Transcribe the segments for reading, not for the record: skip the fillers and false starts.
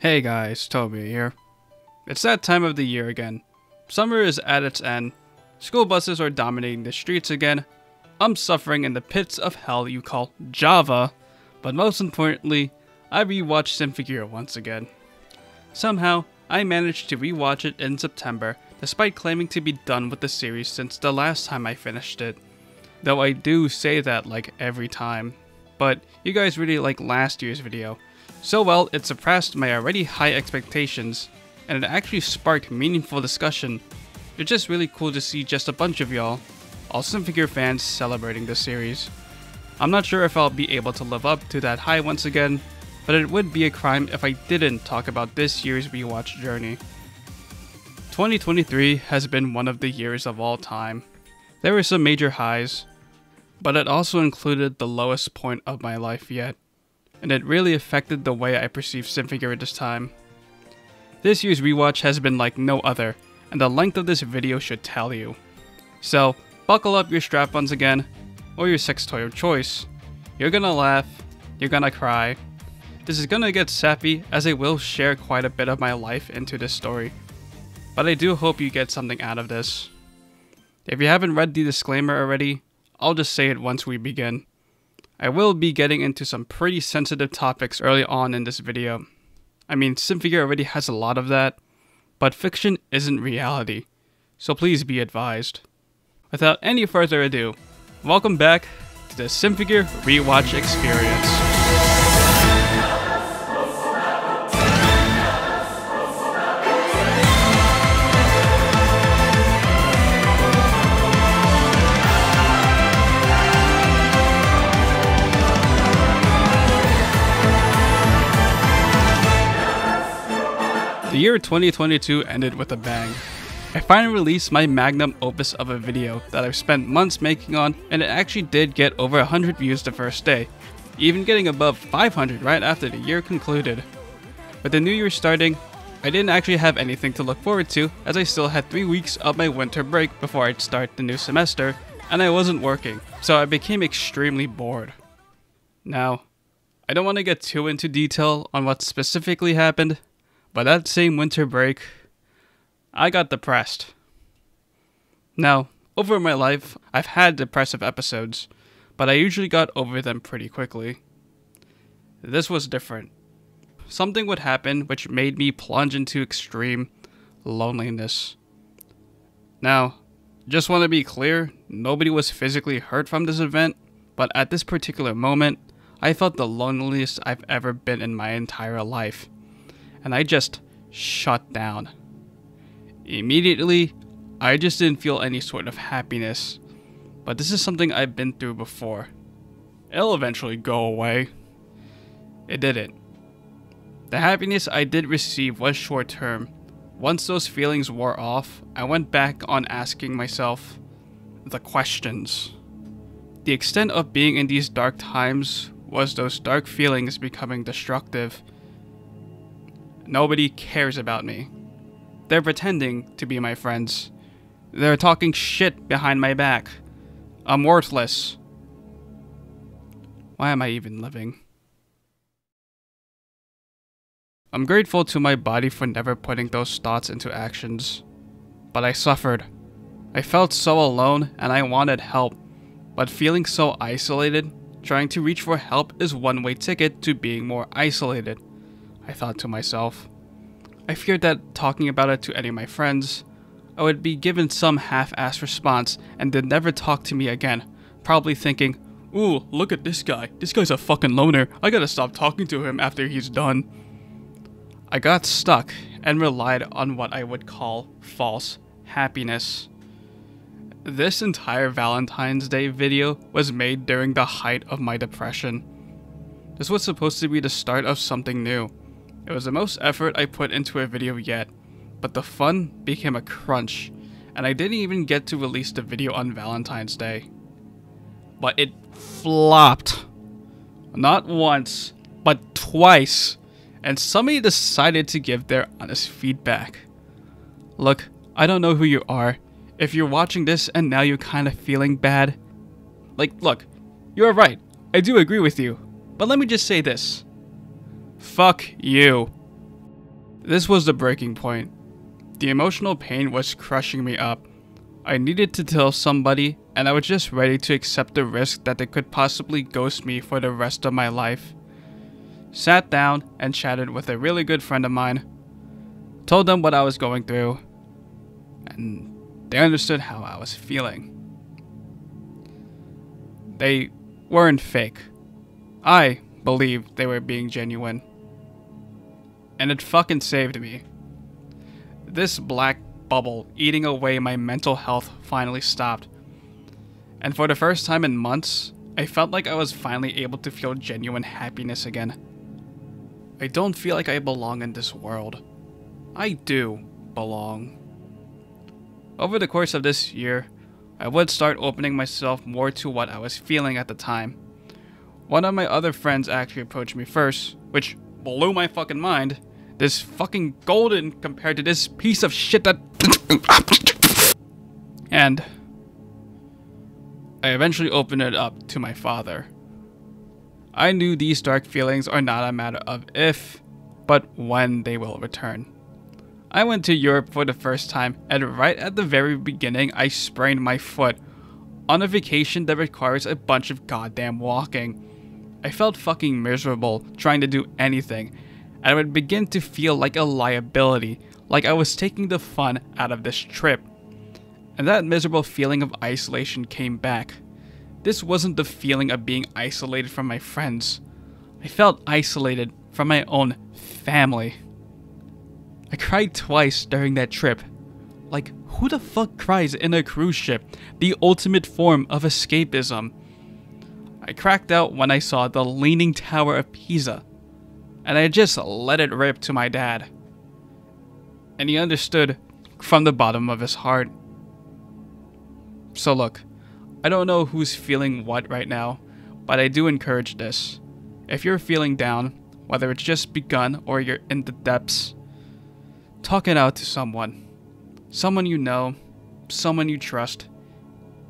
Hey guys, Toby here. It's that time of the year again. Summer is at its end. School buses are dominating the streets again. I'm suffering in the pits of hell you call Java. But most importantly, I rewatched Symphogear once again. Somehow, I managed to rewatch it in September, despite claiming to be done with the series since the last time I finished it. Though I do say that like every time. But you guys really liked last year's video. So well, it surpassed my already high expectations, and it actually sparked meaningful discussion. It's just really cool to see just a bunch of y'all, all Symphogear fans, celebrating this series. I'm not sure if I'll be able to live up to that high once again, but it would be a crime if I didn't talk about this year's rewatch journey. 2023 has been one of the years of all time. There were some major highs, but it also included the lowest point of my life yet. And it really affected the way I perceive Symphogear at this time. This year's rewatch has been like no other, and the length of this video should tell you. So, buckle up your strap-ons again, or your sex toy of choice. You're gonna laugh, you're gonna cry. This is gonna get sappy, as I will share quite a bit of my life into this story. But I do hope you get something out of this. If you haven't read the disclaimer already, I'll just say it once we begin. I will be getting into some pretty sensitive topics early on in this video. I mean, Symphogear already has a lot of that, but fiction isn't reality, so please be advised. Without any further ado, welcome back to the Symphogear Rewatch Experience. The year 2022 ended with a bang. I finally released my magnum opus of a video that I've spent months making on, and it actually did get over 100 views the first day, even getting above 500 right after the year concluded. With the new year starting, I didn't actually have anything to look forward to, as I still had 3 weeks of my winter break before I'd start the new semester, and I wasn't working, so I became extremely bored. Now, I don't want to get too into detail on what specifically happened, but that same winter break, I got depressed. Now, over my life, I've had depressive episodes, but I usually got over them pretty quickly. This was different. Something would happen which made me plunge into extreme loneliness. Now, just want to be clear, nobody was physically hurt from this event, but at this particular moment, I felt the loneliest I've ever been in my entire life. And I just shut down. Immediately, I just didn't feel any sort of happiness. But this is something I've been through before. It'll eventually go away. It didn't. The happiness I did receive was short term. Once those feelings wore off, I went back on asking myself the questions. The extent of being in these dark times was those dark feelings becoming destructive. Nobody cares about me. They're pretending to be my friends. They're talking shit behind my back. I'm worthless. Why am I even living? I'm grateful to my body for never putting those thoughts into actions. But I suffered. I felt so alone and I wanted help. But feeling so isolated, trying to reach for help is one-way ticket to being more isolated. I thought to myself. I feared that talking about it to any of my friends, I would be given some half-assed response and they'd never talk to me again, probably thinking, "Ooh, look at this guy. This guy's a fucking loner. I gotta stop talking to him after he's done." I got stuck and relied on what I would call false happiness. This entire Valentine's Day video was made during the height of my depression. This was supposed to be the start of something new. It was the most effort I put into a video yet, but the fun became a crunch, and I didn't even get to release the video on Valentine's Day. But it flopped. Not once, but twice, and somebody decided to give their honest feedback. Look, I don't know who you are. If you're watching this and now you're kind of feeling bad, look, you're right, I do agree with you, but let me just say this. Fuck you. This was the breaking point. The emotional pain was crushing me up. I needed to tell somebody, and I was just ready to accept the risk that they could possibly ghost me for the rest of my life. Sat down and chatted with a really good friend of mine. Told them what I was going through, and they understood how I was feeling. They weren't fake. I believed they were being genuine. And it fucking saved me. This black bubble eating away my mental health finally stopped. And for the first time in months, I felt like I was finally able to feel genuine happiness again. I don't feel like I belong in this world. I do belong. Over the course of this year, I would start opening myself more to what I was feeling at the time. One of my other friends actually approached me first, which blew my fucking mind. This fucking golden compared to this piece of shit that... And I eventually opened it up to my father. I knew these dark feelings are not a matter of if, but when they will return. I went to Europe for the first time, and right at the very beginning, I sprained my foot on a vacation that requires a bunch of goddamn walking. I felt fucking miserable trying to do anything, and I would begin to feel like a liability, like I was taking the fun out of this trip. And that miserable feeling of isolation came back. This wasn't the feeling of being isolated from my friends. I felt isolated from my own family. I cried twice during that trip. Like, who the fuck cries in a cruise ship? The ultimate form of escapism. I cracked out when I saw the Leaning Tower of Pisa, and I just let it rip to my dad. And he understood from the bottom of his heart. So look, I don't know who's feeling what right now, but I do encourage this. If you're feeling down, whether it's just begun or you're in the depths, talk it out to someone. Someone you know, someone you trust,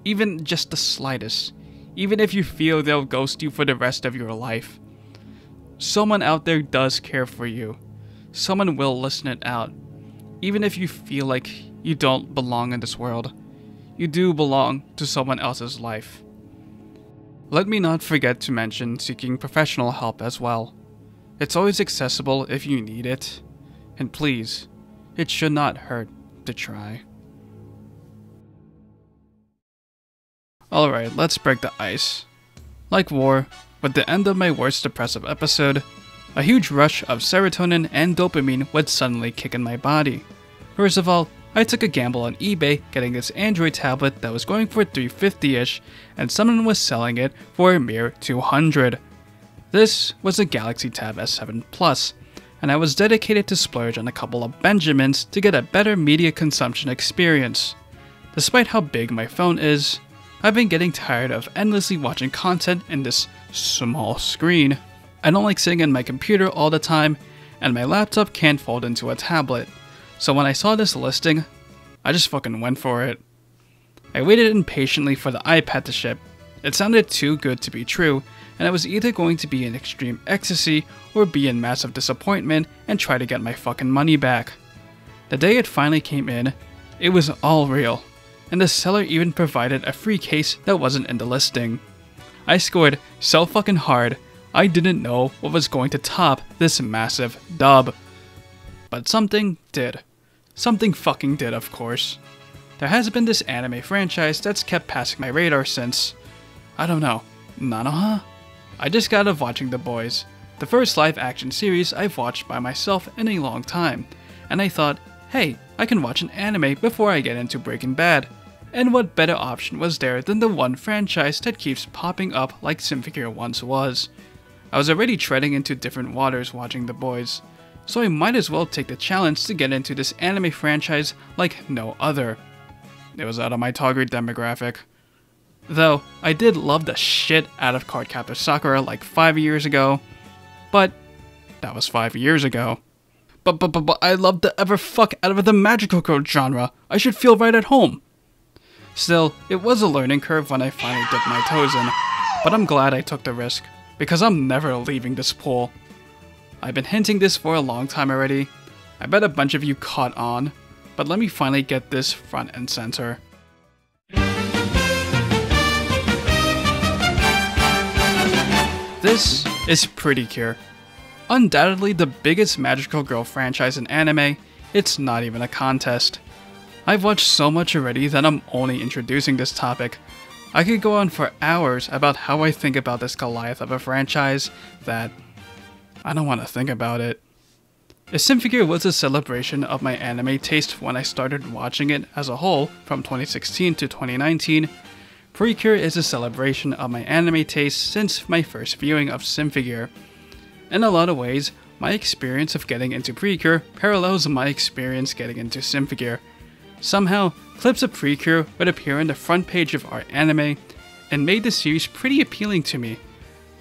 even just the slightest, even if you feel they'll ghost you for the rest of your life. Someone out there does care for you. Someone will listen it out. Even if you feel like you don't belong in this world, you do belong to someone else's life. Let me not forget to mention seeking professional help as well. It's always accessible if you need it. And please, it should not hurt to try. Alright, let's break the ice. Like war, with the end of my worst depressive episode, a huge rush of serotonin and dopamine would suddenly kick in my body. First of all, I took a gamble on eBay getting this Android tablet that was going for $350-ish, and someone was selling it for a mere $200. This was a Galaxy Tab S7 Plus, and I was dedicated to splurge on a couple of Benjamins to get a better media consumption experience. Despite how big my phone is, I've been getting tired of endlessly watching content in this small screen. I don't like sitting in my computer all the time, and my laptop can't fold into a tablet. So when I saw this listing, I just fucking went for it. I waited impatiently for the iPad to ship. It sounded too good to be true, and I was either going to be in extreme ecstasy or be in massive disappointment and try to get my fucking money back. The day it finally came in, it was all real, and the seller even provided a free case that wasn't in the listing. I scored so fucking hard, I didn't know what was going to top this massive dub. But something did. Something fucking did, of course. There has been this anime franchise that's kept passing my radar since, I don't know, Nanoha? I just got out of watching The Boys, the first live action series I've watched by myself in a long time, and I thought, hey, I can watch an anime before I get into Breaking Bad. And what better option was there than the one franchise that keeps popping up like Symphogear once was? I was already treading into different waters watching The Boys, so I might as well take the challenge to get into this anime franchise like no other. It was out of my target demographic. Though, I did love the shit out of Cardcaptor Sakura like 5 years ago, but that was 5 years ago. But I love the ever fuck out of the magical girl genre. I should feel right at home. Still, it was a learning curve when I finally dipped my toes in, but I'm glad I took the risk, because I'm never leaving this pool. I've been hinting this for a long time already. I bet a bunch of you caught on, but let me finally get this front and center. This is Prelude. Undoubtedly the biggest magical girl franchise in anime. It's not even a contest. I've watched so much already that I'm only introducing this topic. I could go on for hours about how I think about this Goliath of a franchise that I don't want to think about it. If Symphogear was a celebration of my anime taste when I started watching it as a whole from 2016 to 2019, Prelude is a celebration of my anime taste since my first viewing of Symphogear. In a lot of ways, my experience of getting into Prelude parallels my experience getting into Symphogear. Somehow, clips of Prelude would appear on the front page of our anime and made the series pretty appealing to me.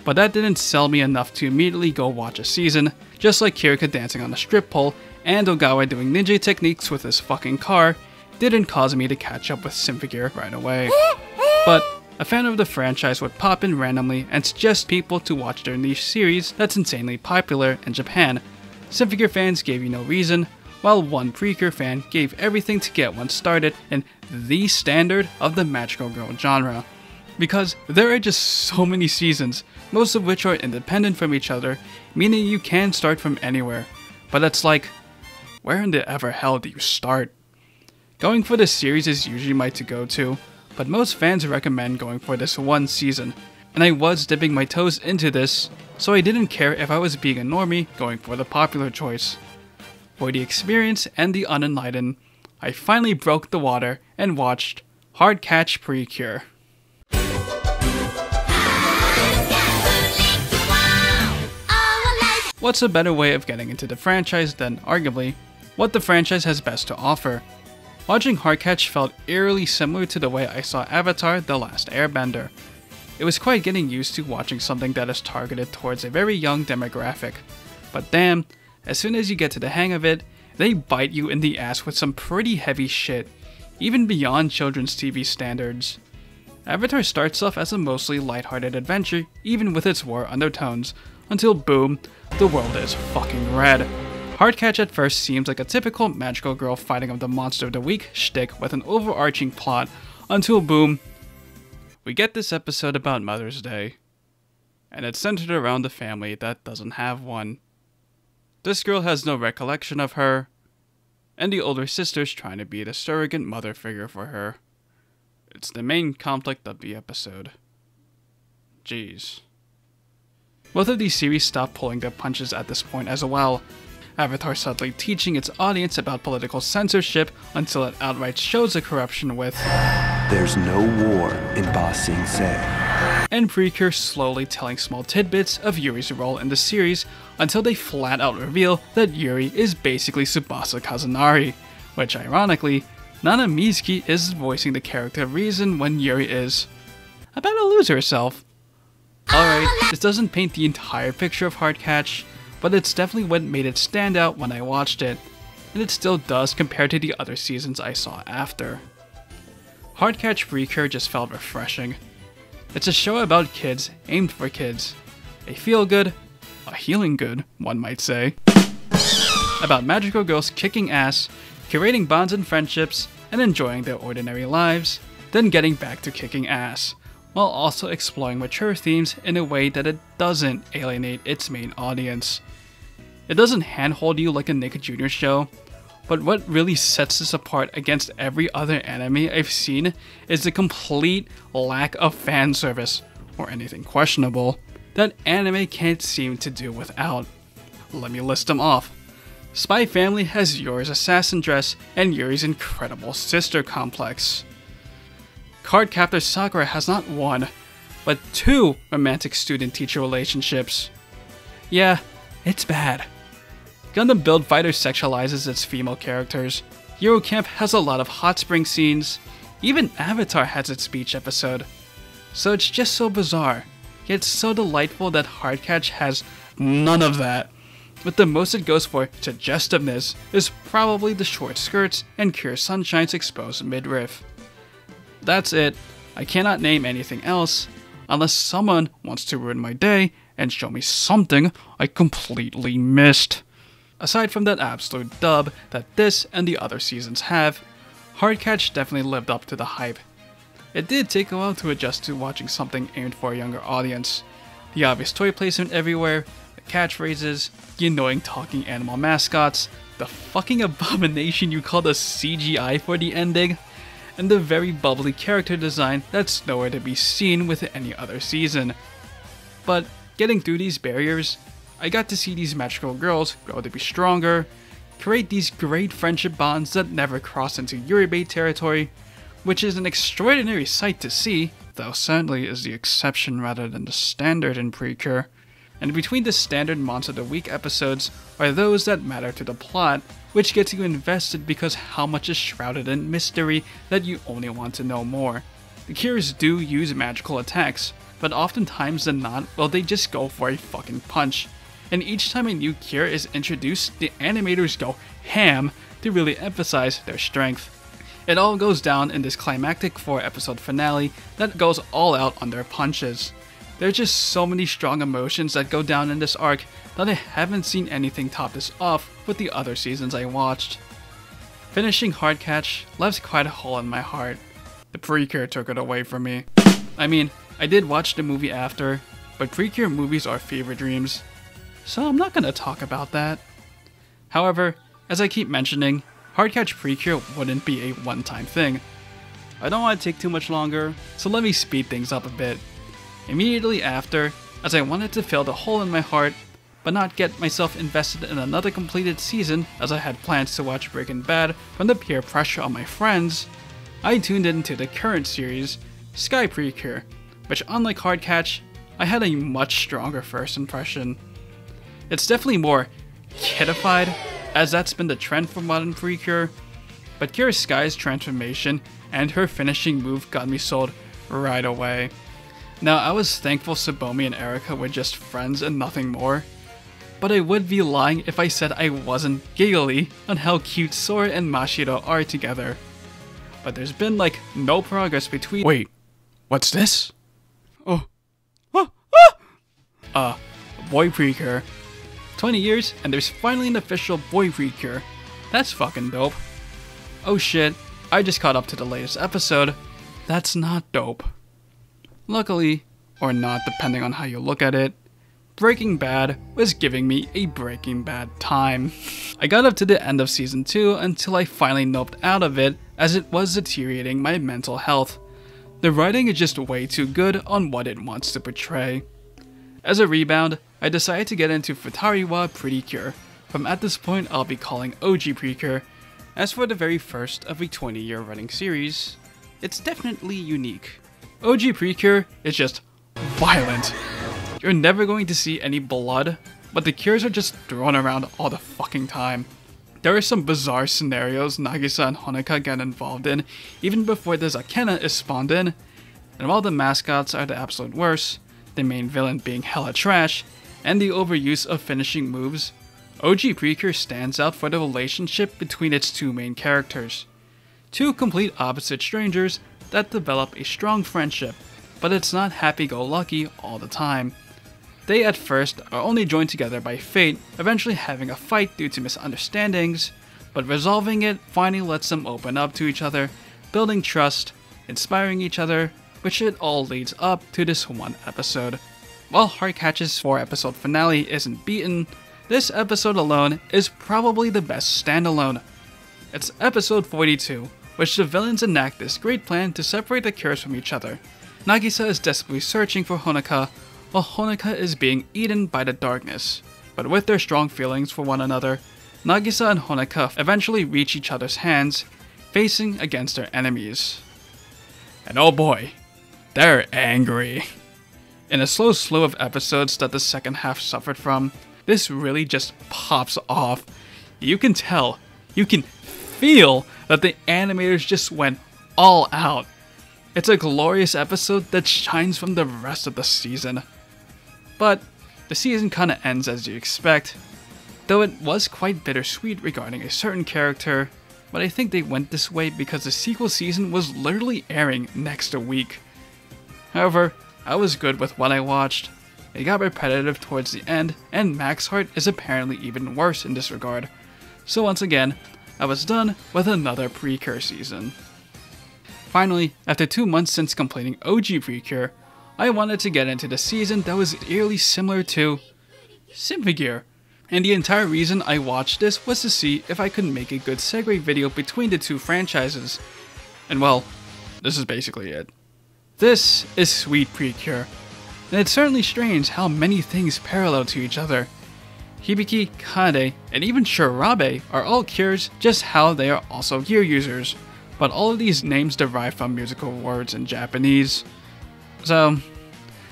But that didn't sell me enough to immediately go watch a season, just like Kirika dancing on a strip pole and Ogawa doing ninja techniques with his fucking car didn't cause me to catch up with Symphogear right away. But a fan of the franchise would pop in randomly and suggest people to watch their niche series that's insanely popular in Japan. Symphogear fans gave you no reason, while one Prelude fan gave everything to get one started in the standard of the magical girl genre. Because there are just so many seasons, most of which are independent from each other, meaning you can start from anywhere. But it's like, where in the ever hell do you start? Going for this series is usually my to-go-to, but most fans recommend going for this one season, and I was dipping my toes into this, so I didn't care if I was being a normie going for the popular choice. For the experience and the unenlightened, I finally broke the water and watched Hard Catch Prelude. What's a better way of getting into the franchise than, arguably, what the franchise has best to offer? Watching Hard Catch felt eerily similar to the way I saw Avatar: The Last Airbender. It was quite getting used to watching something that is targeted towards a very young demographic. But damn, as soon as you get to the hang of it, they bite you in the ass with some pretty heavy shit, even beyond children's TV standards. Avatar starts off as a mostly lighthearted adventure, even with its war undertones, until boom, the world is fucking red. Hard Catch at first seems like a typical magical girl fighting of the monster of the week shtick with an overarching plot, until boom, we get this episode about Mother's Day. And it's centered around a family that doesn't have one. This girl has no recollection of her, and the older sister's trying to be the surrogate mother figure for her. It's the main conflict of the episode. Jeez. Both of these series stop pulling their punches at this point as well. Avatar subtly teaching its audience about political censorship until it outright shows the corruption with "There's no war in Ba Sing Se," and Prelude slowly telling small tidbits of Yuri's role in the series until they flat out reveal that Yuri is basically Tsubasa Kazunari, which ironically, Nana Mizuki is voicing the character of reason when Yuri is about to lose herself. Alright, this doesn't paint the entire picture of Hard Catch, but it's definitely what made it stand out when I watched it, and it still does compared to the other seasons I saw after. Hard Catch Prelude just felt refreshing. It's a show about kids, aimed for kids. A feel-good, a healing good, one might say. About magical girls kicking ass, curating bonds and friendships, and enjoying their ordinary lives, then getting back to kicking ass, while also exploring mature themes in a way that it doesn't alienate its main audience. It doesn't handhold you like a Nick Jr. show, but what really sets this apart against every other anime I've seen is the complete lack of fan service, or anything questionable, that anime can't seem to do without. Let me list them off. Spy Family has Yuri's assassin dress and Yuri's incredible sister complex. Cardcaptor Sakura has not one, but two romantic student-teacher relationships. Yeah, it's bad. Gundam Build Fighter sexualizes its female characters. Eurocamp has a lot of hot spring scenes. Even Avatar has its beach episode. So it's just so bizarre, yet so delightful that Hard Catch has none of that. But the most it goes for suggestiveness is probably the short skirts and Pure Sunshine's exposed midriff. That's it. I cannot name anything else, unless someone wants to ruin my day and show me something I completely missed. Aside from that absolute dub that this and the other seasons have, Hardcatch definitely lived up to the hype. It did take a while to adjust to watching something aimed for a younger audience. The obvious toy placement everywhere, the catchphrases, the annoying talking animal mascots, the fucking abomination you called a CGI for the ending, and the very bubbly character design that's nowhere to be seen with any other season. But getting through these barriers, I got to see these magical girls grow to be stronger, create these great friendship bonds that never cross into Yuribate territory, which is an extraordinary sight to see, though sadly is the exception rather than the standard in Precure. And between the standard Monster of the Week episodes are those that matter to the plot, which gets you invested because how much is shrouded in mystery that you only want to know more. The Cures do use magical attacks, but oftentimes than not, well, they just go for a fucking punch. And each time a new Cure is introduced, the animators go ham to really emphasize their strength. It all goes down in this climactic 4-episode finale that goes all out on their punches. There's just so many strong emotions that go down in this arc that I haven't seen anything top this off with the other seasons I watched. Finishing Hardcatch left quite a hole in my heart. The Precure took it away from me. I mean, I did watch the movie after, but Precure movies are fever dreams, so I'm not gonna talk about that. However, as I keep mentioning, Hardcatch Precure wouldn't be a one-time thing. I don't want to take too much longer, so let me speed things up a bit. Immediately after, as I wanted to fill the hole in my heart, but not get myself invested in another completed season as I had plans to watch Breaking Bad from the peer pressure on my friends, I tuned into the current series, Sky Precure, which unlike Hardcatch, I had a much stronger first impression. It's definitely more kidified, as that's been the trend for modern Precure, but Kira Sky's transformation and her finishing move got me sold right away. Now, I was thankful Sabomi and Erika were just friends and nothing more, but I would be lying if I said I wasn't giggly on how cute Sora and Mashiro are together. But there's been like no progress between— Wait, what's this? Boy Precure. 20 years and there's finally an official Boy Precure. That's fucking dope. Oh shit, I just caught up to the latest episode. That's not dope. Luckily, or not depending on how you look at it, Breaking Bad was giving me a Breaking Bad time. I got up to the end of season 2 until I finally noped out of it as it was deteriorating my mental health. The writing is just way too good on what it wants to portray. As a rebound, I decided to get into Futariwa Precure, whom at this point I'll be calling OG Precure. As for the very first of a 20-year running series, it's definitely unique. OG Precure is just violent. You're never going to see any blood, but the cures are just thrown around all the fucking time. There are some bizarre scenarios Nagisa and Honoka get involved in even before the Zakena is spawned in, and while the mascots are the absolute worst, the main villain being hella trash, and the overuse of finishing moves, OG Precure stands out for the relationship between its two main characters. Two complete opposite strangers that develop a strong friendship, but it's not happy-go-lucky all the time. They at first are only joined together by fate, eventually having a fight due to misunderstandings, but resolving it finally lets them open up to each other, building trust, inspiring each other, which it all leads up to this one episode. While Hardcatch's 4-episode finale isn't beaten, this episode alone is probably the best standalone. It's episode 42, which the villains enact this great plan to separate the cures from each other. Nagisa is desperately searching for Honoka, while Honoka is being eaten by the darkness. But with their strong feelings for one another, Nagisa and Honoka eventually reach each other's hands, facing against their enemies. And oh boy, they're angry. In a slow slew of episodes that the second half suffered from, this really just pops off. You can tell, you can feel that the animators just went all out. It's a glorious episode that shines from the rest of the season. But the season kinda ends as you expect, though it was quite bittersweet regarding a certain character, but I think they went this way because the sequel season was literally airing next week. However, I was good with what I watched. it got repetitive towards the end, and Max Heart is apparently even worse in this regard. So once again, I was done with another Precure season. Finally, after 2 months since completing OG Precure, I wanted to get into the season that was eerily similar to Symphogear, and the entire reason I watched this was to see if I could make a good segue video between the two franchises. And well, this is basically it. This is Sweet Precure, and it's certainly strange how many things parallel to each other. Hibiki, Kade, and even Shirabe are all cures, just how they are also gear users, but all of these names derive from musical words in Japanese. So,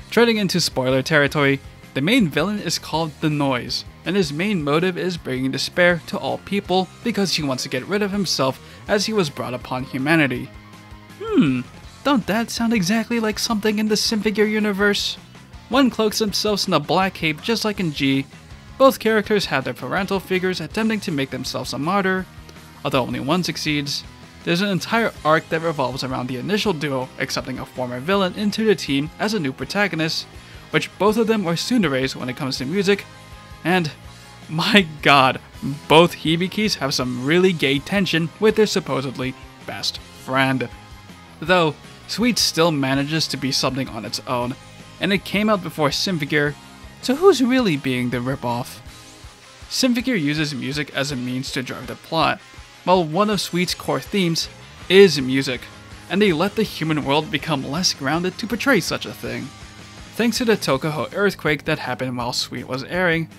treading into spoiler territory, the main villain is called The Noise, and his main motive is bringing despair to all people because he wants to get rid of himself as he was brought upon humanity. Don't that sound exactly like something in the Symphogear universe? One cloaks themselves in a black cape just like in G. Both characters have their parental figures attempting to make themselves a martyr, although only one succeeds. There's an entire arc that revolves around the initial duo accepting a former villain into the team as a new protagonist, which both of them are tsuneres when it comes to music, and my god, both Hibikis have some really gay tension with their supposedly best friend. Though, Sweet still manages to be something on its own, and it came out before Symphogear, so who's really being the ripoff? Symphogear uses music as a means to drive the plot, while one of Sweet's core themes is music, and they let the human world become less grounded to portray such a thing. Thanks to the Tokuho earthquake that happened while Sweet was airing,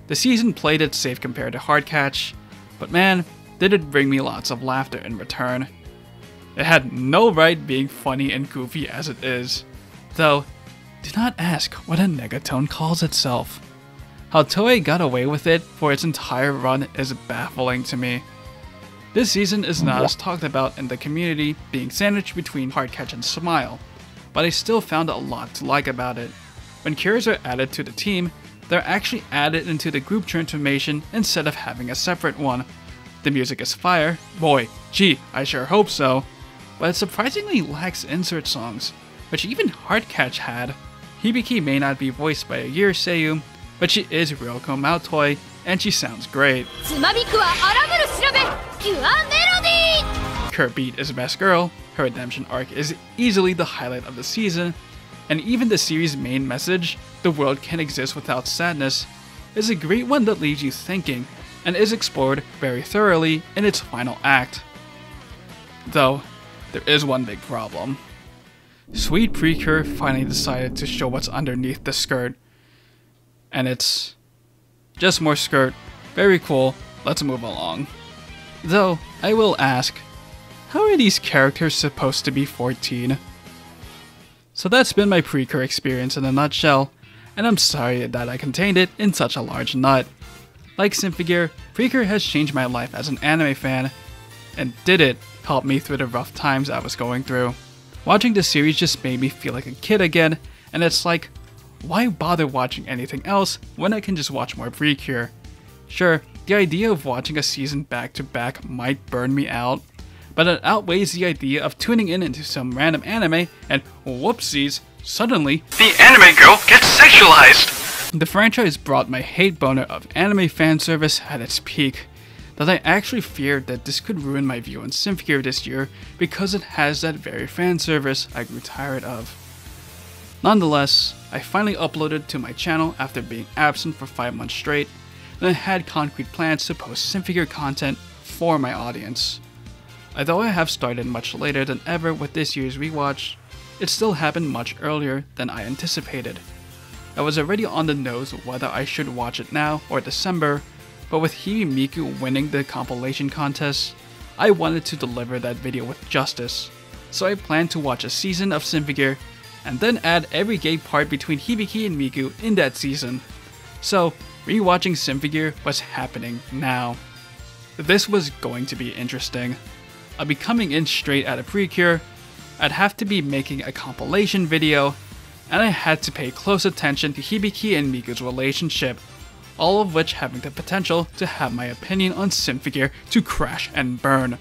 the season played it safe compared to Hardcatch, but man, did it bring me lots of laughter in return. It had no right being funny and goofy as it is, though do not ask what a negatone calls itself. How Toei got away with it for its entire run is baffling to me. This season is not as talked about in the community, being sandwiched between Hardcatch and Smile, but I still found a lot to like about it. When cures are added to the team, they're actually added into the group transformation instead of having a separate one. The music is fire, boy, gee, I sure hope so, but it surprisingly lacks insert songs, which even Hardcatch had. Hibiki may not be voiced by a gear seiyuu, but she is Ryoko Maotoi, and she sounds great. Her beat is best girl, her redemption arc is easily the highlight of the season, and even the series' main message, the world can't exist without sadness, is a great one that leaves you thinking, and is explored very thoroughly in its final act. Though, there is one big problem. Sweet Precure finally decided to show what's underneath the skirt, and it's just more skirt. Very cool, let's move along. Though, I will ask, how are these characters supposed to be 14? So that's been my Precure experience in a nutshell, and I'm sorry that I contained it in such a large nut. Like Symphogear, Precure has changed my life as an anime fan, and did it help me through the rough times I was going through. Watching the series just made me feel like a kid again, and it's like, why bother watching anything else when I can just watch more Precure? Sure, the idea of watching a season back to back might burn me out, but it outweighs the idea of tuning in into some random anime and whoopsies, suddenly the anime girl gets sexualized! The franchise brought my hate boner of anime fan service at its peak, that I actually feared that this could ruin my view on Symphogear this year because it has that very fan service I grew tired of. Nonetheless, I finally uploaded to my channel after being absent for 5 months straight, and I had concrete plans to post Symphogear content for my audience. Although I have started much later than ever with this year's rewatch, it still happened much earlier than I anticipated. I was already on the nose whether I should watch it now or December, but with Hibimiku winning the compilation contest, I wanted to deliver that video with justice, so I planned to watch a season of Symphogear and then add every gay part between Hibiki and Miku in that season. So, rewatching Symphogear was happening now. This was going to be interesting. I'll be coming in straight out of Precure, I'd have to be making a compilation video, and I had to pay close attention to Hibiki and Miku's relationship, all of which having the potential to have my opinion on Symphogear to crash and burn.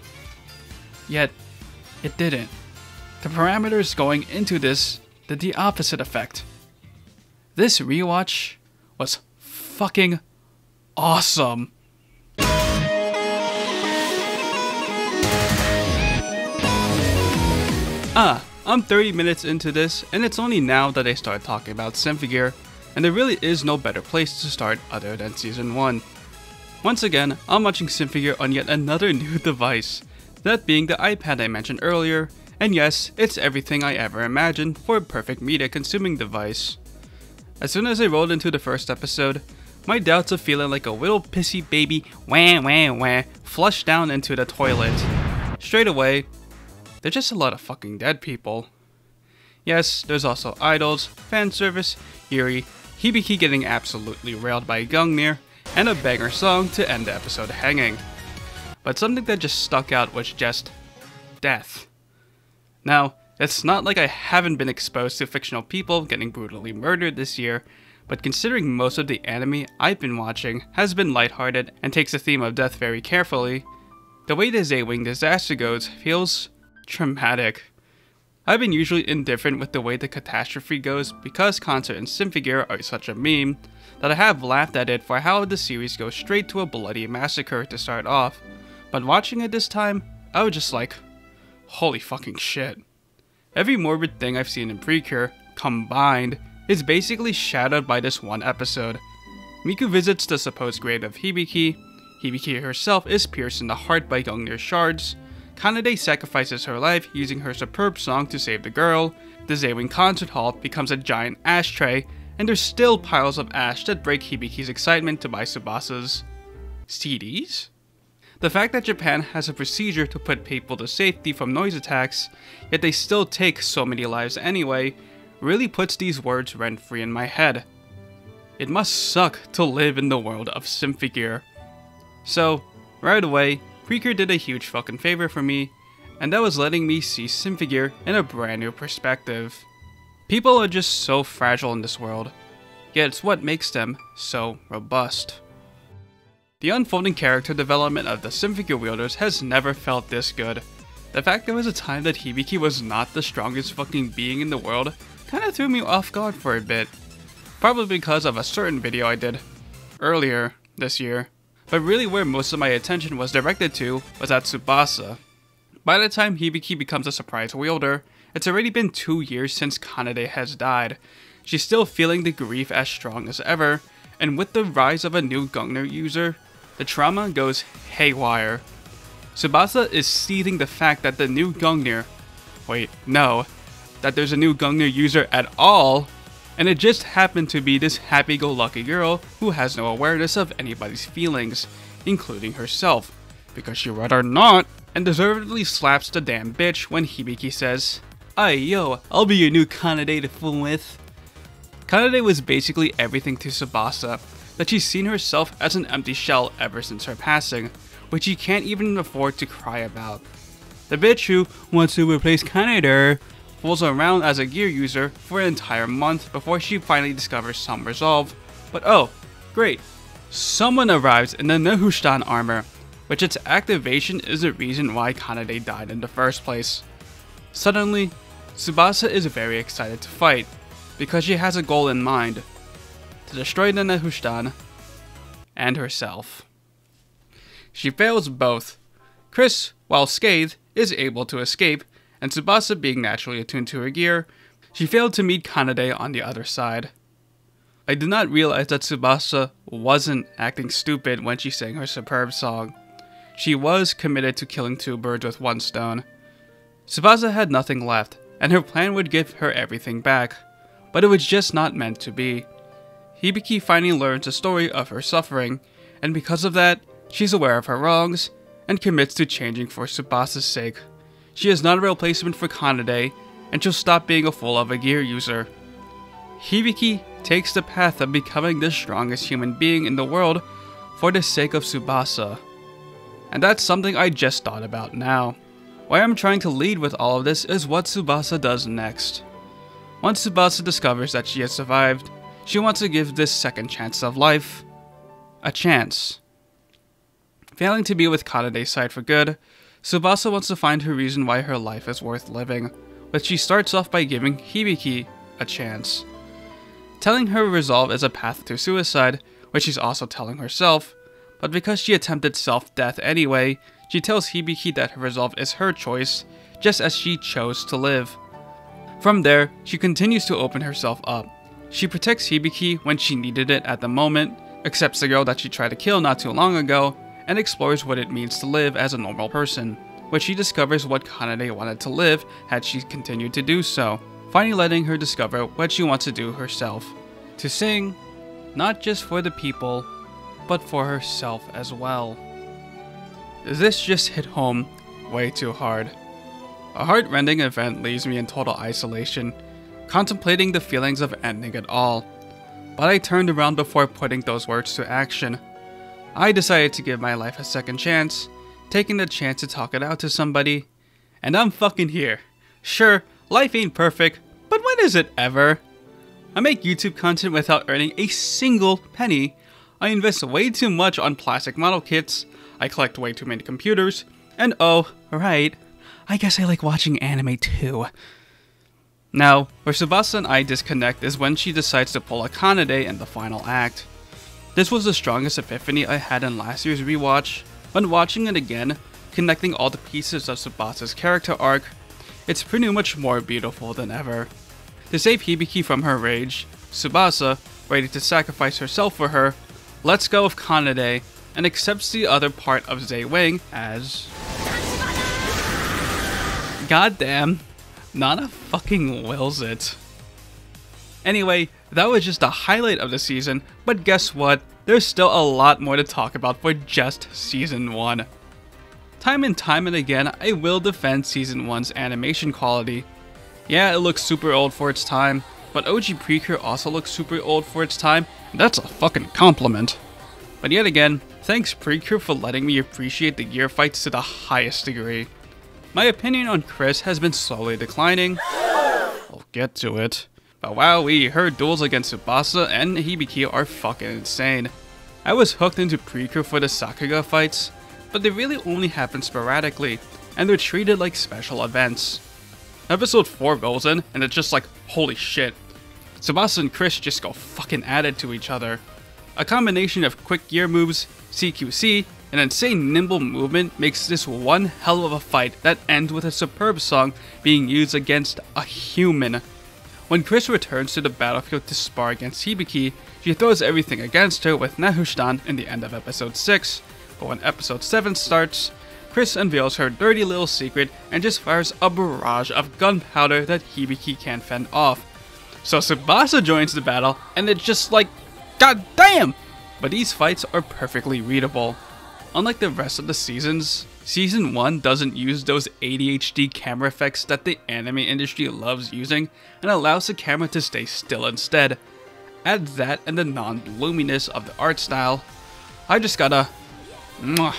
Yet, it didn't. The parameters going into this did the opposite effect. This rewatch was fucking awesome. I'm 30 minutes into this, and it's only now that I start talking about Symphogear, and there really is no better place to start other than Season 1. Once again, I'm watching Symphogear on yet another new device, that being the iPad I mentioned earlier, and yes, it's everything I ever imagined for a perfect media consuming device. As soon as I rolled into the first episode, my doubts of feeling like a little pissy baby wah wah wah flushed down into the toilet. Straight away, there's just a lot of fucking dead people. Yes, there's also idols, fanservice, Yuri, Hibiki getting absolutely railed by Gungnir, and a banger song to end the episode hanging. But something that just stuck out was just death. Now, it's not like I haven't been exposed to fictional people getting brutally murdered this year, but considering most of the anime I've been watching has been lighthearted and takes the theme of death very carefully, the way the Z-Wing disaster goes feels traumatic. I've been usually indifferent with the way the catastrophe goes because Concert and Symphogear are such a meme that I have laughed at it for how the series goes straight to a bloody massacre to start off, but watching it this time, I was just like, holy fucking shit. Every morbid thing I've seen in Precure, combined, is basically shadowed by this one episode. Miku visits the supposed grave of Hibiki, Hibiki herself is pierced in the heart by Gungnir's shards, Kanade sacrifices her life using her superb song to save the girl, the Z-Wing concert hall becomes a giant ashtray, and there's still piles of ash that break Hibiki's excitement to buy Tsubasa's CDs? The fact that Japan has a procedure to put people to safety from noise attacks, yet they still take so many lives anyway, really puts these words rent-free in my head. It must suck to live in the world of Symphogear. So, right away, Precure did a huge fucking favor for me, and that was letting me see Symphogear in a brand new perspective. People are just so fragile in this world, yet it's what makes them so robust. The unfolding character development of the Symphogear wielders has never felt this good. The fact there was a time that Hibiki was not the strongest fucking being in the world kinda threw me off guard for a bit. Probably because of a certain video I did earlier this year. But really where most of my attention was directed to was at Tsubasa. By the time Hibiki becomes a surprise wielder, it's already been 2 years since Kanade has died. She's still feeling the grief as strong as ever, and with the rise of a new Gungnir user, the trauma goes haywire. Tsubasa is seething the fact that the new Gungnir, that there's a new Gungnir user at all, and it just happened to be this happy-go-lucky girl who has no awareness of anybody's feelings, including herself, because she rather not, and deservedly slaps the damn bitch when Hibiki says, "Ay yo, I'll be your new Kanade to fool with." Kanade was basically everything to Tsubasa, that she's seen herself as an empty shell ever since her passing, which she can't even afford to cry about. The bitch who wants to replace Kanade fools around as a gear user for an entire month before she finally discovers some resolve. But oh, great, someone arrives in the Nehushtan armor, which its activation is the reason why Kanade died in the first place. Suddenly, Tsubasa is very excited to fight, because she has a goal in mind, to destroy the Nehushtan and herself. She fails both. Chris, while scathed, is able to escape, and Tsubasa being naturally attuned to her gear, she failed to meet Kanade on the other side. I did not realize that Tsubasa wasn't acting stupid when she sang her superb song. She was committed to killing 2 birds with 1 stone. Tsubasa had nothing left, and her plan would give her everything back, but it was just not meant to be. Hibiki finally learns the story of her suffering, and because of that, she's aware of her wrongs, and commits to changing for Tsubasa's sake. She is not a replacement for Kanade, and she'll stop being a fool of a gear user. Hibiki takes the path of becoming the strongest human being in the world for the sake of Tsubasa. And that's something I just thought about now. Why I'm trying to lead with all of this is what Tsubasa does next. Once Tsubasa discovers that she has survived, she wants to give this second chance of life a chance. Failing to be with Kanade's side for good, Tsubasa wants to find her reason why her life is worth living, but she starts off by giving Hibiki a chance. telling her resolve is a path to suicide, which she's also telling herself, but because she attempted self-death anyway, she tells Hibiki that her resolve is her choice, just as she chose to live. From there, she continues to open herself up. She protects Hibiki when she needed it at the moment, accepts the girl that she tried to kill not too long ago, and explores what it means to live as a normal person, which she discovers what Kanade wanted to live had she continued to do so, finally letting her discover what she wants to do herself. To sing, not just for the people, but for herself as well. This just hit home way too hard. A heart-rending event leaves me in total isolation, contemplating the feelings of ending it all. But I turned around before putting those words to action. I decided to give my life a second chance, taking the chance to talk it out to somebody, and I'm fucking here. Sure, life ain't perfect, but when is it ever? I make YouTube content without earning a single penny. I invest way too much on plastic model kits, I collect way too many computers, and oh, right, I guess I like watching anime too. Now, where Tsubasa and I disconnect is when she decides to pull a Kanade in the final act. This was the strongest epiphany I had in last year's rewatch. When watching it again, connecting all the pieces of Tsubasa's character arc, it's pretty much more beautiful than ever. To save Hibiki from her rage, Tsubasa, ready to sacrifice herself for her, lets go of Kanade and accepts the other part of Zei Wing as... Goddamn, Nana fucking wills it. Anyway, that was just a highlight of the season, but guess what? There's still a lot more to talk about for just Season 1. Time and again, I will defend Season 1's animation quality. Yeah, it looks super old for its time, but OG Precure also looks super old for its time, and that's a fucking compliment. But yet again, thanks Precure for letting me appreciate the gear fights to the highest degree. My opinion on Chris has been slowly declining. I'll get to it. But wowee, her duels against Tsubasa and Hibiki are fucking insane. I was hooked into Precure for the Sakuga fights, but they really only happen sporadically, and they're treated like special events. Episode 4 rolls in, and it's just like, holy shit. Tsubasa and Chris just go fucking at it to each other. A combination of quick gear moves, CQC, and insane nimble movement makes this one hell of a fight that ends with a superb song being used against a human. When Chris returns to the battlefield to spar against Hibiki, she throws everything against her with Nahushtan in the end of episode 6, but when episode 7 starts, Chris unveils her dirty little secret and just fires a barrage of gunpowder that Hibiki can't fend off. So Tsubasa joins the battle, and it's just like, god damn! But these fights are perfectly readable. Unlike the rest of the seasons, Season 1 doesn't use those ADHD camera effects that the anime industry loves using and allows the camera to stay still instead. Add that and the non-bloominess of the art style, I just gotta... mwah.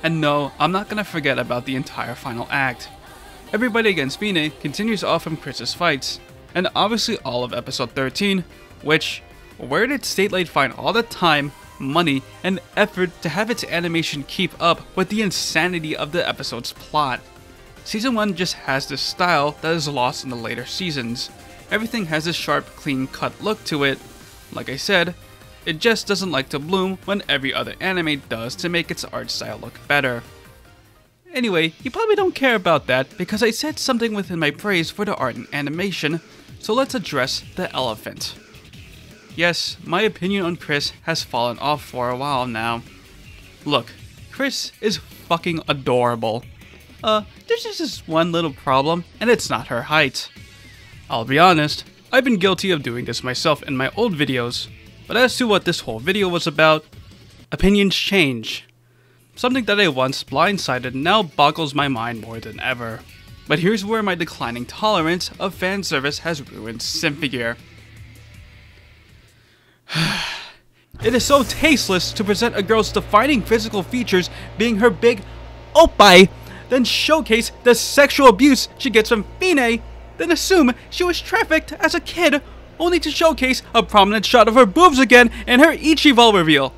And no, I'm not gonna forget about the entire final act. Everybody Against Fine continues off from Chris's fights, and obviously all of episode 13, which, where did Statelight find all the time, money, and effort to have its animation keep up with the insanity of the episode's plot? Season 1 just has this style that is lost in the later seasons. Everything has a sharp, clean-cut look to it. Like I said, it just doesn't like to bloom when every other anime does to make its art style look better. Anyway, you probably don't care about that because I said something within my praise for the art and animation, so let's address the elephant. Yes, my opinion on Chris has fallen off for a while now. Look, Chris is fucking adorable. There's just this one little problem, and it's not her height. I'll be honest, I've been guilty of doing this myself in my old videos, but as to what this whole video was about, opinions change. Something that I once blindsided now boggles my mind more than ever. But here's where my declining tolerance of fan service has ruined Symphogear. It is so tasteless to present a girl's defining physical features being her big oppai, then showcase the sexual abuse she gets from Fine, then assume she was trafficked as a kid, only to showcase a prominent shot of her boobs again in her Ichival reveal.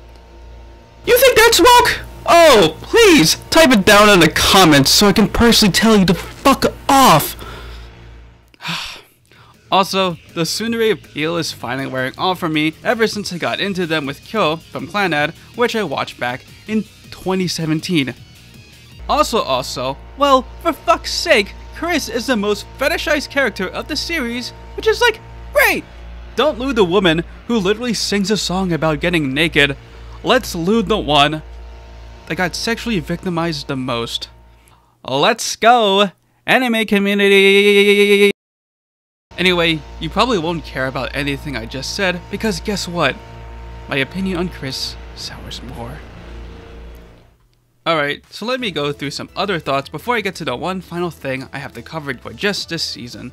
You think that's woke? Oh, please, type it down in the comments so I can personally tell you to fuck off. Also, the tsundere appeal is finally wearing off for me ever since I got into them with Kyo from Clannad, which I watched back in 2017. Also, well, for fuck's sake, Chris is the most fetishized character of the series, which is like, great! Don't lewd the woman who literally sings a song about getting naked. Let's lewd the one that got sexually victimized the most. Let's go, anime community! Anyway, you probably won't care about anything I just said, because guess what? My opinion on Chris sours more. Alright, so let me go through some other thoughts before I get to the one final thing I have to cover for just this season.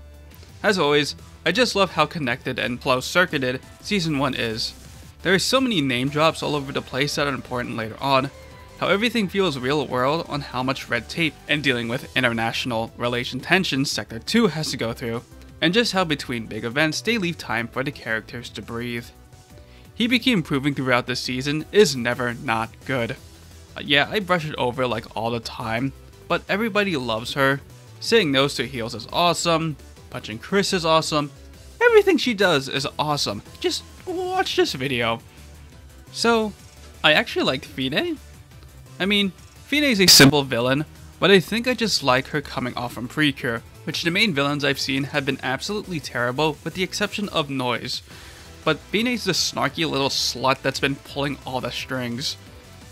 As always, I just love how connected and close-circuited Season 1 is. There are so many name drops all over the place that are important later on, how everything feels real world on how much red tape and dealing with international relation tensions Sector 2 has to go through, and just how between big events they leave time for the characters to breathe. Hibiki improving throughout the season is never not good. Yeah, I brush it over like all the time, but everybody loves her. Saying nose to heels is awesome, punching Chris is awesome, everything she does is awesome. Just watch this video. So, I actually liked Fine. I mean, Fine is a simple villain, but I think I just like her coming off from Precure, which the main villains I've seen have been absolutely terrible with the exception of Noise. But Fine's the snarky little slut that's been pulling all the strings.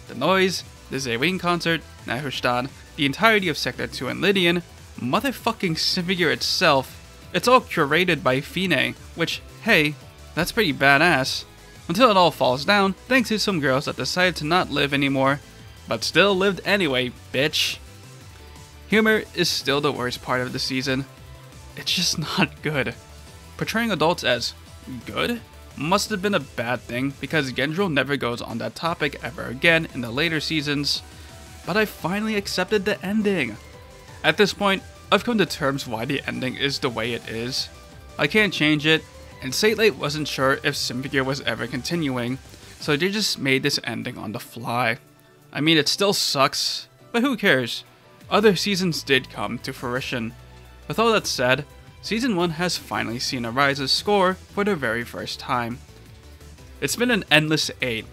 The Noise, the Zawin concert, Nahushtan, the entirety of Sector 2 and Lydian, motherfucking Symphogear itself, it's all curated by Fine, which, hey, that's pretty badass. Until it all falls down, thanks to some girls that decided to not live anymore, but still lived anyway, bitch. Humor is still the worst part of the season. It's just not good. Portraying adults as good must have been a bad thing because Gendril never goes on that topic ever again in the later seasons, but I finally accepted the ending. At this point, I've come to terms why the ending is the way it is. I can't change it, and Satellite wasn't sure if Symphogear was ever continuing, so they just made this ending on the fly. I mean, it still sucks, but who cares? Other seasons did come to fruition. With all that said, Season 1 has finally seen Arise's score for the very first time. It's been an endless 8,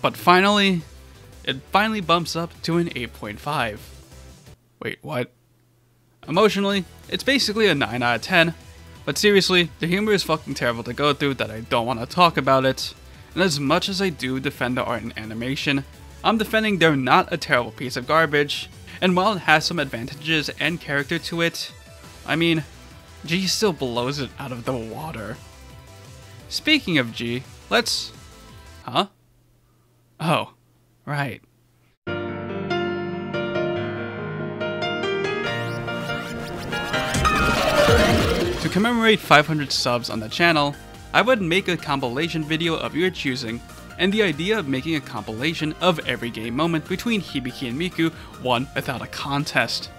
but it finally bumps up to an 8.5. Wait, what? Emotionally, it's basically a 9 out of 10, but seriously, the humor is fucking terrible to go through that I don't want to talk about it. And as much as I do defend the art and animation, I'm defending they're not a terrible piece of garbage, and while it has some advantages and character to it, I mean, G still blows it out of the water. Speaking of G, let's... Huh? Oh, right. To commemorate 500 subs on the channel, I would make a compilation video of your choosing, and the idea of making a compilation of every game moment between Hibiki and Miku won without a contest.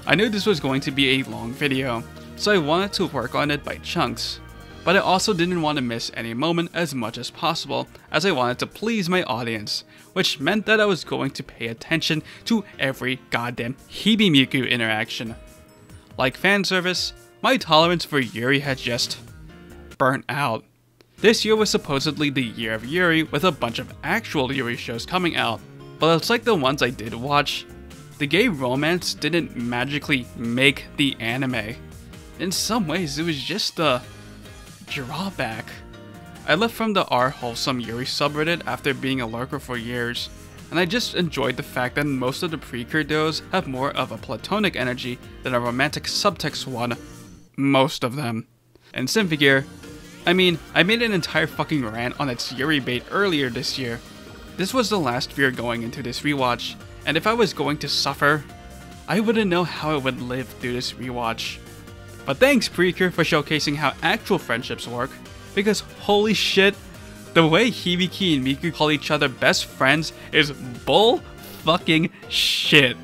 I knew this was going to be a long video, so I wanted to work on it by chunks, but I also didn't want to miss any moment as much as possible as I wanted to please my audience, which meant that I was going to pay attention to every goddamn Hibi-Miku interaction. Like fanservice, my tolerance for Yuri had just burnt out. This year was supposedly the year of Yuri with a bunch of actual Yuri shows coming out, but it's like the ones I did watch, the gay romance didn't magically make the anime. In some ways, it was just a drawback. I left from the r-wholesome Yuri subreddit after being a lurker for years, and I just enjoyed the fact that most of the Precure duos have more of a platonic energy than a romantic subtext one. Most of them. And Symphogear, I mean, I made an entire fucking rant on its Yuri bait earlier this year. This was the last fear going into this rewatch, and if I was going to suffer, I wouldn't know how I would live through this rewatch. But thanks Precure for showcasing how actual friendships work, because holy shit, the way Hibiki and Miku call each other best friends is bull fucking shit.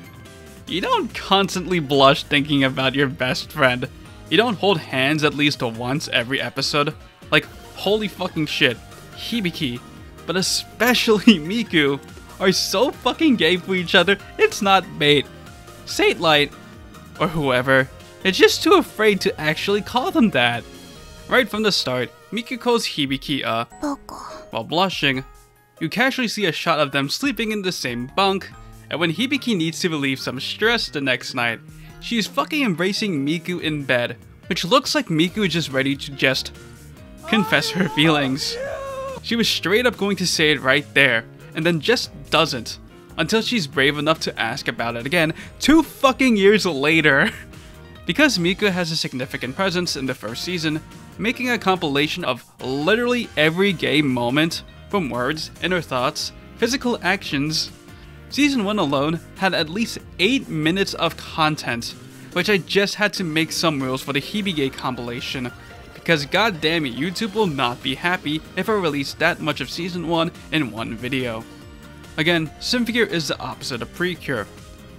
You don't constantly blush thinking about your best friend. You don't hold hands at least once every episode. Like, holy fucking shit, Hibiki, but especially Miku, are so fucking gay for each other, it's not bait. Satellite, or whoever, is just too afraid to actually call them that. Right from the start, Miku calls Hibiki a while blushing. You casually see a shot of them sleeping in the same bunk, and when Hibiki needs to relieve some stress the next night, she's fucking embracing Miku in bed, which looks like Miku is just ready to just confess her feelings. She was straight up going to say it right there, and then just doesn't, until she's brave enough to ask about it again 2 fucking years later. Because Miku has a significant presence in the first season, making a compilation of literally every gay moment, from words, inner thoughts, physical actions. Season 1 alone had at least 8 minutes of content, which I just had to make some rules for the Hibigay compilation, because goddamn it, YouTube will not be happy if I release that much of Season 1 in one video. Again, Symphogear is the opposite of Precure.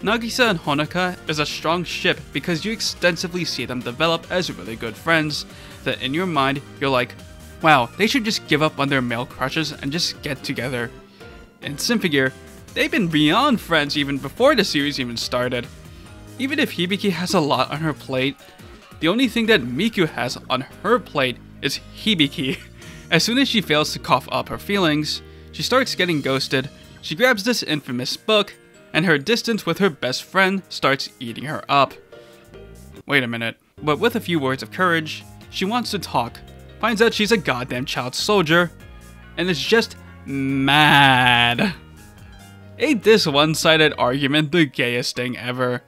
Nagisa and Honoka is a strong ship because you extensively see them develop as really good friends, that in your mind, you're like, wow, they should just give up on their male crushes and just get together. In Symphogear, they've been beyond friends even before the series even started. Even if Hibiki has a lot on her plate, the only thing that Miku has on her plate is Hibiki. As soon as she fails to cough up her feelings, she starts getting ghosted, she grabs this infamous book, and her distance with her best friend starts eating her up. Wait a minute, but with a few words of courage, she wants to talk, finds out she's a goddamn child soldier, and is just mad. Ain't this one-sided argument the gayest thing ever?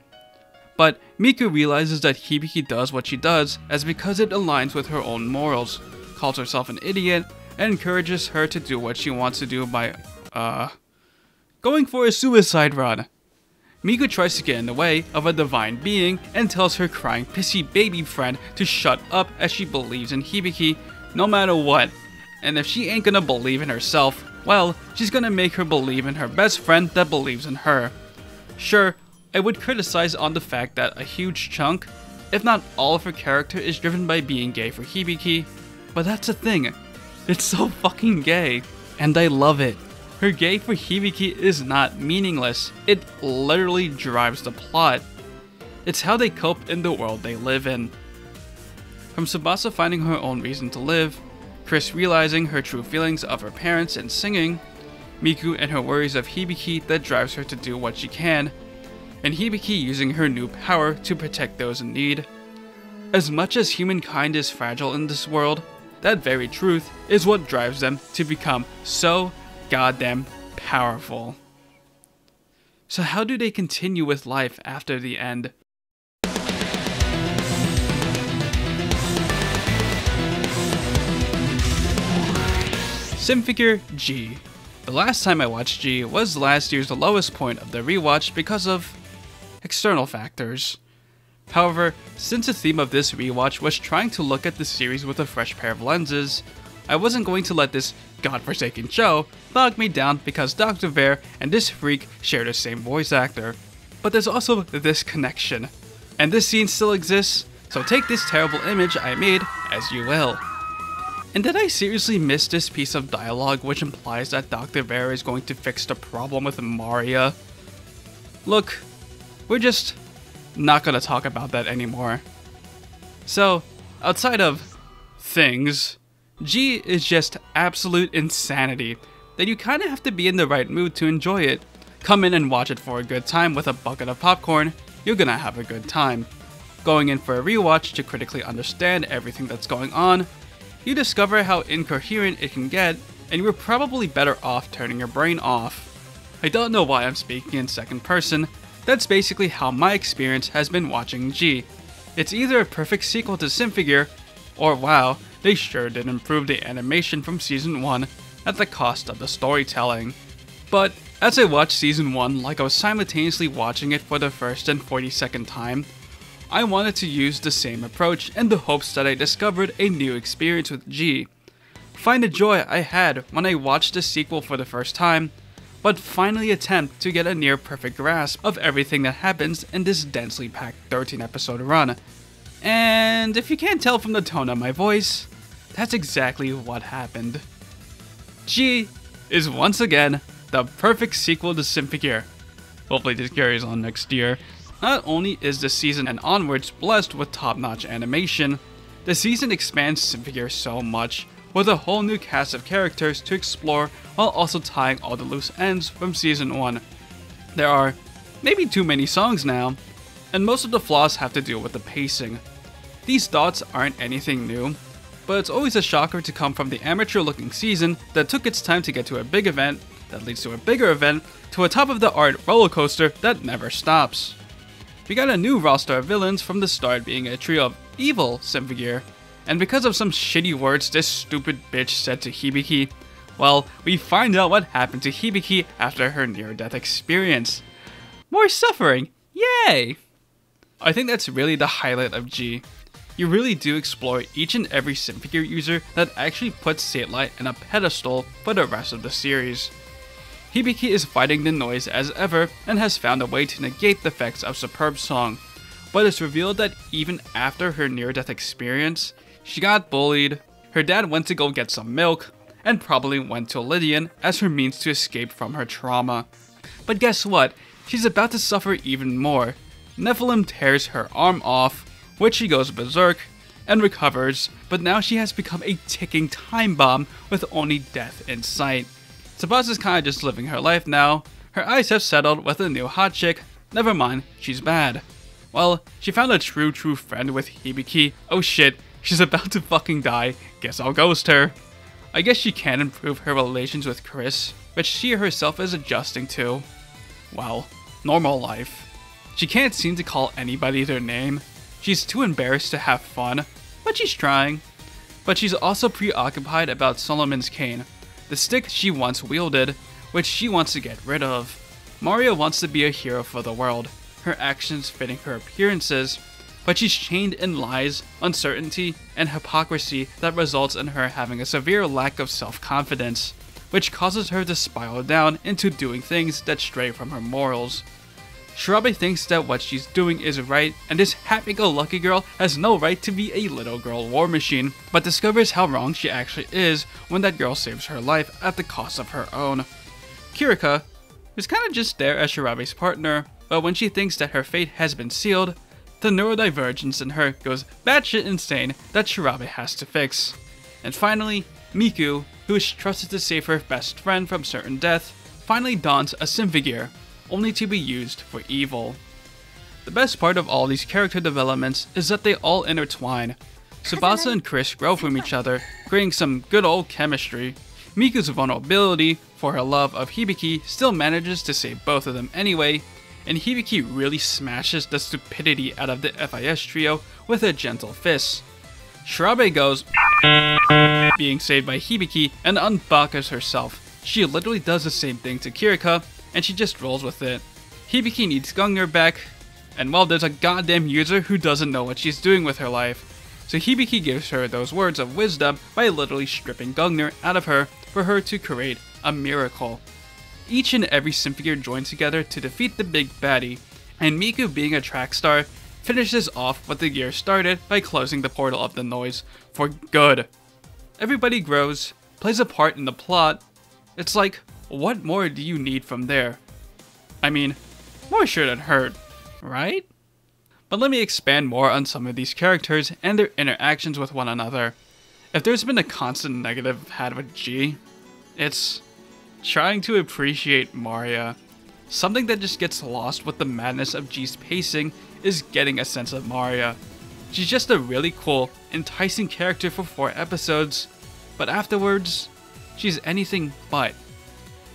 But Miku realizes that Hibiki does what she does as because it aligns with her own morals, calls herself an idiot, and encourages her to do what she wants to do by, going for a suicide run. Miku tries to get in the way of a divine being and tells her crying pissy baby friend to shut up as she believes in Hibiki no matter what. And if she ain't gonna believe in herself, well, she's gonna make her believe in her best friend that believes in her. Sure, I would criticize on the fact that a huge chunk, if not all of her character is driven by being gay for Hibiki, but that's the thing, it's so fucking gay, and I love it. Her gay for Hibiki is not meaningless, it literally drives the plot. It's how they cope in the world they live in. From Tsubasa finding her own reason to live, Chris realizing her true feelings of her parents and singing, Miku and her worries of Hibiki that drives her to do what she can, and Hibiki using her new power to protect those in need. As much as humankind is fragile in this world, that very truth is what drives them to become so goddamn powerful. So how do they continue with life after the end? Symphogear G. The last time I watched G was last year's lowest point of the rewatch because of external factors. However, since the theme of this rewatch was trying to look at the series with a fresh pair of lenses, I wasn't going to let this godforsaken show bog me down because Dr. Bear and this freak share the same voice actor. But there's also this connection, and this scene still exists, so take this terrible image I made as you will. And did I seriously miss this piece of dialogue which implies that Dr. Bear is going to fix the problem with Maria? Look, we're just not gonna talk about that anymore. So, outside of things, G is just absolute insanity that you kinda have to be in the right mood to enjoy it. Come in and watch it for a good time with a bucket of popcorn, you're gonna have a good time. Going in for a rewatch to critically understand everything that's going on, you discover how incoherent it can get, and you're probably better off turning your brain off. I don't know why I'm speaking in second person, that's basically how my experience has been watching G. It's either a perfect sequel to Symphogear, or wow, they sure did improve the animation from Season 1 at the cost of the storytelling. But as I watched Season 1 like I was simultaneously watching it for the first and 42nd time, I wanted to use the same approach in the hopes that I discovered a new experience with G. Find the joy I had when I watched the sequel for the first time, but finally attempt to get a near perfect grasp of everything that happens in this densely packed 13 episode run. And if you can't tell from the tone of my voice, that's exactly what happened. G is once again the perfect sequel to Symphogear. Hopefully this carries on next year. Not only is the season and onwards blessed with top-notch animation, The season expands Symphogear so much, with a whole new cast of characters to explore while also tying all the loose ends from Season 1. There are maybe too many songs now, and most of the flaws have to do with the pacing. These thoughts aren't anything new, but it's always a shocker to come from the amateur-looking season that took its time to get to a big event, that leads to a bigger event, to a top-of-the-art roller coaster that never stops. We got a new roster of villains from the start being a trio of evil Symphogear, and because of some shitty words this stupid bitch said to Hibiki, well, we find out what happened to Hibiki after her near-death experience. More suffering! Yay! I think that's really the highlight of G. You really do explore each and every Symphogear user that actually puts Satellite in a pedestal for the rest of the series. Hibiki is fighting the noise as ever and has found a way to negate the effects of Superb Song, but it's revealed that even after her near-death experience, she got bullied, her dad went to go get some milk, and probably went to Lydian as her means to escape from her trauma. But guess what? She's about to suffer even more. Nephilim tears her arm off, which she goes berserk, and recovers, but now she has become a ticking time bomb with only death in sight. Tsubasa's kinda just living her life now, her eyes have settled with a new hot chick, never mind, she's bad. Well, she found a true friend with Hibiki, oh shit, she's about to fucking die, guess I'll ghost her. I guess she can improve her relations with Chris, which she herself is adjusting to. Well, normal life. She can't seem to call anybody their name, she's too embarrassed to have fun, but she's trying. But she's also preoccupied about Solomon's cane, the stick she once wielded, which she wants to get rid of. Maria wants to be a hero for the world, her actions fitting her appearances, but she's chained in lies, uncertainty, and hypocrisy that results in her having a severe lack of self-confidence, which causes her to spiral down into doing things that stray from her morals. Shirabe thinks that what she's doing is right, and this happy-go-lucky girl has no right to be a little girl war machine, but discovers how wrong she actually is when that girl saves her life at the cost of her own. Kirika is kinda just there as Shirabe's partner, but when she thinks that her fate has been sealed, the neurodivergence in her goes batshit insane that Shirabe has to fix. And finally, Miku, who is trusted to save her best friend from certain death, finally dons a Symphogear, only to be used for evil. The best part of all these character developments is that they all intertwine. Tsubasa and Chris grow from each other, creating some good old chemistry. Miku's vulnerability for her love of Hibiki still manages to save both of them anyway, and Hibiki really smashes the stupidity out of the FIS trio with a gentle fist. Shirabe goes being saved by Hibiki and unbuckles herself. She literally does the same thing to Kirika, and she just rolls with it. Hibiki needs Gungnir back, and well, there's a goddamn user who doesn't know what she's doing with her life. So Hibiki gives her those words of wisdom by literally stripping Gungnir out of her for her to create a miracle. Each and every Symphogear join together to defeat the big baddie, and Miku, being a track star, finishes off what the year started by closing the portal of the noise for good. Everybody grows, plays a part in the plot. It's like, what more do you need from there? I mean, more shouldn't hurt, right? But let me expand more on some of these characters and their interactions with one another. If there's been a constant negative I've had with G, it's trying to appreciate Maria. Something that just gets lost with the madness of G's pacing is getting a sense of Maria. She's just a really cool, enticing character for 4 episodes, but afterwards, she's anything but.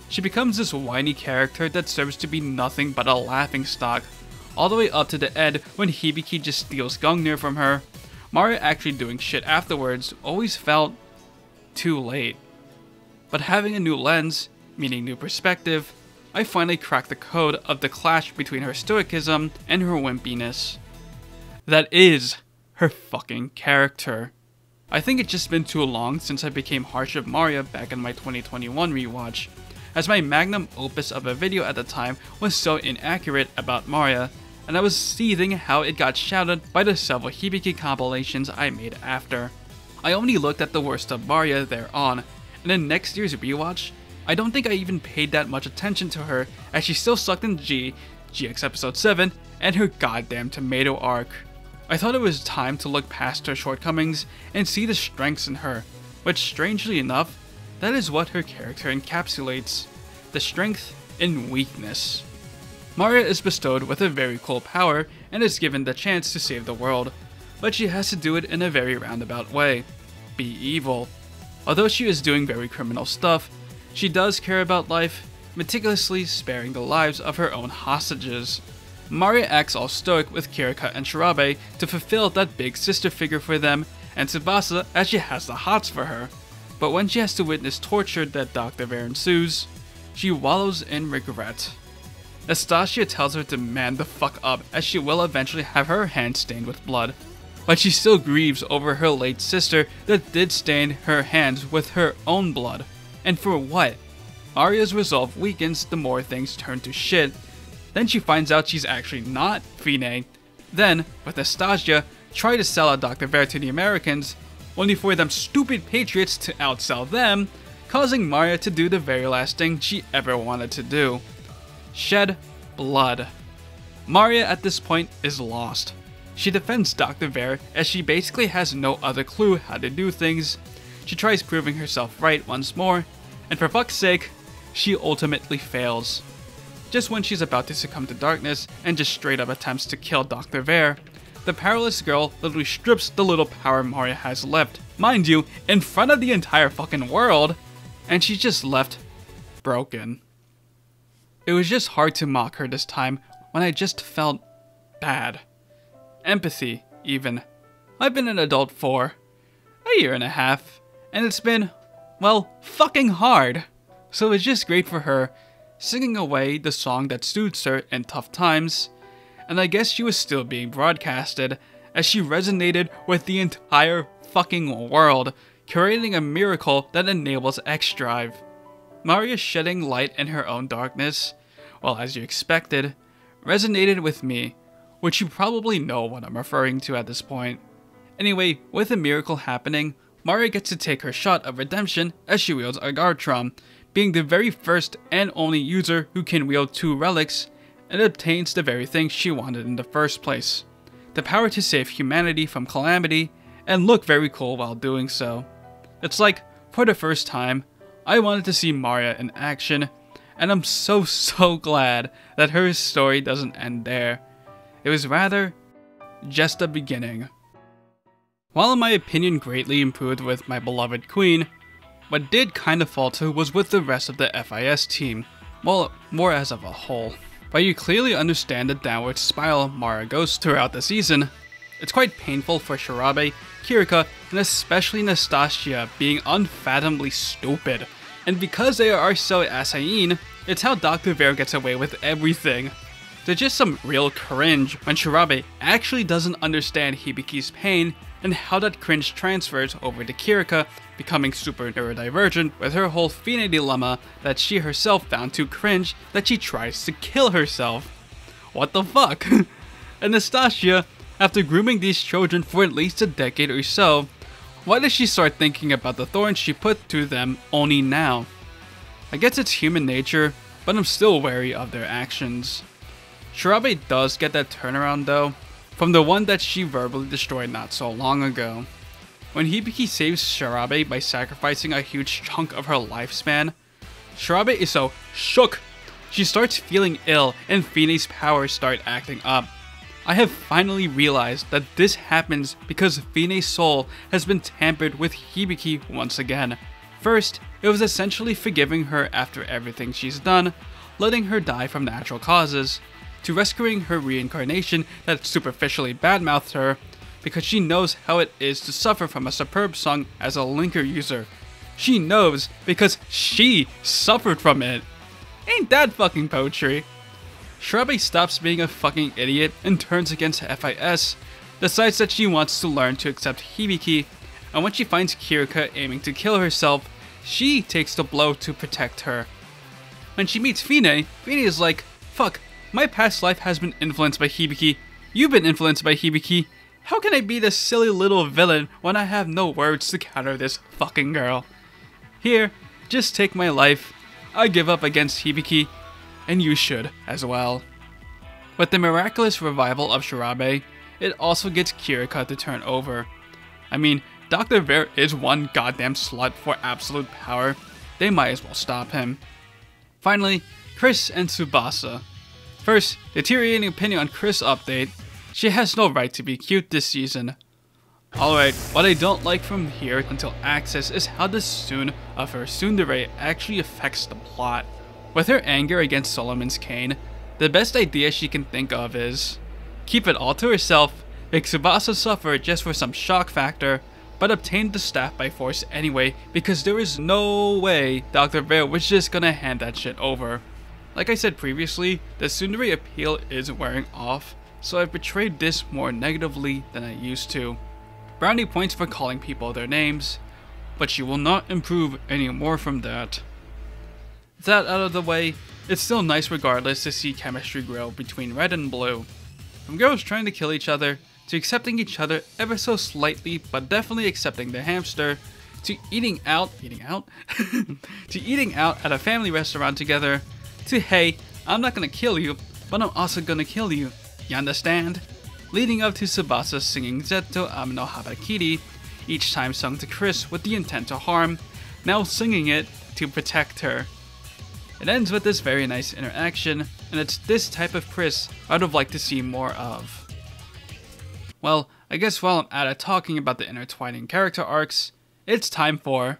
She becomes this whiny character that serves to be nothing but a laughingstock, all the way up to the end when Hibiki just steals Gungnir from her. Maria actually doing shit afterwards always felt too late. But having a new lens, meaning new perspective, I finally cracked the code of the clash between her stoicism and her wimpiness. That is her fucking character. I think it's just been too long since I became harsh of Maria back in my 2021 rewatch, as my magnum opus of a video at the time was so inaccurate about Maria, and I was seething how it got shouted by the several Hibiki compilations I made after. I only looked at the worst of Maria thereon, and in next year's rewatch, I don't think I even paid that much attention to her, as she still sucked in GX episode 7, and her goddamn tomato arc. I thought it was time to look past her shortcomings and see the strengths in her, which strangely enough, that is what her character encapsulates, the strength in weakness. Maria is bestowed with a very cool power and is given the chance to save the world, but she has to do it in a very roundabout way. Be evil. Although she is doing very criminal stuff, she does care about life, meticulously sparing the lives of her own hostages. Maria acts all stoic with Kirika and Shirabe to fulfill that big sister figure for them, and Tsubasa as she has the hots for her. But when she has to witness torture that Dr. Vare ensues, she wallows in regret. Nastasia tells her to man the fuck up as she will eventually have her hands stained with blood. But she still grieves over her late sister that did stain her hands with her own blood. And for what? Maria's resolve weakens the more things turn to shit. Then she finds out she's actually not Fine. Then, with Nastasia, try to sell out Dr. Vare to the Americans, only for them stupid patriots to outsell them, causing Maria to do the very last thing she ever wanted to do. Shed blood. Maria at this point is lost. She defends Dr. Vare as she basically has no other clue how to do things. She tries proving herself right once more, and for fuck's sake, she ultimately fails. Just when she's about to succumb to darkness and just straight up attempts to kill Dr. Vare, the powerless girl literally strips the little power Maria has left, mind you, in front of the entire fucking world, and she's just left broken. It was just hard to mock her this time when I just felt bad. Empathy, even. I've been an adult for a year and a half, and it's been, well, fucking hard. So it's just great for her, singing away the song that suits her in tough times, and I guess she was still being broadcasted, as she resonated with the entire fucking world, creating a miracle that enables X-Drive. Maria shedding light in her own darkness, well, as you expected, resonated with me, which you probably know what I'm referring to at this point. Anyway, with a miracle happening, Maria gets to take her shot of redemption as she wields Agartron, being the very first and only user who can wield two relics, and obtains the very thing she wanted in the first place. The power to save humanity from calamity, and look very cool while doing so. It's like, for the first time, I wanted to see Maria in action, and I'm so glad that her story doesn't end there. It was rather just the beginning. While my opinion greatly improved with my beloved queen, what did kinda falter was with the rest of the FIS team, well, more as of a whole. But you clearly understand the downward spiral Mara goes throughout the season. It's quite painful for Shirabe, Kirika, and especially Nastasia being unfathomably stupid. And because they are so asinine, it's how Dr. Vare gets away with everything. There's just some real cringe when Shirabe actually doesn't understand Hibiki's pain, and how that cringe transfers over to Kirika, becoming super neurodivergent with her whole Fine dilemma that she herself found too cringe that she tries to kill herself. What the fuck? And Nastasia, after grooming these children for at least a decade or so, why does she start thinking about the thorns she put through them only now? I guess it's human nature, but I'm still wary of their actions. Shirabe does get that turnaround though, from the one that she verbally destroyed not so long ago. When Hibiki saves Shirabe by sacrificing a huge chunk of her lifespan, Shirabe is so shook. She starts feeling ill and Fine's powers start acting up. I have finally realized that this happens because Fine's soul has been tampered with Hibiki once again. First, it was essentially forgiving her after everything she's done, letting her die from natural causes, to rescuing her reincarnation that superficially badmouthed her, because she knows how it is to suffer from a superb song as a linker user. She knows because she suffered from it. Ain't that fucking poetry? Shirabe stops being a fucking idiot and turns against FIS, decides that she wants to learn to accept Hibiki, and when she finds Kirika aiming to kill herself, she takes the blow to protect her. When she meets Fine, Fine is like, fuck, my past life has been influenced by Hibiki, you've been influenced by Hibiki, how can I be this silly little villain when I have no words to counter this fucking girl? Here, just take my life, I give up against Hibiki, and you should as well. With the miraculous revival of Shirabe, it also gets Kirika to turn over. I mean, Dr. Bear is one goddamn slut for absolute power. They might as well stop him. Finally, Chris and Tsubasa. First, deteriorating opinion on Chris update. She has no right to be cute this season. Alright, what I don't like from here until Access is how the Soon of her tsundere actually affects the plot. With her anger against Solomon's Cane, the best idea she can think of is keep it all to herself, make Tsubasa suffer just for some shock factor, but obtain the staff by force anyway because there is no way Dr. Bear was just gonna hand that shit over. Like I said previously, the tsundere appeal is wearing off, so I've portrayed this more negatively than I used to. Brownie points for calling people their names, but she will not improve any more from that. With that out of the way, it's still nice regardless to see chemistry grow between Red and Blue. From girls trying to kill each other, to accepting each other ever so slightly but definitely accepting the hamster, to eating out to eating out at a family restaurant together, to hey, I'm not gonna kill you, but I'm also gonna kill you, you understand? Leading up to Tsubasa singing Zetto Ame no Habakiri, each time sung to Chris with the intent to harm, now singing it to protect her. It ends with this very nice interaction, and it's this type of Chris I'd have liked to see more of. Well, I guess while I'm at it talking about the intertwining character arcs, it's time for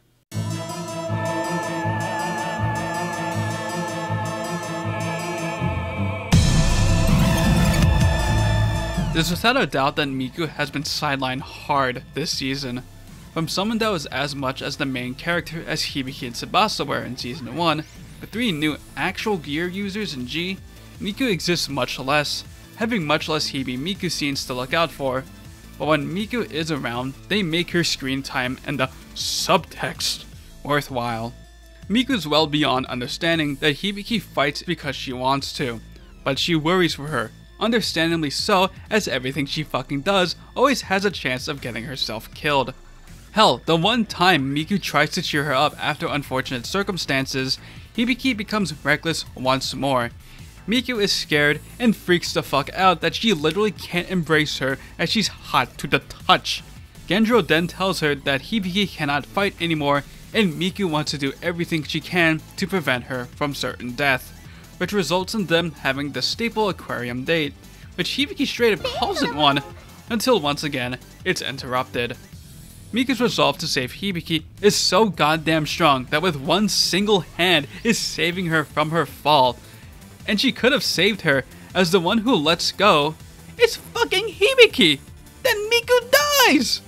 There's without a doubt that Miku has been sidelined hard this season. From someone that was as much as the main character as Hibiki and Tsubasa were in Season 1, with 3 new actual gear users in G, Miku exists much less, having much less Miku scenes to look out for. But when Miku is around, they make her screen time and the subtext worthwhile. Miku's well beyond understanding that Hibiki fights because she wants to, but she worries for her. Understandably so, as everything she fucking does always has a chance of getting herself killed. Hell, the one time Miku tries to cheer her up after unfortunate circumstances, Hibiki becomes reckless once more. Miku is scared and freaks the fuck out that she literally can't embrace her as she's hot to the touch. Gendro then tells her that Hibiki cannot fight anymore and Miku wants to do everything she can to prevent her from certain death, which results in them having the staple aquarium date, which Hibiki straight up calls it one, until once again, it's interrupted. Miku's resolve to save Hibiki is so goddamn strong that with one single hand is saving her from her fall, and she could have saved her as the one who lets go. It's fucking Hibiki! Then Miku dies!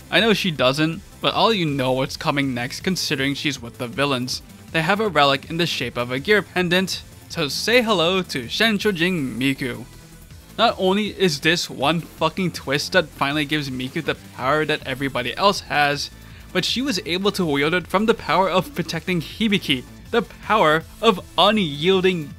I know she doesn't, but all you know what's coming next considering she's with the villains. They have a relic in the shape of a gear pendant, so say hello to Senchojin Miku. Not only is this one fucking twist that finally gives Miku the power that everybody else has, but she was able to wield it from the power of protecting Hibiki, the power of unyielding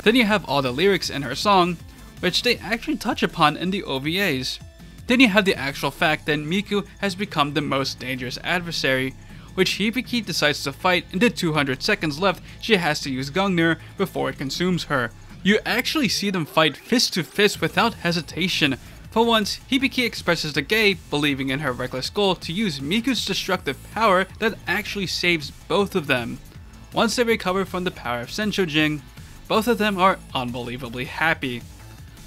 Then you have all the lyrics in her song, which they actually touch upon in the OVAs. Then you have the actual fact that Miku has become the most dangerous adversary, which Hibiki decides to fight in the 200 seconds left she has to use Gungnir before it consumes her. You actually see them fight fist to fist without hesitation. For once, Hibiki expresses the gay, believing in her reckless goal to use Miku's destructive power that actually saves both of them. Once they recover from the power of Senchojin, both of them are unbelievably happy.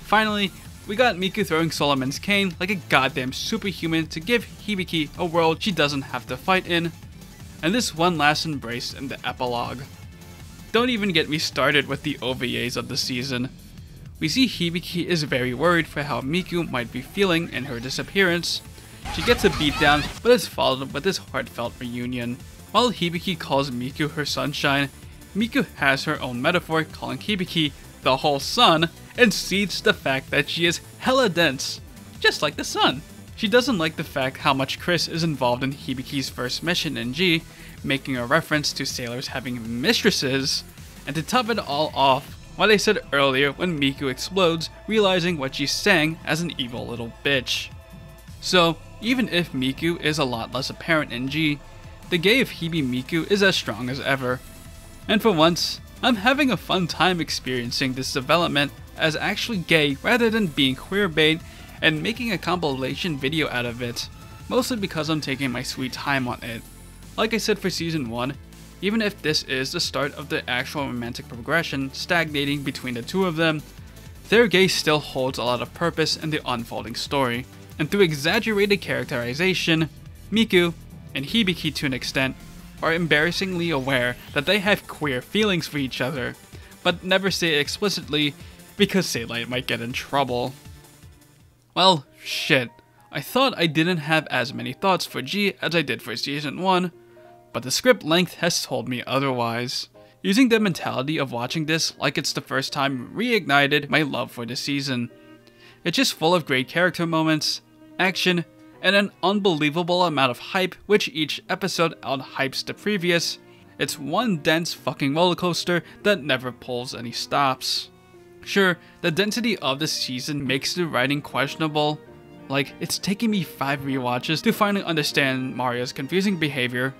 Finally, we got Miku throwing Solomon's Cane like a goddamn superhuman to give Hibiki a world she doesn't have to fight in, and this one last embrace in the epilogue. Don't even get me started with the OVAs of the season. We see Hibiki is very worried for how Miku might be feeling in her disappearance. She gets a beatdown, but is followed with this heartfelt reunion. While Hibiki calls Miku her sunshine, Miku has her own metaphor calling Hibiki the whole sun, and seeds the fact that she is hella dense, just like the sun. She doesn't like the fact how much Chris is involved in Hibiki's first mission in G, making a reference to sailors having mistresses, and to top it all off, what I said earlier when Miku explodes, realizing what she's saying as an evil little bitch. So, even if Miku is a lot less apparent in G, the gay of Hibi Miku is as strong as ever. And for once, I'm having a fun time experiencing this development as actually gay rather than being queerbait and making a compilation video out of it, mostly because I'm taking my sweet time on it. Like I said for season 1, even if this is the start of the actual romantic progression stagnating between the two of them, their gaze still holds a lot of purpose in the unfolding story, and through exaggerated characterization, Miku, and Hibiki to an extent, are embarrassingly aware that they have queer feelings for each other, but never say it explicitly because Satellite might get in trouble. Well, shit. I thought I didn't have as many thoughts for G as I did for season 1, but the script length has told me otherwise. Using the mentality of watching this like it's the first time reignited my love for the season. It's just full of great character moments, action, and an unbelievable amount of hype which each episode outhypes the previous. It's one dense fucking rollercoaster that never pulls any stops. Sure, the density of the season makes the writing questionable. Like, it's taking me 5 rewatches to finally understand Maria's confusing behavior.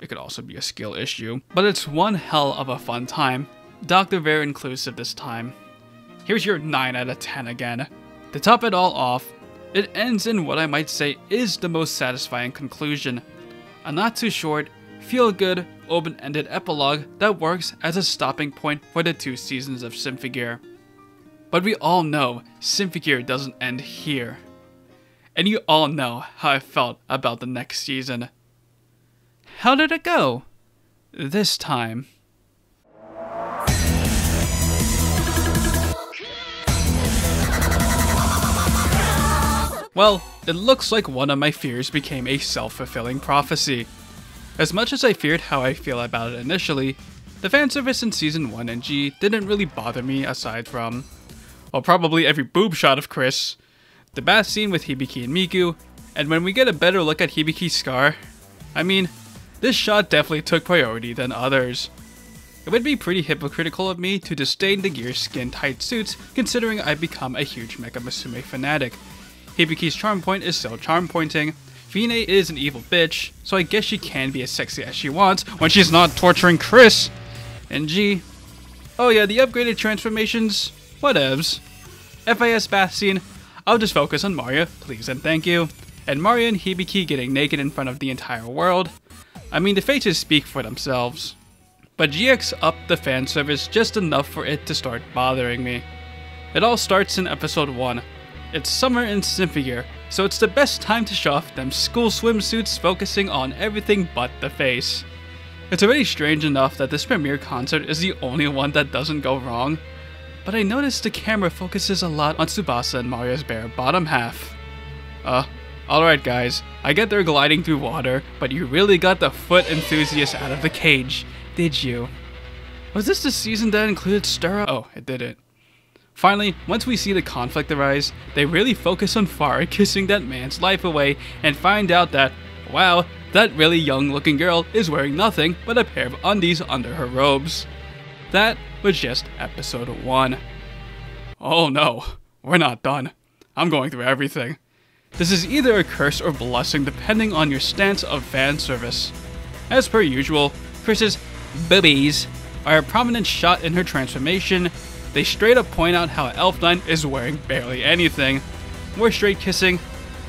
It could also be a skill issue, but it's one hell of a fun time. Dr. Vera inclusive this time. Here's your 9 out of 10 again. To top it all off, it ends in what I might say is the most satisfying conclusion. A not too short, feel-good, open-ended epilogue that works as a stopping point for the 2 seasons of Symphogear. But we all know Symphogear doesn't end here. And you all know how I felt about the next season. How did it go? This time. Well, it looks like one of my fears became a self-fulfilling prophecy. As much as I feared how I feel about it initially, the fanservice in Season 1 and G didn't really bother me aside from, well, probably every boob shot of Chris, the bath scene with Hibiki and Miku, and when we get a better look at Hibiki's scar. I mean, this shot definitely took priority than others. It would be pretty hypocritical of me to disdain the Gear's skin-tight suits considering I've become a huge Mecha Musume fanatic. Hibiki's charm point is still charm pointing, Fine is an evil bitch, so I guess she can be as sexy as she wants when she's not torturing Chris. And G, oh yeah, the upgraded transformations, whatevs. FIS bath scene, I'll just focus on Maria, please and thank you. And Maria and Hibiki getting naked in front of the entire world. I mean, the faces speak for themselves. But GX upped the fan service just enough for it to start bothering me. It all starts in episode 1. It's summer in Symphogear, so it's the best time to show off them school swimsuits focusing on everything but the face. It's already strange enough that this premiere concert is the only one that doesn't go wrong, but I noticed the camera focuses a lot on Tsubasa and Maria's bare bottom half. Alright guys, I get they're gliding through water, but you really got the foot enthusiast out of the cage, did you? Was this the season that included Stura? Oh, it didn't. Finally, once we see the conflict arise, they really focus on Farah kissing that man's life away and find out that, wow, that really young looking girl is wearing nothing but a pair of undies under her robes. That was just episode 1. Oh no, we're not done. I'm going through everything. This is either a curse or blessing depending on your stance of fan service. As per usual, Chris's boobies are a prominent shot in her transformation. They straight up point out how Elf9 is wearing barely anything. More straight kissing,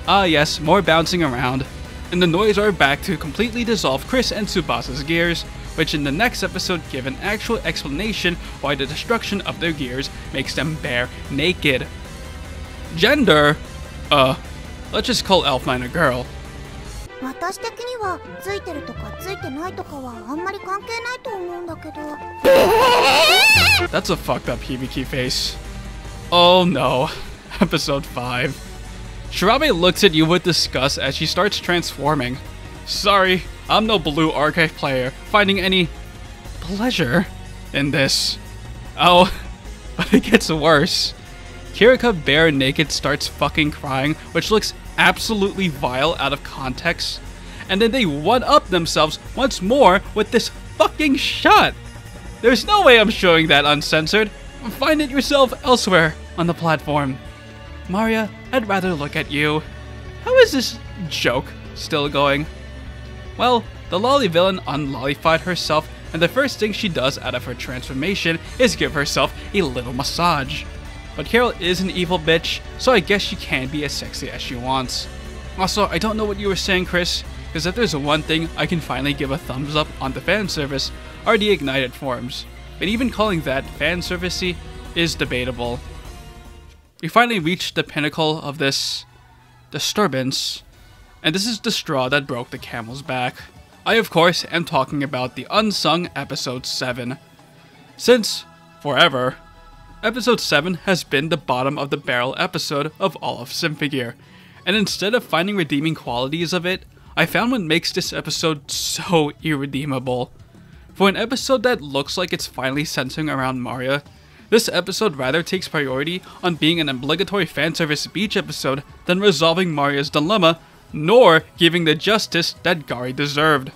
yes, more bouncing around, and the noise are back to completely dissolve Chris and Tsubasa's gears, which in the next episode give an actual explanation why the destruction of their gears makes them bare naked. Gender? Let's just call Elf9 a girl. That's a fucked up Hibiki face. Oh no. Episode 5. Shirabe looks at you with disgust as she starts transforming. Sorry, I'm no Blue Archive player finding any pleasure in this. Oh, but it gets worse. Kirika bare naked starts fucking crying, which looks absolutely vile out of context. And then they one-up themselves once more with this fucking shot. There's no way I'm showing that uncensored. Find it yourself elsewhere on the platform. Maria, I'd rather look at you. How is this joke still going? Well, the lolly villain unlollified herself, and the first thing she does out of her transformation is give herself a little massage. But Carol is an evil bitch, so I guess she can be as sexy as she wants. Also, I don't know what you were saying, Chris, because if there's one thing I can finally give a thumbs up on the fan service are the ignited forms. But even calling that fan service-y is debatable. We finally reached the pinnacle of this disturbance, and this is the straw that broke the camel's back. I of course am talking about the unsung episode 7. Since forever, episode 7 has been the bottom of the barrel episode of all of Symphogear, and instead of finding redeeming qualities of it, I found what makes this episode so irredeemable. For an episode that looks like it's finally centering around Maria, this episode rather takes priority on being an obligatory fanservice beach episode than resolving Maria's dilemma, nor giving the justice that Gary deserved.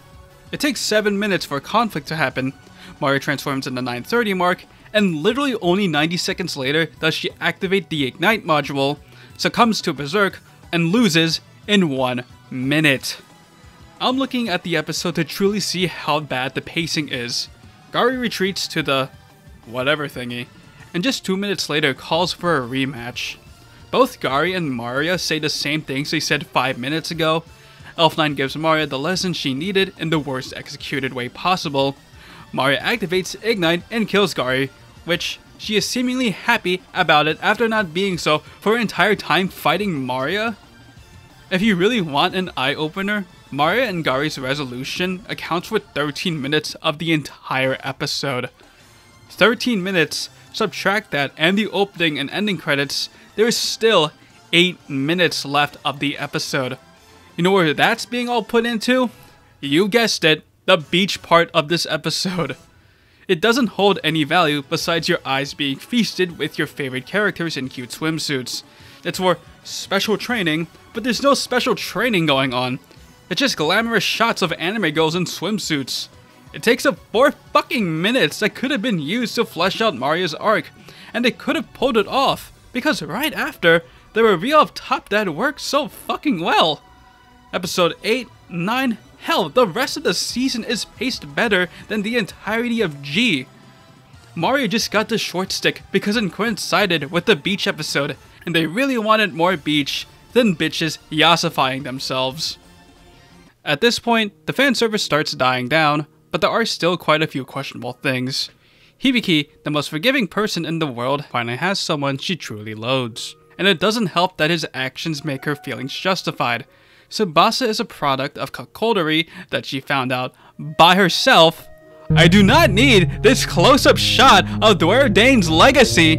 It takes 7 minutes for conflict to happen. Maria transforms in the 9:30 mark, and literally only 90 seconds later does she activate the Ignite module, succumbs to Berserk, and loses in 1 minute. I'm looking at the episode to truly see how bad the pacing is. Gary retreats to the whatever thingy, and just 2 minutes later calls for a rematch. Both Gary and Maria say the same things they said 5 minutes ago. Elf9 gives Maria the lesson she needed in the worst executed way possible. Maria activates Ignite and kills Gary, which she is seemingly happy about it after not being so for her entire time fighting Maria. If you really want an eye-opener, Maria and Gary's resolution accounts for 13 minutes of the entire episode. 13 minutes, subtract that and the opening and ending credits, there is still 8 minutes left of the episode. You know where that's being all put into? You guessed it, the beach part of this episode. It doesn't hold any value besides your eyes being feasted with your favorite characters in cute swimsuits. It's for special training, but there's no special training going on. It's just glamorous shots of anime girls in swimsuits. It takes up 4 fucking minutes that could have been used to flesh out Maria's arc, and they could have pulled it off, because right after, the reveal of Top Dad worked so fucking well. Episode 8, 9, hell, the rest of the season is paced better than the entirety of G. Maria just got the short stick because it coincided with the beach episode, and they really wanted more beach than bitches yassifying themselves. At this point, the fan service starts dying down, but there are still quite a few questionable things. Hibiki, the most forgiving person in the world, finally has someone she truly loathes. And it doesn't help that his actions make her feelings justified. Tsubasa is a product of cuckoldery that she found out by herself. I do not need this close-up shot of Duerdane's legacy!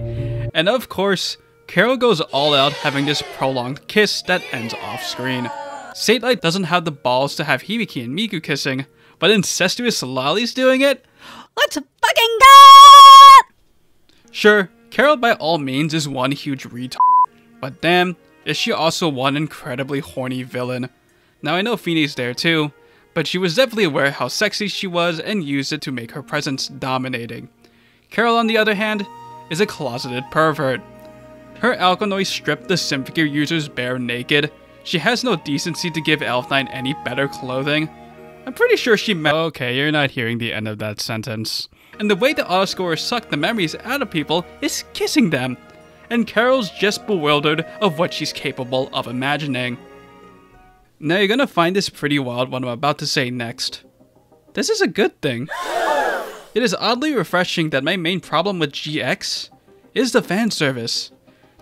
And of course, Carol goes all out having this prolonged kiss that ends off-screen. Satelight doesn't have the balls to have Hibiki and Miku kissing, but incestuous Lolly's doing it? Let's fucking go! Sure, Carol by all means is one huge retard, but damn, is she also one incredibly horny villain. Now I know Feeney's there too, but she was definitely aware how sexy she was and used it to make her presence dominating. Carol on the other hand, is a closeted pervert. Her Alkanoid stripped the Symphogear users bare naked. She has no decency to give Elf9 any better clothing. I'm pretty sure she meant— okay, you're not hearing the end of that sentence. And the way the autoscorers suck the memories out of people is kissing them. And Carol's just bewildered of what she's capable of imagining. Now you're gonna find this pretty wild what I'm about to say next. This is a good thing. It is oddly refreshing that my main problem with GX is the fan service.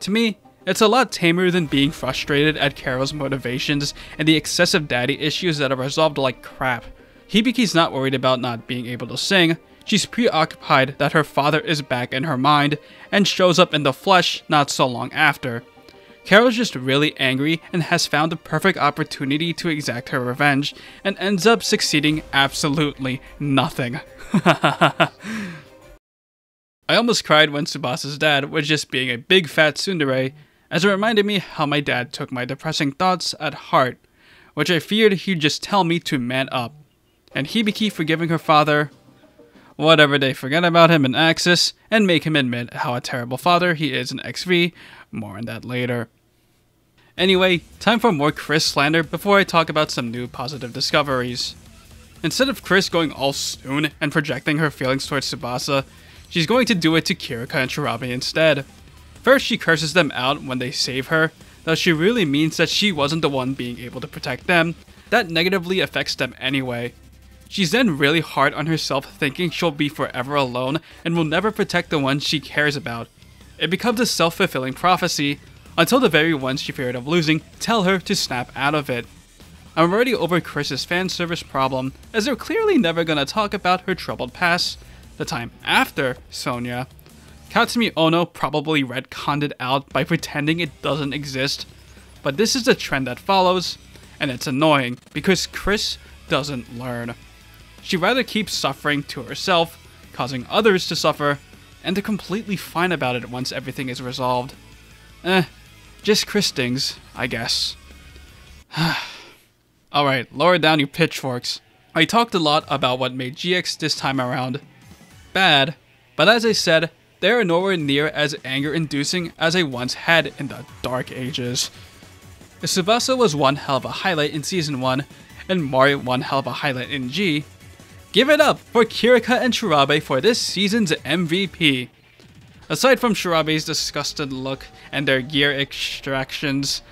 To me, it's a lot tamer than being frustrated at Carol's motivations and the excessive daddy issues that are resolved like crap. Hibiki's not worried about not being able to sing, she's preoccupied that her father is back in her mind and shows up in the flesh not so long after. Carol's just really angry and has found the perfect opportunity to exact her revenge and ends up succeeding absolutely nothing. I almost cried when Tsubasa's dad was just being a big fat tsundere, as it reminded me how my dad took my depressing thoughts at heart, which I feared he'd just tell me to man up. And Hibiki forgiving her father, whatever, they forget about him in Axis and make him admit how a terrible father he is in XV, more on that later. Anyway, time for more Chris slander before I talk about some new positive discoveries. Instead of Chris going all soon and projecting her feelings towards Tsubasa, she's going to do it to Kirika and Shirabe instead. First, she curses them out when they save her, though she really means that she wasn't the one being able to protect them. That negatively affects them anyway. She's then really hard on herself, thinking she'll be forever alone and will never protect the ones she cares about. It becomes a self-fulfilling prophecy, until the very ones she feared of losing tell her to snap out of it. I'm already over Chris's fanservice problem, as they're clearly never gonna talk about her troubled past, the time after Sonya. Katsumi Ono probably retconned it out by pretending it doesn't exist, but this is a trend that follows, and it's annoying because Chris doesn't learn. She'd rather keep suffering to herself, causing others to suffer, and they're completely fine about it once everything is resolved. Just Chris things, I guess. Alright, lower down your pitchforks. I talked a lot about what made GX this time around bad, but as I said, they are nowhere near as anger-inducing as I once had in the dark ages. Tsubasa was one hell of a highlight in Season 1, and Mario one hell of a highlight in G. Give it up for Kirika and Shirabe for this season's MVP. Aside from Shirabe's disgusted look and their gear extractions,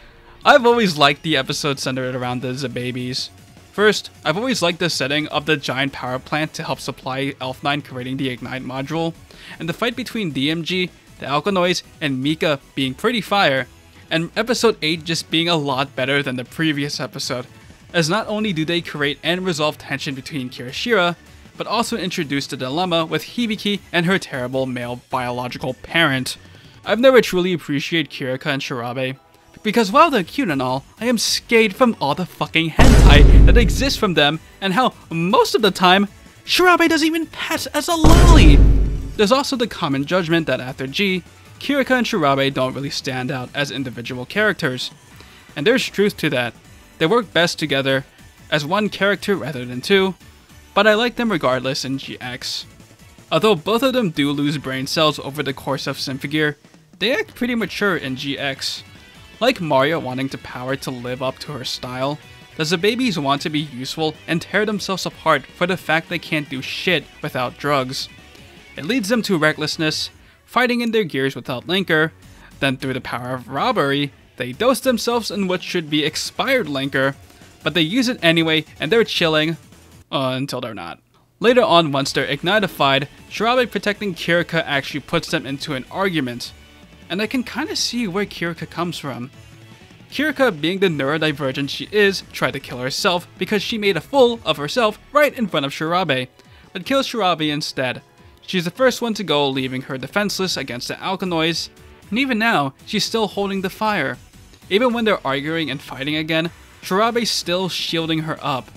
I've always liked the episode centered around the Zababies. First, I've always liked the setting of the giant power plant to help supply Elf9 creating the Ignite module, and the fight between DMG, the Alkanoids, and Mika being pretty fire, and episode 8 just being a lot better than the previous episode, as not only do they create and resolve tension between Kirishira, but also introduce the dilemma with Hibiki and her terrible male biological parent. I've never truly appreciated Kirika and Shirabe, because while they're cute and all, I am scared from all the fucking hentai that exists from them, and how, most of the time, Shirabe doesn't even pass as a lolly! There's also the common judgment that after G, Kirika and Shirabe don't really stand out as individual characters. And there's truth to that. They work best together, as one character rather than two, but I like them regardless in GX. Although both of them do lose brain cells over the course of Symphogear, they act pretty mature in GX. Like Mario wanting to power to live up to her style, the Zababies want to be useful and tear themselves apart for the fact they can't do shit without drugs. It leads them to recklessness, fighting in their gears without Linker, then through the power of robbery, they dose themselves in what should be expired Linker, but they use it anyway and they're chilling, until they're not. Later on, once they're ignitified, Shirabe protecting Kirika actually puts them into an argument, and I can kinda see where Kirika comes from. Kirika, being the neurodivergent she is, tried to kill herself because she made a fool of herself right in front of Shirabe, but kills Shirabe instead. She's the first one to go, leaving her defenseless against the Alkanoids, and even now, she's still holding the fire. Even when they're arguing and fighting again, Shirabe's still shielding her up.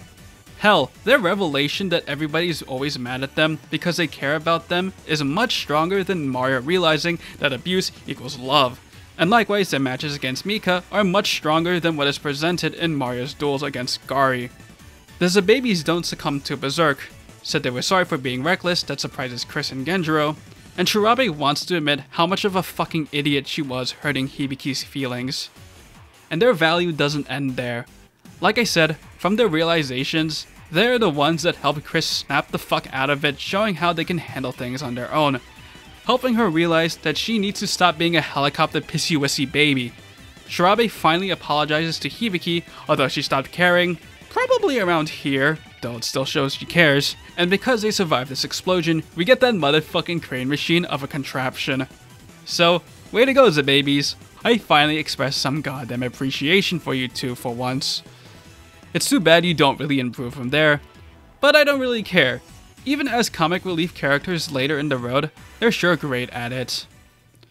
Hell, their revelation that everybody's always mad at them because they care about them is much stronger than Mario realizing that abuse equals love. And likewise, their matches against Mika are much stronger than what is presented in Mario's duels against Gari. The Zababies don't succumb to Berserk, said they were sorry for being reckless, that surprises Chris and Genjiro, and Shirabe wants to admit how much of a fucking idiot she was hurting Hibiki's feelings. And their value doesn't end there. Like I said, from their realizations, they're the ones that help Chris snap the fuck out of it, showing how they can handle things on their own. Helping her realize that she needs to stop being a helicopter pissy-wissy baby. Shirabe finally apologizes to Hibiki, although she stopped caring, probably around here, though it still shows she cares. And because they survived this explosion, we get that motherfucking crane machine of a contraption. So, way to go, Zababies. I finally expressed some goddamn appreciation for you two for once. It's too bad you don't really improve from there, but I don't really care. Even as comic relief characters later in the road, they're sure great at it.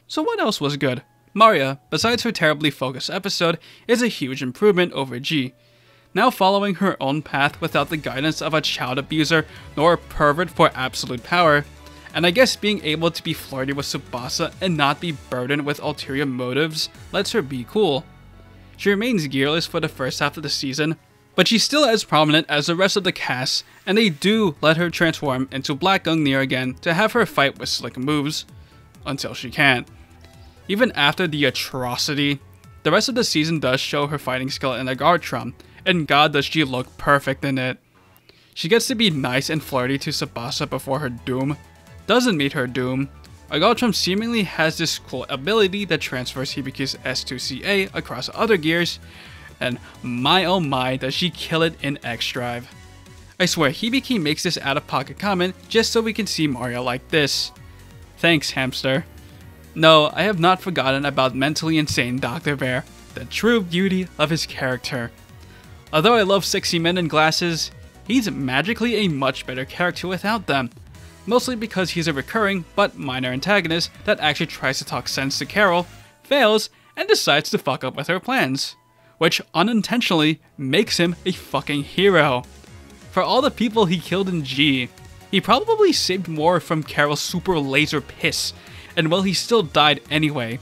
So what else was good? Maria, besides her terribly focused episode, is a huge improvement over G. Now following her own path without the guidance of a child abuser nor a pervert for absolute power, and I guess being able to be flirty with Tsubasa and not be burdened with ulterior motives lets her be cool. She remains gearless for the first half of the season, but she's still as prominent as the rest of the cast, and they do let her transform into Black Gungnir again to have her fight with slick moves, until she can't. Even after the atrocity, the rest of the season does show her fighting skill in the Gartrum, and god does she look perfect in it. She gets to be nice and flirty to Tsubasa before her doom, doesn't meet her doom, Garchomp seemingly has this cool ability that transfers Hibiki's S2CA across other gears, and my oh my does she kill it in X-Drive. I swear Hibiki makes this out-of-pocket comment just so we can see Mario like this. Thanks, hamster. No, I have not forgotten about mentally insane Dr. Bear, the true beauty of his character. Although I love sexy men in glasses, he's magically a much better character without them. Mostly because he's a recurring but minor antagonist that actually tries to talk sense to Carol, fails, and decides to fuck up with her plans. Which unintentionally makes him a fucking hero. For all the people he killed in G, he probably saved more from Carol's super laser piss, and well, he still died anyway,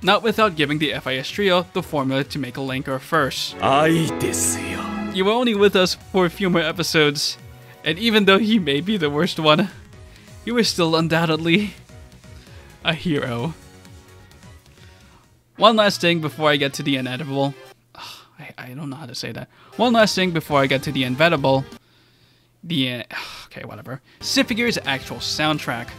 not without giving the FIS trio the formula to make a Linker first. You were only with us for a few more episodes, and even though he may be the worst one, you were still undoubtedly a hero. One last thing before I get to the inevitable. I don't know how to say that. One last thing before I get to the inevitable. Okay, whatever. Symphogear's actual soundtrack.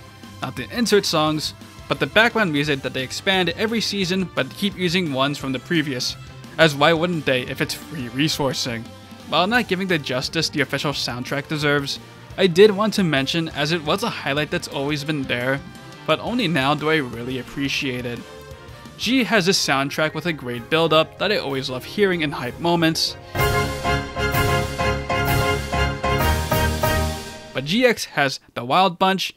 Not the insert songs, but the background music that they expand every season but keep using ones from the previous. As why wouldn't they if it's free resourcing? While not giving the justice the official soundtrack deserves, I did want to mention as it was a highlight that's always been there, but only now do I really appreciate it. G has this soundtrack with a great build-up that I always love hearing in hype moments. But GX has the Wild Bunch,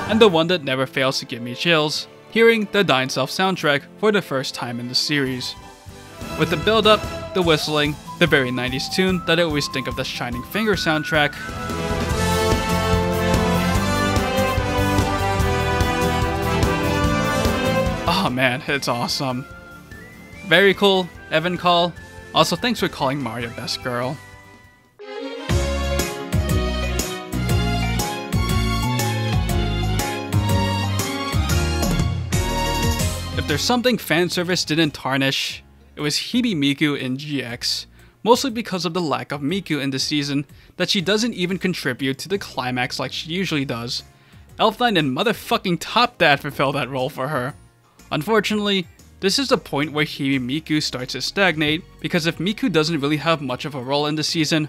and the one that never fails to give me chills, hearing the Dying Self soundtrack for the first time in the series. With the build-up, the whistling, the very 90s tune that I always think of the Shining Finger soundtrack, oh man, it's awesome. Very cool, Evan Call. Also, thanks for calling Mario best girl. If there's something fanservice didn't tarnish, it was Hibi Miku in GX, mostly because of the lack of Miku in this season, that she doesn't even contribute to the climax like she usually does. Elfline and motherfucking Top Dad fulfill that role for her. Unfortunately, this is the point where Hibi Miku starts to stagnate, because if Miku doesn't really have much of a role in the season,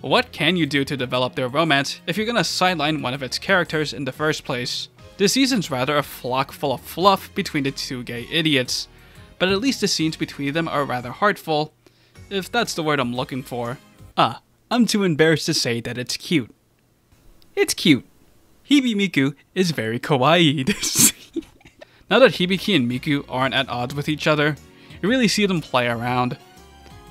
what can you do to develop their romance if you're gonna sideline one of its characters in the first place? This season's rather a flock full of fluff between the two gay idiots, but at least the scenes between them are rather heartful, if that's the word I'm looking for. I'm too embarrassed to say that it's cute. It's cute. Hibi Miku is very kawaii. Now that Hibiki and Miku aren't at odds with each other, you really see them play around.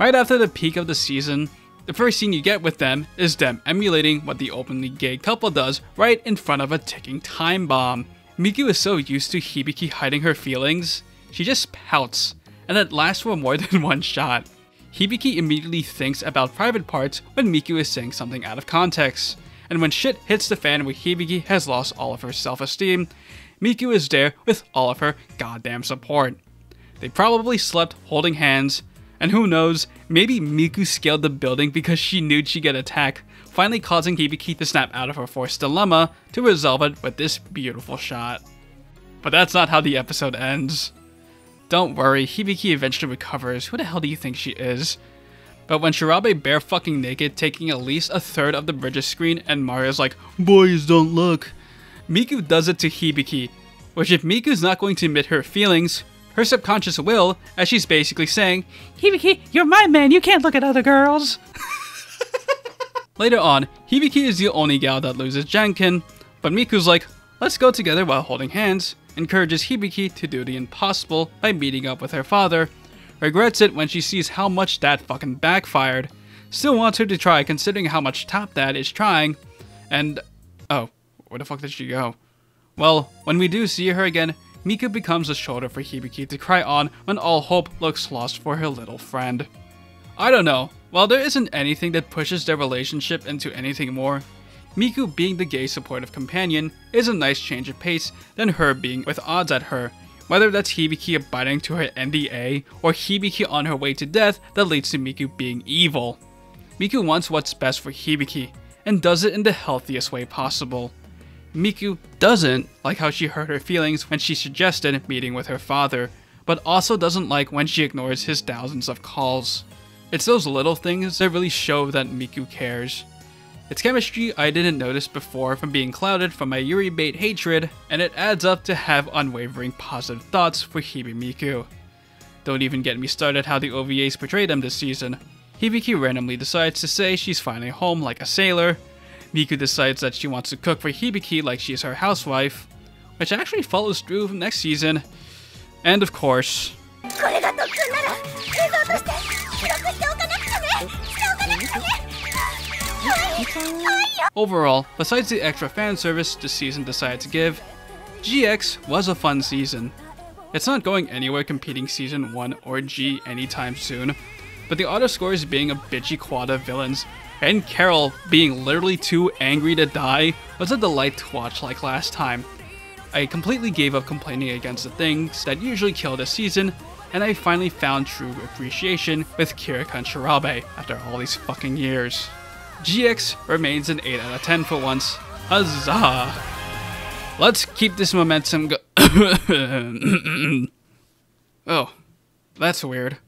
Right after the peak of the season, the first scene you get with them is them emulating what the openly gay couple does right in front of a ticking time bomb. Miku is so used to Hibiki hiding her feelings, she just pouts, and it lasts for more than one shot. Hibiki immediately thinks about private parts when Miku is saying something out of context, and when shit hits the fan where Hibiki has lost all of her self-esteem, Miku is there with all of her goddamn support. They probably slept holding hands, and who knows, maybe Miku scaled the building because she knew she'd get attacked, finally causing Hibiki to snap out of her forced dilemma to resolve it with this beautiful shot. But that's not how the episode ends. Don't worry, Hibiki eventually recovers. Who the hell do you think she is? But when Shirabe bare fucking naked taking at least a third of the bridge's screen and Mario's like, "Boys don't look," Miku does it to Hibiki, which if Miku's not going to admit her feelings, her subconscious will, as she's basically saying, "Hibiki, you're my man, you can't look at other girls." Later on, Hibiki is the only gal that loses Janken, but Miku's like, "Let's go together while holding hands," encourages Hibiki to do the impossible by meeting up with her father, regrets it when she sees how much that fucking backfired, still wants her to try considering how much Top Dad is trying, and oh, where the fuck did she go? Well, when we do see her again, Miku becomes a shoulder for Hibiki to cry on when all hope looks lost for her little friend. I don't know, while there isn't anything that pushes their relationship into anything more, Miku being the gay supportive companion is a nice change of pace than her being with odds at her, whether that's Hibiki abiding to her NDA or Hibiki on her way to death that leads to Miku being evil. Miku wants what's best for Hibiki, and does it in the healthiest way possible. Miku doesn't like how she hurt her feelings when she suggested meeting with her father, but also doesn't like when she ignores his thousands of calls. It's those little things that really show that Miku cares. It's chemistry I didn't notice before from being clouded from my Yuri bait hatred, and it adds up to have unwavering positive thoughts for Hibimiku. Don't even get me started how the OVAs portray them this season. Hibiki randomly decides to say she's finally home like a sailor. Miku decides that she wants to cook for Hibiki like she's her housewife, which actually follows through next season. And of course, overall, besides the extra fan service this season decided to give, GX was a fun season. It's not going anywhere competing Season 1 or G anytime soon, but the auto scores being a bitchy quad of villains and Carol being literally too angry to die was a delight to watch like last time. I completely gave up complaining against the things that usually kill this season, and I finally found true appreciation with Kirika and Shirabe after all these fucking years. GX remains an 8 out of 10 for once. Huzzah! Let's keep this momentum Oh, that's weird.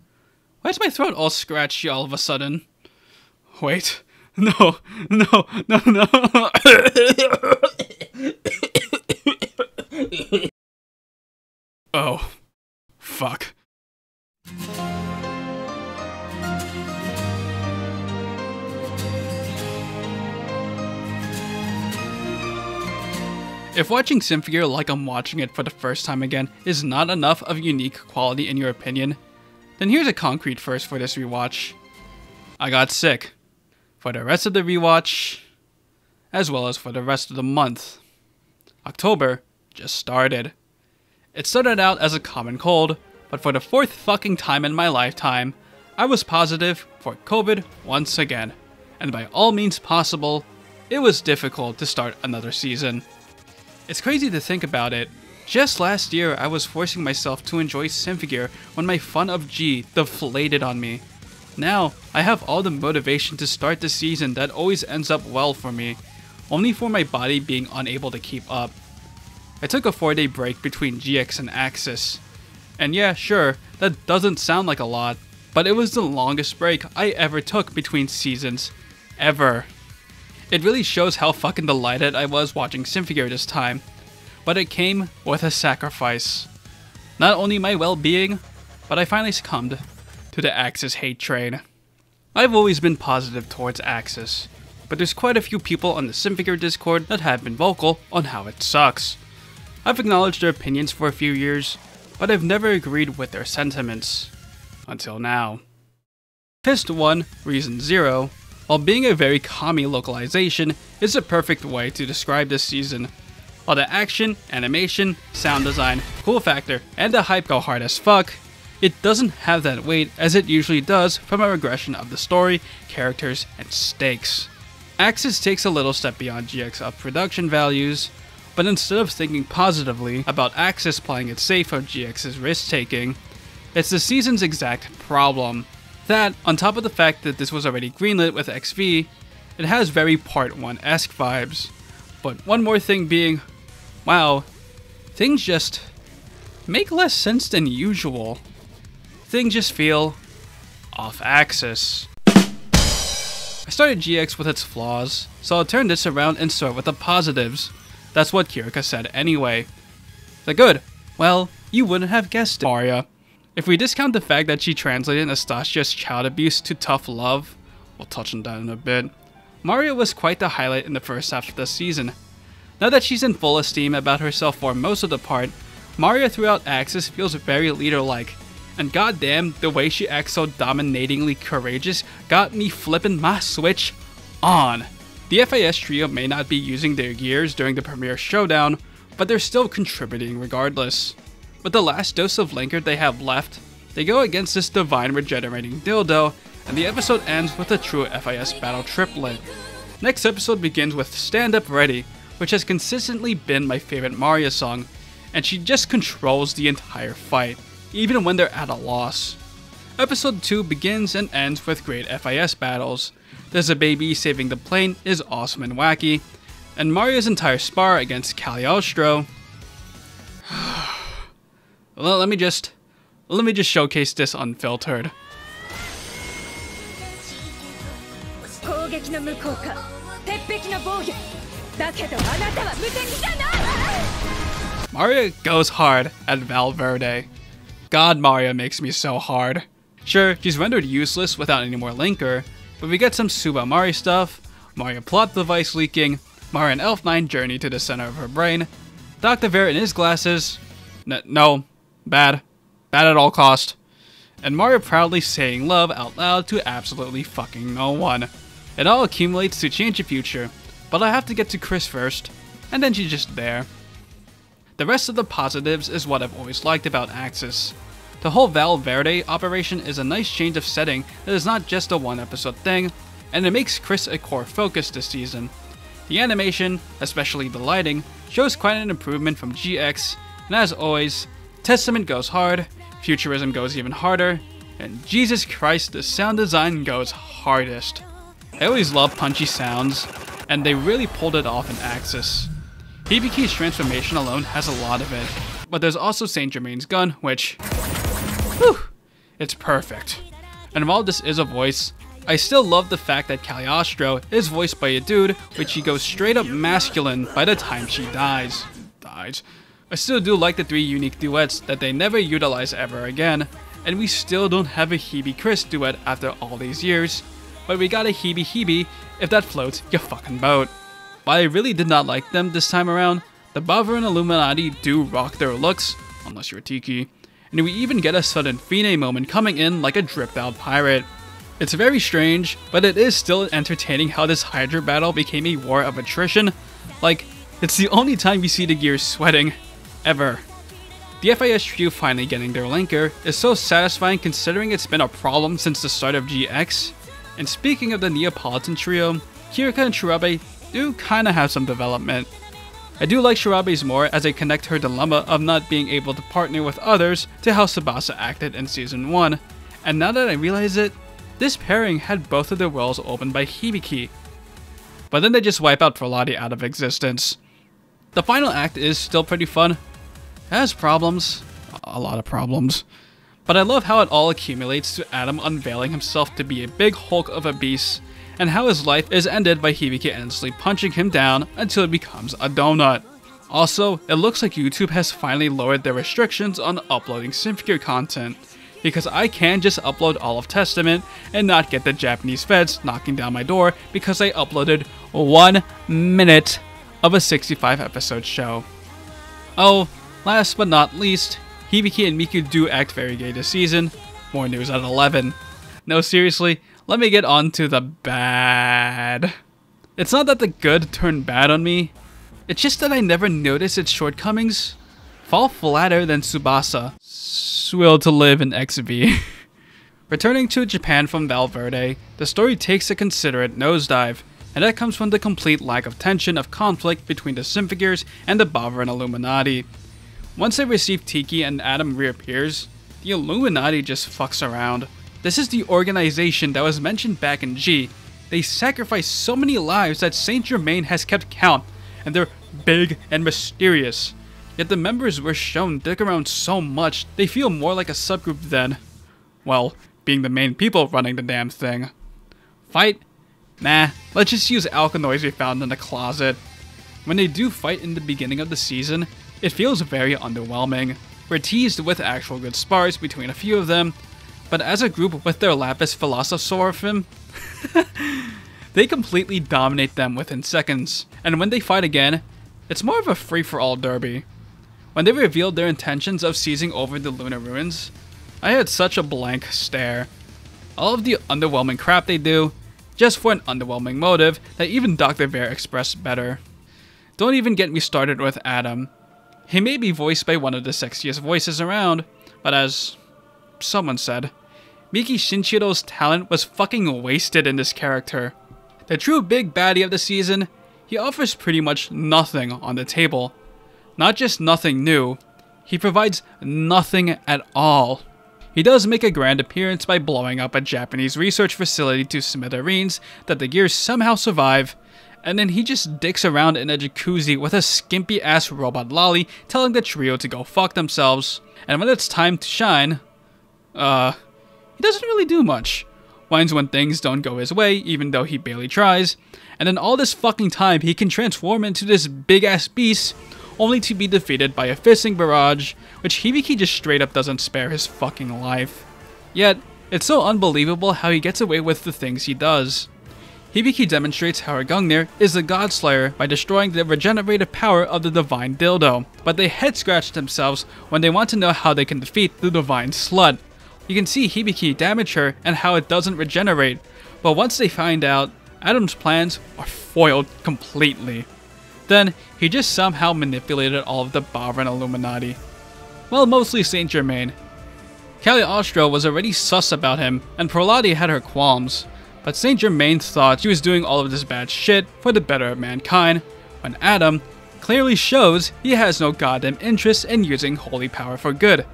Why is my throat all scratchy all of a sudden? Wait. No. Oh. Fuck. If watching Symphogear like I'm watching it for the first time again is not enough of unique quality in your opinion, then here's a concrete first for this rewatch. I got sick. For the rest of the rewatch, as well as for the rest of the month. October just started. It started out as a common cold, but for the 4th fucking time in my lifetime, I was positive for COVID once again. And by all means possible, it was difficult to start another season. It's crazy to think about it. Just last year, I was forcing myself to enjoy Symphogear when my fun of G deflated on me. Now, I have all the motivation to start the season that always ends up well for me, only for my body being unable to keep up. I took a 4-day break between GX and Axis. And yeah, sure, that doesn't sound like a lot, but it was the longest break I ever took between seasons, ever. It really shows how fucking delighted I was watching Symphogear this time, but it came with a sacrifice. Not only my well-being, but I finally succumbed to the Axis hate train. I've always been positive towards Axis, but there's quite a few people on the Symphogear Discord that have been vocal on how it sucks. I've acknowledged their opinions for a few years, but I've never agreed with their sentiments. Until now. Fist 1, Reason 0, while being a very commie localization, is a perfect way to describe this season. While the action, animation, sound design, cool factor, and the hype go hard as fuck, it doesn't have that weight as it usually does from a regression of the story, characters, and stakes. Axis takes a little step beyond GX of production values, but instead of thinking positively about Axis playing it safe of GX's risk-taking, it's the season's exact problem. That, on top of the fact that this was already greenlit with XV, it has very Part 1-esque vibes. But one more thing being, wow, things just make less sense than usual. Things just feel off-axis. I started GX with its flaws, so I'll turn this around and start with the positives. That's what Kirika said anyway. The good, well, you wouldn't have guessed it, Maria. If we discount the fact that she translated Nastasia's child abuse to tough love, we'll touch on that in a bit, Maria was quite the highlight in the first half of the season. Now that she's in full esteem about herself for most of the part, Maria throughout Axis feels very leader-like, and goddamn, the way she acts so dominatingly courageous got me flipping my switch on. The FIS trio may not be using their gears during the premiere showdown, but they're still contributing regardless. With the last dose of Linker they have left, they go against this divine regenerating dildo, and the episode ends with a true FIS battle triplet. Next episode begins with Stand Up Ready, which has consistently been my favorite Maria song, and she just controls the entire fight, even when they're at a loss. Episode 2 begins and ends with great FIS battles, There's a baby saving the plane is awesome and wacky, and Mario's entire spar against Cagliostro. Well, let me just showcase this unfiltered. Mario goes hard at Valverde. God, Mario makes me so hard. Sure, she's rendered useless without any more linker, but we get some Suba Mari stuff, Mario plot device leaking, Mario and Elf9 journey to the center of her brain, Dr. Vera in his glasses, no, bad at all cost, and Mario proudly saying love out loud to absolutely fucking no one. It all accumulates to change the future, but I have to get to Chris first, and then she's just there. The rest of the positives is what I've always liked about Axis. The whole Valverde operation is a nice change of setting that is not just a one episode thing, and it makes Chris a core focus this season. The animation, especially the lighting, shows quite an improvement from GX, and as always, Testament goes hard, Futurism goes even harder, and Jesus Christ, the sound design goes hardest. I always love punchy sounds, and they really pulled it off in Axis. Hibiki's transformation alone has a lot of it, but there's also Saint Germain's gun, which, whew, it's perfect. And while this is a voice, I still love the fact that Cagliostro is voiced by a dude, which he goes straight up masculine by the time she dies. I still do like the 3 unique duets that they never utilize ever again, and we still don't have a Hibi Chris duet after all these years, but we got a Hibi Hibi if that floats your fucking boat. While I really did not like them this time around, the Bava and Illuminati do rock their looks, unless you're Tiki, and we even get a sudden Fine moment coming in like a dripped out pirate. It's very strange, but it is still entertaining how this Hydra battle became a war of attrition. Like, it's the only time we see the gears sweating, ever. The FIS trio finally getting their linker is so satisfying considering it's been a problem since the start of GX. And speaking of the Neapolitan trio, Kirika and Shirabe do kinda have some development. I do like Shirabe's more as they connect her dilemma of not being able to partner with others to how Tsubasa acted in Season 1, and now that I realize it, this pairing had both of their worlds opened by Hibiki. But then they just wipe out Prolati out of existence. The final act is still pretty fun. It has problems, a lot of problems, but I love how it all accumulates to Adam unveiling himself to be a big hulk of a beast, and how his life is ended by Hibiki endlessly punching him down until it becomes a donut. Also, it looks like YouTube has finally lowered their restrictions on uploading Symphogear content, because I can just upload all of Testament and not get the Japanese feds knocking down my door because I uploaded 1 minute of a 65 episode show. Oh, last but not least, Hibiki and Miku do act very gay this season. More news at 11. No, seriously, let me get on to the bad. It's not that the good turned bad on me, it's just that I never noticed its shortcomings fall flatter than Tsubasa's will to live in XV. Returning to Japan from Valverde, the story takes a considerate nosedive, and that comes from the complete lack of tension of conflict between the Symphogears and the Bava and Illuminati. Once they receive Tiki and Adam reappears, the Illuminati just fucks around. This is the organization that was mentioned back in G. They sacrifice so many lives that Saint Germain has kept count, and they're big and mysterious. Yet the members were shown dick around so much, they feel more like a subgroup than, well, being the main people running the damn thing. Fight? Nah, let's just use alkaloids we found in the closet. When they do fight in the beginning of the season, it feels very underwhelming. We're teased with actual good spars between a few of them, but as a group with their Lapis Philosophorum, they completely dominate them within seconds, and when they fight again, it's more of a free-for-all derby. When they revealed their intentions of seizing over the Lunar Ruins, I had such a blank stare. All of the underwhelming crap they do, just for an underwhelming motive that even Dr. Vera expressed better. Don't even get me started with Adam. He may be voiced by one of the sexiest voices around, but as someone said, Miki Shinchiro's talent was fucking wasted in this character. The true big baddie of the season, he offers pretty much nothing on the table. Not just nothing new, he provides nothing at all. He does make a grand appearance by blowing up a Japanese research facility to smithereens that the Gears somehow survive, and then he just dicks around in a jacuzzi with a skimpy ass robot lolly telling the trio to go fuck themselves. And when it's time to shine, he doesn't really do much. Whines when things don't go his way, even though he barely tries, and then all this fucking time he can transform into this big ass beast, only to be defeated by a fisting barrage, which Hibiki just straight up doesn't spare his fucking life. Yet, it's so unbelievable how he gets away with the things he does. Hibiki demonstrates how Gungnir is the God Slayer by destroying the regenerative power of the Divine Dildo, but they head scratch themselves when they want to know how they can defeat the Divine Slut. You can see Hibiki damage her and how it doesn't regenerate, but once they find out, Adam's plans are foiled completely. Then, he just somehow manipulated all of the Bavran Illuminati. Well, mostly Saint Germain. Cagliostro was already sus about him, and Prolati had her qualms, but Saint Germain thought she was doing all of this bad shit for the better of mankind, when Adam clearly shows he has no goddamn interest in using holy power for good.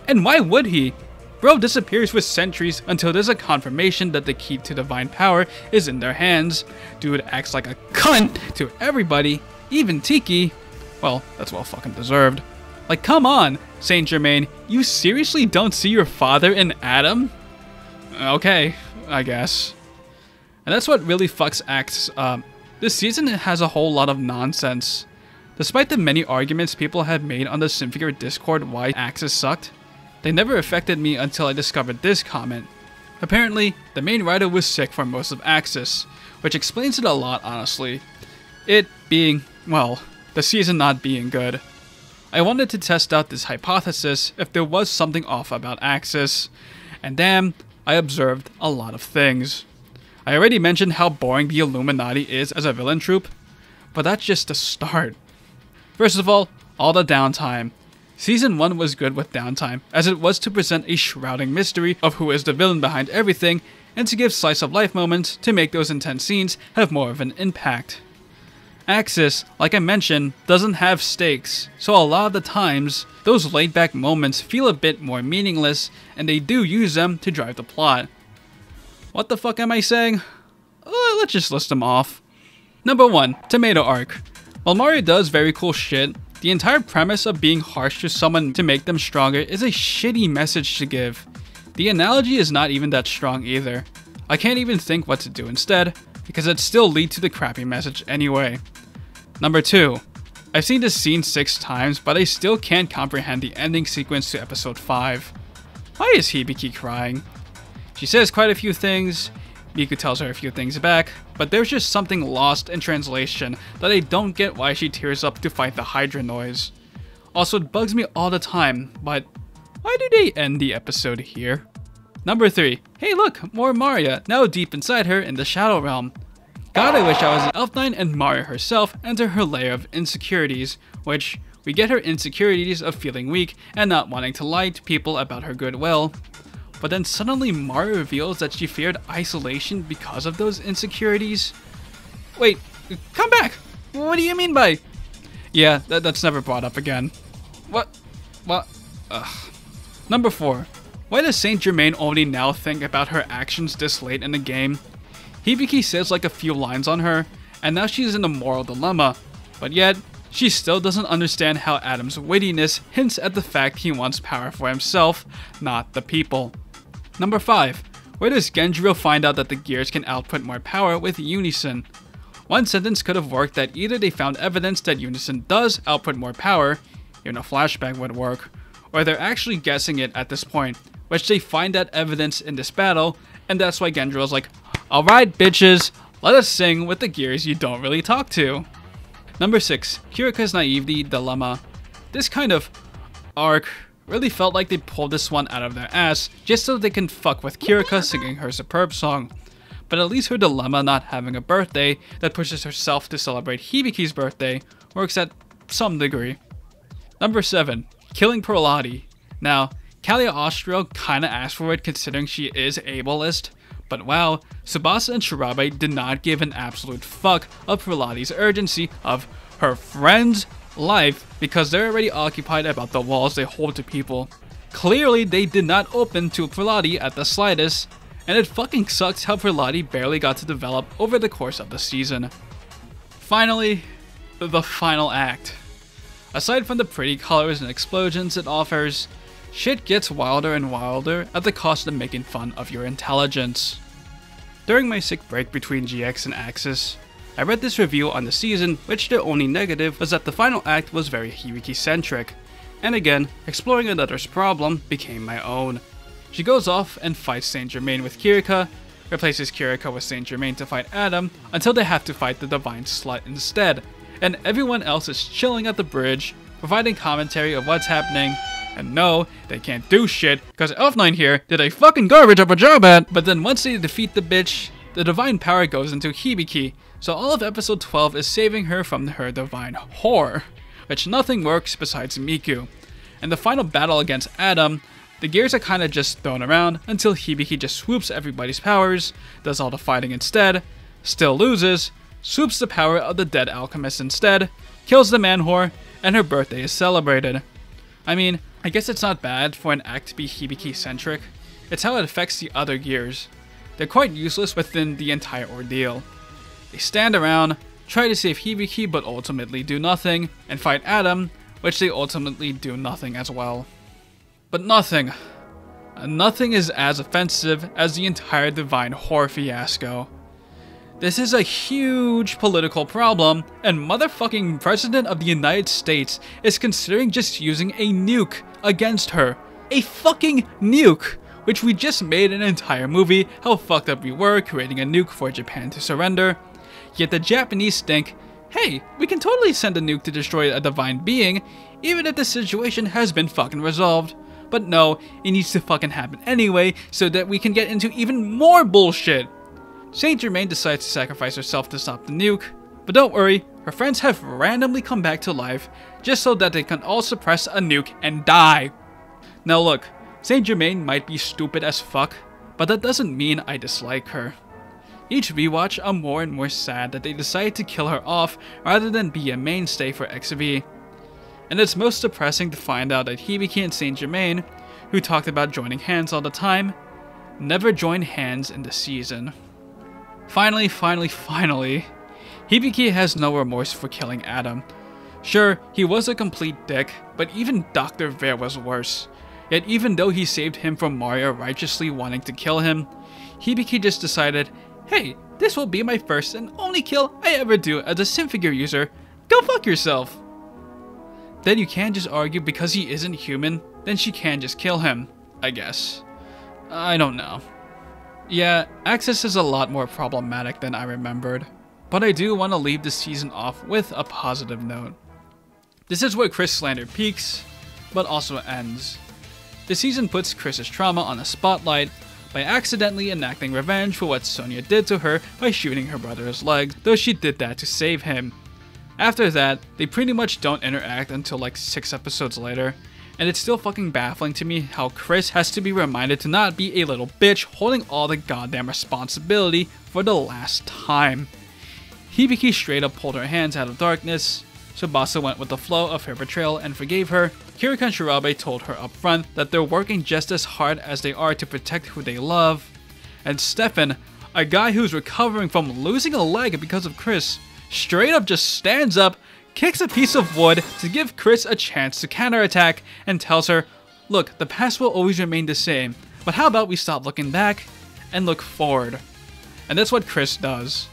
And why would he? Bro disappears for centuries until there's a confirmation that the key to divine power is in their hands. Dude acts like a cunt to everybody, even Tiki. Well, that's well fucking deserved. Like, come on, Saint Germain, you seriously don't see your father in Adam? Okay, I guess. And that's what really fucks Axis up. This season has a whole lot of nonsense. Despite the many arguments people have made on the Symphogear Discord why Axis sucked, they never affected me until I discovered this comment. Apparently, the main writer was sick for most of Axis, which explains it a lot honestly. It being, well, the season not being good. I wanted to test out this hypothesis if there was something off about Axis, and damn, I observed a lot of things. I already mentioned how boring the Illuminati is as a villain troupe, but that's just the start. First of all the downtime. Season 1 was good with downtime, as it was to present a shrouding mystery of who is the villain behind everything, and to give slice of life moments to make those intense scenes have more of an impact. Axis, like I mentioned, doesn't have stakes, so a lot of the times, those laid back moments feel a bit more meaningless, and they do use them to drive the plot. What the fuck am I saying? Let's just list them off. Number 1, Tomato Arc. While Mario does very cool shit, the entire premise of being harsh to someone to make them stronger is a shitty message to give. The analogy is not even that strong either. I can't even think what to do instead, because it'd still lead to the crappy message anyway. Number 2, I've seen this scene 6 times, but I still can't comprehend the ending sequence to episode 5. Why is Hibiki crying? She says quite a few things, Miku tells her a few things back, but there's just something lost in translation that I don't get why she tears up to fight the Hydra noise. Also, it bugs me all the time, but why do they end the episode here? Number 3, hey look, more Maria, now deep inside her in the Shadow Realm. God, I wish I was an Elf Knight and Maria herself enter her layer of insecurities, which we get her insecurities of feeling weak and not wanting to lie to people about her goodwill. But then suddenly Mario reveals that she feared isolation because of those insecurities. Wait, come back! What do you mean by... Yeah, that's never brought up again. What? Ugh. Number 4. Why does Saint Germain only now think about her actions this late in the game? Hibiki says like a few lines on her, and now she's in a moral dilemma, but yet, she still doesn't understand how Adam's wittiness hints at the fact he wants power for himself, not the people. Number 5. Where does Genjiro find out that the Gears can output more power with Unison? One sentence could have worked that either they found evidence that Unison does output more power, even a flashback would work, or they're actually guessing it at this point, which they find that evidence in this battle, and that's why Genjiro's like, alright bitches, let us sing with the Gears you don't really talk to. Number 6. Kirika's naivety dilemma. This kind of arc really felt like they pulled this one out of their ass just so they can fuck with Kirika singing her superb song. But at least her dilemma not having a birthday that pushes herself to celebrate Hibiki's birthday works at some degree. Number 7. Killing Prolati. Now, Cagliostro kinda asked for it considering she is ableist, but wow, Tsubasa and Shirabe did not give an absolute fuck of Prolati's urgency of her friend's life because they're already occupied about the walls they hold to people. Clearly they did not open to Prelude at the slightest, and it fucking sucks how Prelude barely got to develop over the course of the season. Finally, the final act. Aside from the pretty colors and explosions it offers, shit gets wilder and wilder at the cost of making fun of your intelligence. During my sick break between GX and Axis, I read this review on the season, which the only negative was that the final act was very Hibiki-centric, and again, exploring another's problem became my own. She goes off and fights Saint Germain with Kirika, replaces Kirika with Saint Germain to fight Adam, until they have to fight the Divine Slut instead, and everyone else is chilling at the bridge, providing commentary of what's happening, and no, they can't do shit, because Elf9 here did a fucking garbage of a job at, but then once they defeat the bitch, the divine power goes into Hibiki, so all of episode 12 is saving her from her divine whore, which nothing works besides Miku. And the final battle against Adam, the gears are kinda just thrown around until Hibiki just swoops everybody's powers, does all the fighting instead, still loses, swoops the power of the dead alchemist instead, kills the man whore, and her birthday is celebrated. I mean, I guess it's not bad for an act to be Hibiki-centric, it's how it affects the other gears. They're quite useless within the entire ordeal. They stand around, try to save Hibiki but ultimately do nothing, and fight Adam, which they ultimately do nothing as well. But nothing is as offensive as the entire divine whore fiasco. This is a huge political problem, and motherfucking President of the United States is considering just using a nuke against her. A fucking nuke! Which we just made an entire movie, how fucked up we were creating a nuke for Japan to surrender. Yet the Japanese think, hey, we can totally send a nuke to destroy a divine being, even if the situation has been fucking resolved. But no, it needs to fucking happen anyway, so that we can get into even more bullshit. Saint Germain decides to sacrifice herself to stop the nuke, but don't worry, her friends have randomly come back to life, just so that they can all suppress a nuke and die. Now look, Saint Germain might be stupid as fuck, but that doesn't mean I dislike her. Each rewatch, I'm more and more sad that they decided to kill her off rather than be a mainstay for XV. And it's most depressing to find out that Hibiki and Saint Germain, who talked about joining hands all the time, never joined hands in the season. Finally, Hibiki has no remorse for killing Adam. Sure, he was a complete dick, but even Dr. Ver was worse. Yet even though he saved him from Mario righteously wanting to kill him, Hibiki just decided, hey, this will be my first and only kill I ever do as a Symphogear user, go fuck yourself. Then you can't just argue because he isn't human, then she can just kill him, I guess. I don't know. Yeah, Axis is a lot more problematic than I remembered, but I do want to leave the season off with a positive note. This is where Chris slander peaks, but also ends. The season puts Chris's trauma on the spotlight by accidentally enacting revenge for what Sonia did to her by shooting her brother's legs, though she did that to save him. After that, they pretty much don't interact until like 6 episodes later, and it's still fucking baffling to me how Chris has to be reminded to not be a little bitch holding all the goddamn responsibility for the last time. Hibiki straight up pulled her hands out of darkness, Tsubasa went with the flow of her betrayal and forgave her, Kirika and Shirabe told her up front that they're working just as hard as they are to protect who they love, and Stefan, a guy who's recovering from losing a leg because of Chris, straight up just stands up, kicks a piece of wood to give Chris a chance to counterattack, and tells her, look, the past will always remain the same, but how about we stop looking back and look forward? And that's what Chris does.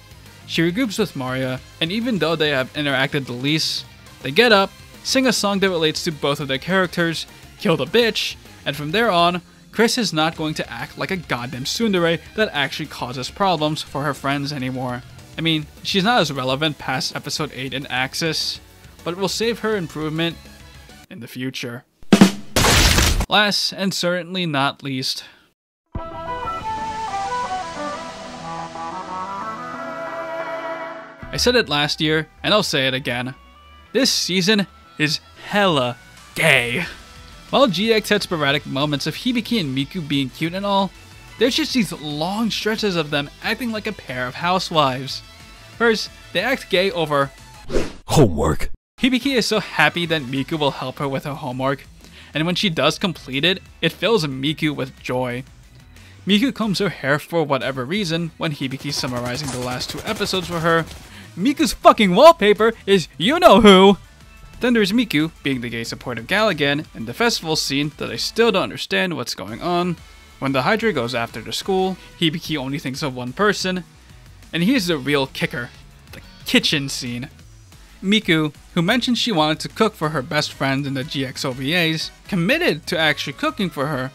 She regroups with Maria, and even though they have interacted the least, they get up, sing a song that relates to both of their characters, kill the bitch, and from there on, Chris is not going to act like a goddamn tsundere that actually causes problems for her friends anymore. I mean, she's not as relevant past episode 8 in Axis, but it will save her improvement in the future. Last, and certainly not least, I said it last year, and I'll say it again. This season is hella gay. While GX had sporadic moments of Hibiki and Miku being cute and all, there's just these long stretches of them acting like a pair of housewives. First, they act gay over homework. Hibiki is so happy that Miku will help her with her homework, and when she does complete it, it fills Miku with joy. Miku combs her hair for whatever reason when Hibiki's summarizing the last 2 episodes for her. Miku's fucking wallpaper is you-know-who! Then there's Miku being the gay supportive gal again in the festival scene that I still don't understand what's going on. When the Hydra goes after the school, Hibiki only thinks of one person. And here's the real kicker, the kitchen scene. Miku, who mentioned she wanted to cook for her best friend in the GX OVAs, committed to actually cooking for her.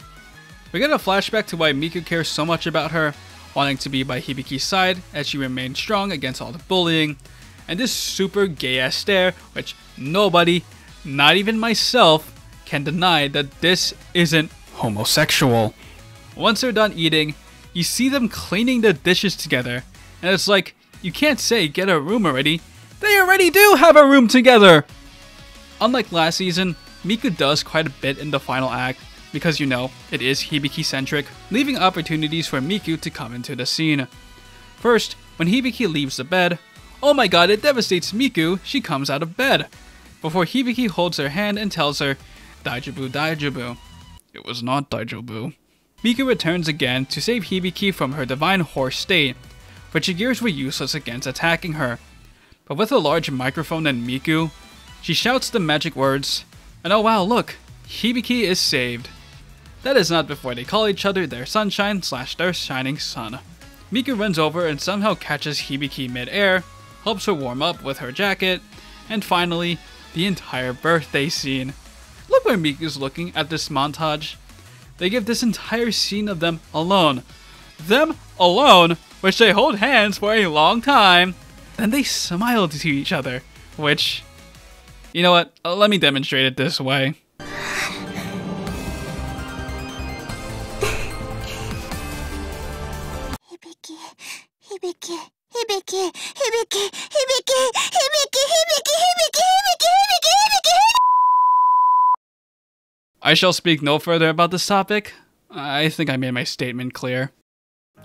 We get a flashback to why Miku cares so much about her, wanting to be by Hibiki's side as she remained strong against all the bullying, and this super gay-ass stare, which nobody, not even myself, can deny that this isn't homosexual. Once they're done eating, you see them cleaning the dishes together, and it's like, you can't say get a room already, they already do have a room together! Unlike last season, Miku does quite a bit in the final act, because you know, it is Hibiki-centric, leaving opportunities for Miku to come into the scene. First, when Hibiki leaves the bed, oh my god, it devastates Miku, she comes out of bed, before Hibiki holds her hand and tells her, Daijobu, Daijobu. It was not Daijobu. Miku returns again to save Hibiki from her divine horse state, which the gears were useless against attacking her. But with a large microphone than Miku, she shouts the magic words, and oh wow, look, Hibiki is saved. That is not before they call each other their sunshine / their shining sun. Miku runs over and somehow catches Hibiki mid-air, helps her warm up with her jacket, and finally, the entire birthday scene. Look where Miku's looking at this montage. They give this entire scene of them alone. Them alone, which they hold hands for a long time. Then they smile to each other, which, you know what, let me demonstrate it this way. Hibiki, Hibiki, Hibiki, Hibiki, Hibiki, Hibiki, Hibiki, Hibiki, Hibiki, Hibiki. I shall speak no further about this topic. I think I made my statement clear.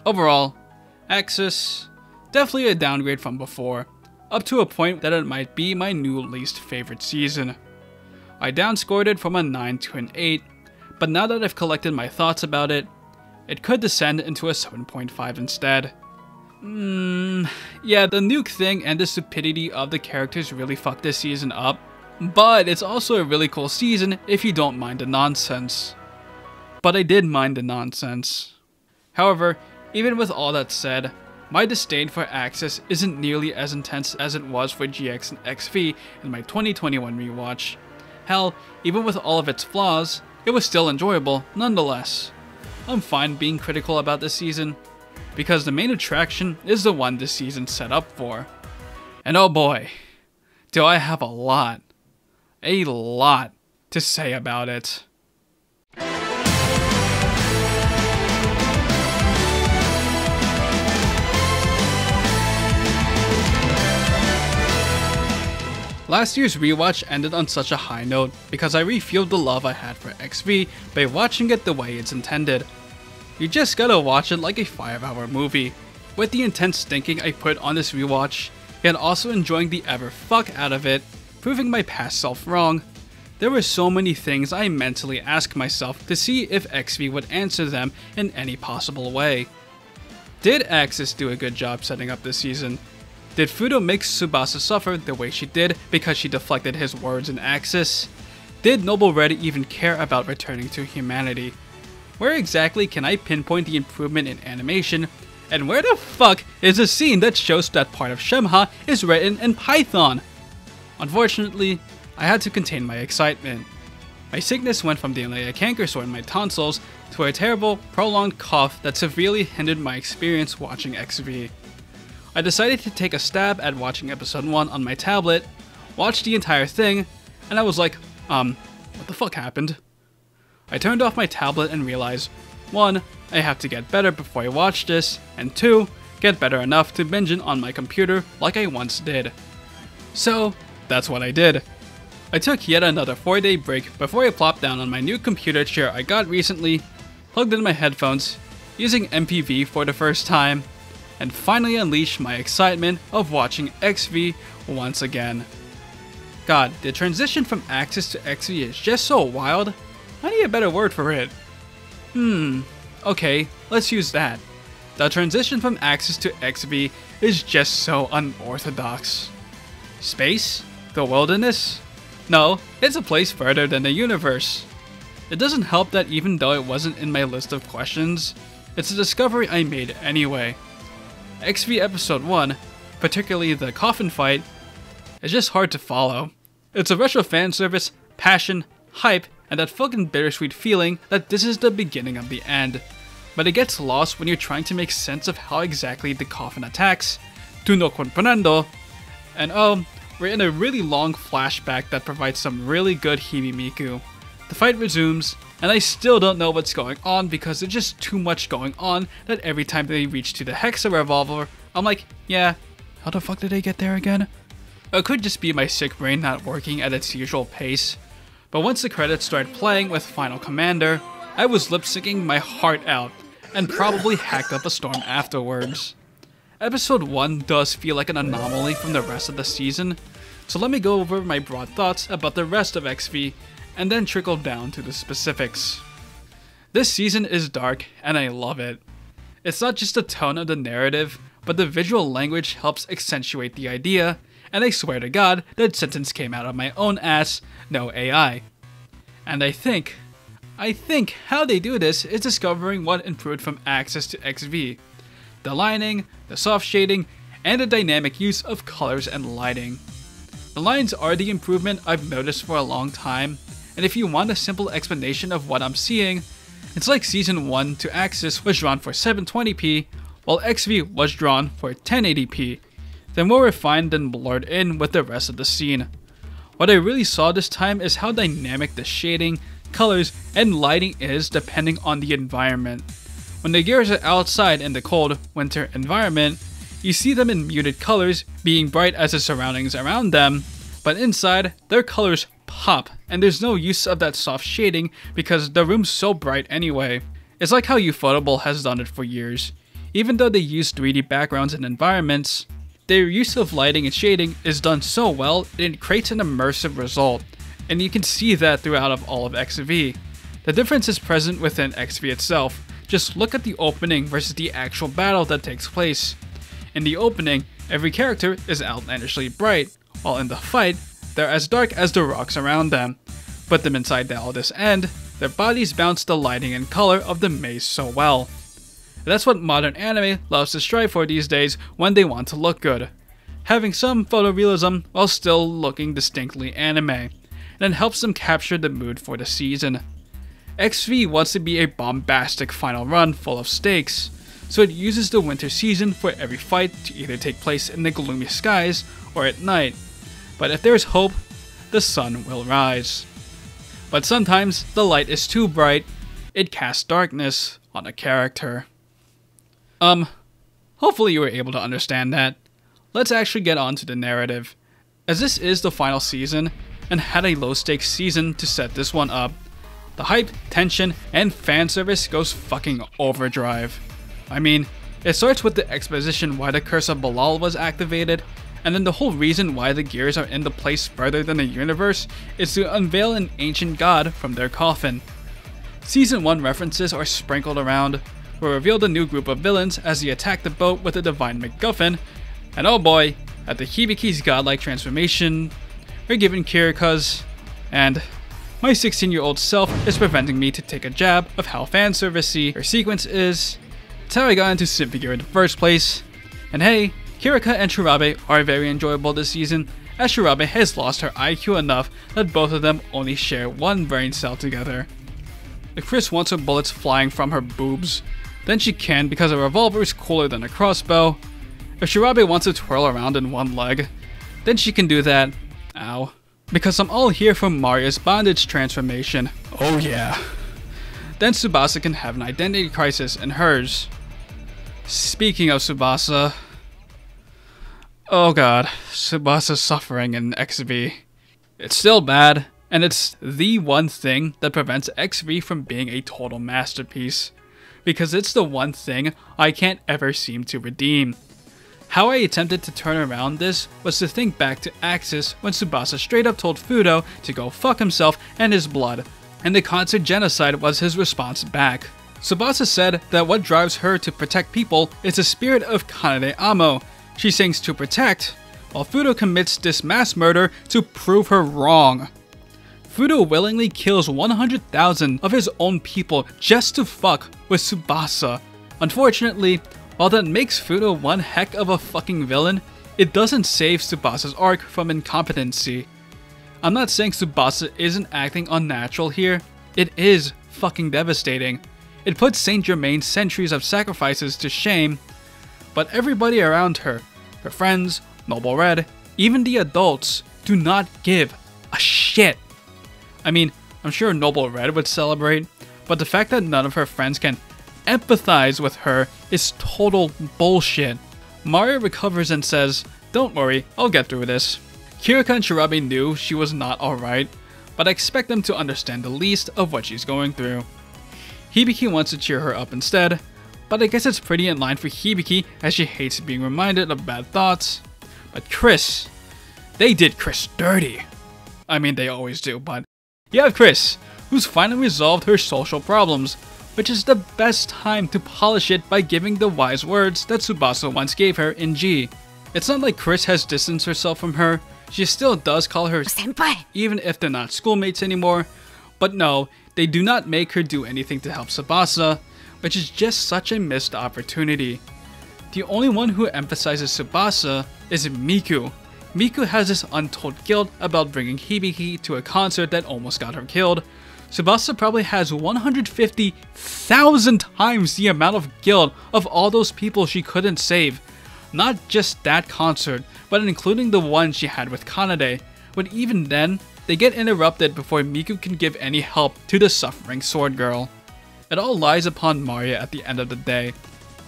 Overall, Axis, definitely a downgrade from before, up to a point that it might be my new least favorite season. I downscored it from a 9 to an 8, but now that I've collected my thoughts about it, it could descend into a 7.5 instead. Yeah, the nuke thing and the stupidity of the characters really fucked this season up, but it's also a really cool season if you don't mind the nonsense. But I did mind the nonsense. However, even with all that said, my disdain for Axis isn't nearly as intense as it was for GX and XV in my 2021 rewatch. Hell, even with all of its flaws, it was still enjoyable nonetheless. I'm fine being critical about this season, because the main attraction is the one this season set up for. And oh boy, do I have a lot to say about it. Last year's rewatch ended on such a high note because I refueled the love I had for XV by watching it the way it's intended. You just gotta watch it like a 5-hour movie, with the intense thinking I put on this rewatch, yet also enjoying the ever fuck out of it, proving my past self wrong. There were so many things I mentally asked myself to see if XV would answer them in any possible way. Did Axis do a good job setting up this season? Did Fudo make Tsubasa suffer the way she did because she deflected his words in Axis? Did Noble Red even care about returning to humanity? Where exactly can I pinpoint the improvement in animation? And where the fuck is the scene that shows that part of Shemha is written in Python? Unfortunately, I had to contain my excitement. My sickness went from dealing like a canker sore in my tonsils to a terrible, prolonged cough that severely hindered my experience watching XV. I decided to take a stab at watching episode 1 on my tablet, watched the entire thing, and I was like, what the fuck happened? I turned off my tablet and realized, 1, I have to get better before I watch this, and 2, get better enough to binge it on my computer like I once did. So, that's what I did. I took yet another 4-day break before I plopped down on my new computer chair I got recently, plugged in my headphones, using MPV for the first time, and finally unleashed my excitement of watching XV once again. God, the transition from Axis to XV is just so wild. I need a better word for it. Okay, let's use that. The transition from Axis to XV is just so unorthodox. Space? The wilderness? No, it's a place further than the universe. It doesn't help that even though it wasn't in my list of questions, it's a discovery I made anyway. XV Episode 1, particularly the coffin fight, is just hard to follow. It's a rush of fan service, passion, hype, and that fucking bittersweet feeling that this is the beginning of the end. But it gets lost when you're trying to make sense of how exactly the coffin attacks, tu no comprendo, and we're in a really long flashback that provides some really good hibimiku. The fight resumes, and I still don't know what's going on because there's just too much going on that every time they reach to the Hexa revolver, I'm like, yeah, how the fuck did they get there again? It could just be my sick brain not working at its usual pace. But once the credits started playing with Final Commander, I was lip-syncing my heart out, and probably hacked up a storm afterwards. Episode 1 does feel like an anomaly from the rest of the season, so let me go over my broad thoughts about the rest of XV, and then trickle down to the specifics. This season is dark, and I love it. It's not just the tone of the narrative, but the visual language helps accentuate the idea, and I swear to God, that sentence came out of my own ass, no AI. And I think how they do this is discovering what improved from Axis to XV. The lighting, the soft shading, and the dynamic use of colors and lighting. The lines are the improvement I've noticed for a long time, and if you want a simple explanation of what I'm seeing, it's like Season 1 to Axis was drawn for 720p, while XV was drawn for 1080p. They're more refined and blurred in with the rest of the scene. What I really saw this time is how dynamic the shading, colors, and lighting is depending on the environment. When the gears are outside in the cold, winter environment, you see them in muted colors, being bright as the surroundings around them, but inside, their colors pop, and there's no use of that soft shading because the room's so bright anyway. It's like how Ufotable has done it for years. Even though they use 3D backgrounds and environments, their use of lighting and shading is done so well that it creates an immersive result, and you can see that throughout of all of XV. The difference is present within XV itself. Just look at the opening versus the actual battle that takes place. In the opening, every character is outlandishly bright, while in the fight, they're as dark as the rocks around them. Put them inside the Aldous End, their bodies bounce the lighting and color of the maze so well. That's what modern anime loves to strive for these days when they want to look good. Having some photorealism while still looking distinctly anime, and it helps them capture the mood for the season. XV wants to be a bombastic final run full of stakes, so it uses the winter season for every fight to either take place in the gloomy skies or at night. But if there's hope, the sun will rise. But sometimes the light is too bright, it casts darkness on a character. Hopefully you were able to understand that. Let's actually get on to the narrative, as this is the final season, and had a low stakes season to set this one up. The hype, tension, and fan service goes fucking overdrive. I mean, it starts with the exposition why the Curse of Balal was activated, and then the whole reason why the gears are in the place further than the universe is to unveil an ancient god from their coffin. Season 1 references are sprinkled around. We revealed a new group of villains as they attack the boat with a divine MacGuffin, and oh boy, at the Hibiki's godlike transformation, we're given Kirika's, and my 16-year-old self is preventing me to take a jab of how fanservice-y her sequence is. It's how I got into Symphogear in the first place. And hey, Kirika and Shirabe are very enjoyable this season, as Shirabe has lost her IQ enough that both of them only share one brain cell together. If Chris wants her bullets flying from her boobs, then she can because a revolver is cooler than a crossbow. If Shirabe wants to twirl around in one leg, then she can do that. Ow. Because I'm all here for Maria's bondage transformation. Oh yeah. Then Tsubasa can have an identity crisis in hers. Speaking of Tsubasa... oh god, Tsubasa's suffering in XV. It's still bad, and it's the one thing that prevents XV from being a total masterpiece. Because it's the one thing I can't ever seem to redeem. How I attempted to turn around this was to think back to Axis when Tsubasa straight up told Fudo to go fuck himself and his blood, and the concert genocide was his response back. Tsubasa said that what drives her to protect people is the spirit of Kanade Amo. She sings to protect, while Fudo commits this mass murder to prove her wrong. Fudo willingly kills 100,000 of his own people just to fuck with Tsubasa. Unfortunately, while that makes Fudo one heck of a fucking villain, it doesn't save Tsubasa's arc from incompetency. I'm not saying Tsubasa isn't acting unnatural here, it is fucking devastating. It puts Saint Germain's centuries of sacrifices to shame, but everybody around her, her friends, Noble Red, even the adults, do not give a shit. I mean, I'm sure Noble Red would celebrate, but the fact that none of her friends can empathize with her is total bullshit. Maria recovers and says, "Don't worry, I'll get through this." Kirika and Shirabe knew she was not alright, but I expect them to understand the least of what she's going through. Hibiki wants to cheer her up instead, but I guess it's pretty in line for Hibiki as she hates being reminded of bad thoughts. But Chris, they did Chris dirty. I mean, they always do, but you have Chris, who's finally resolved her social problems, which is the best time to polish it by giving the wise words that Tsubasa once gave her in G. It's not like Chris has distanced herself from her, she still does call her senpai, even if they're not schoolmates anymore, but no, they do not make her do anything to help Tsubasa, which is just such a missed opportunity. The only one who emphasizes Tsubasa is Miku. Miku has this untold guilt about bringing Hibiki to a concert that almost got her killed. Tsubasa probably has 150,000 times the amount of guilt of all those people she couldn't save. Not just that concert, but including the one she had with Kanade. But even then, they get interrupted before Miku can give any help to the suffering sword girl. It all lies upon Maria at the end of the day.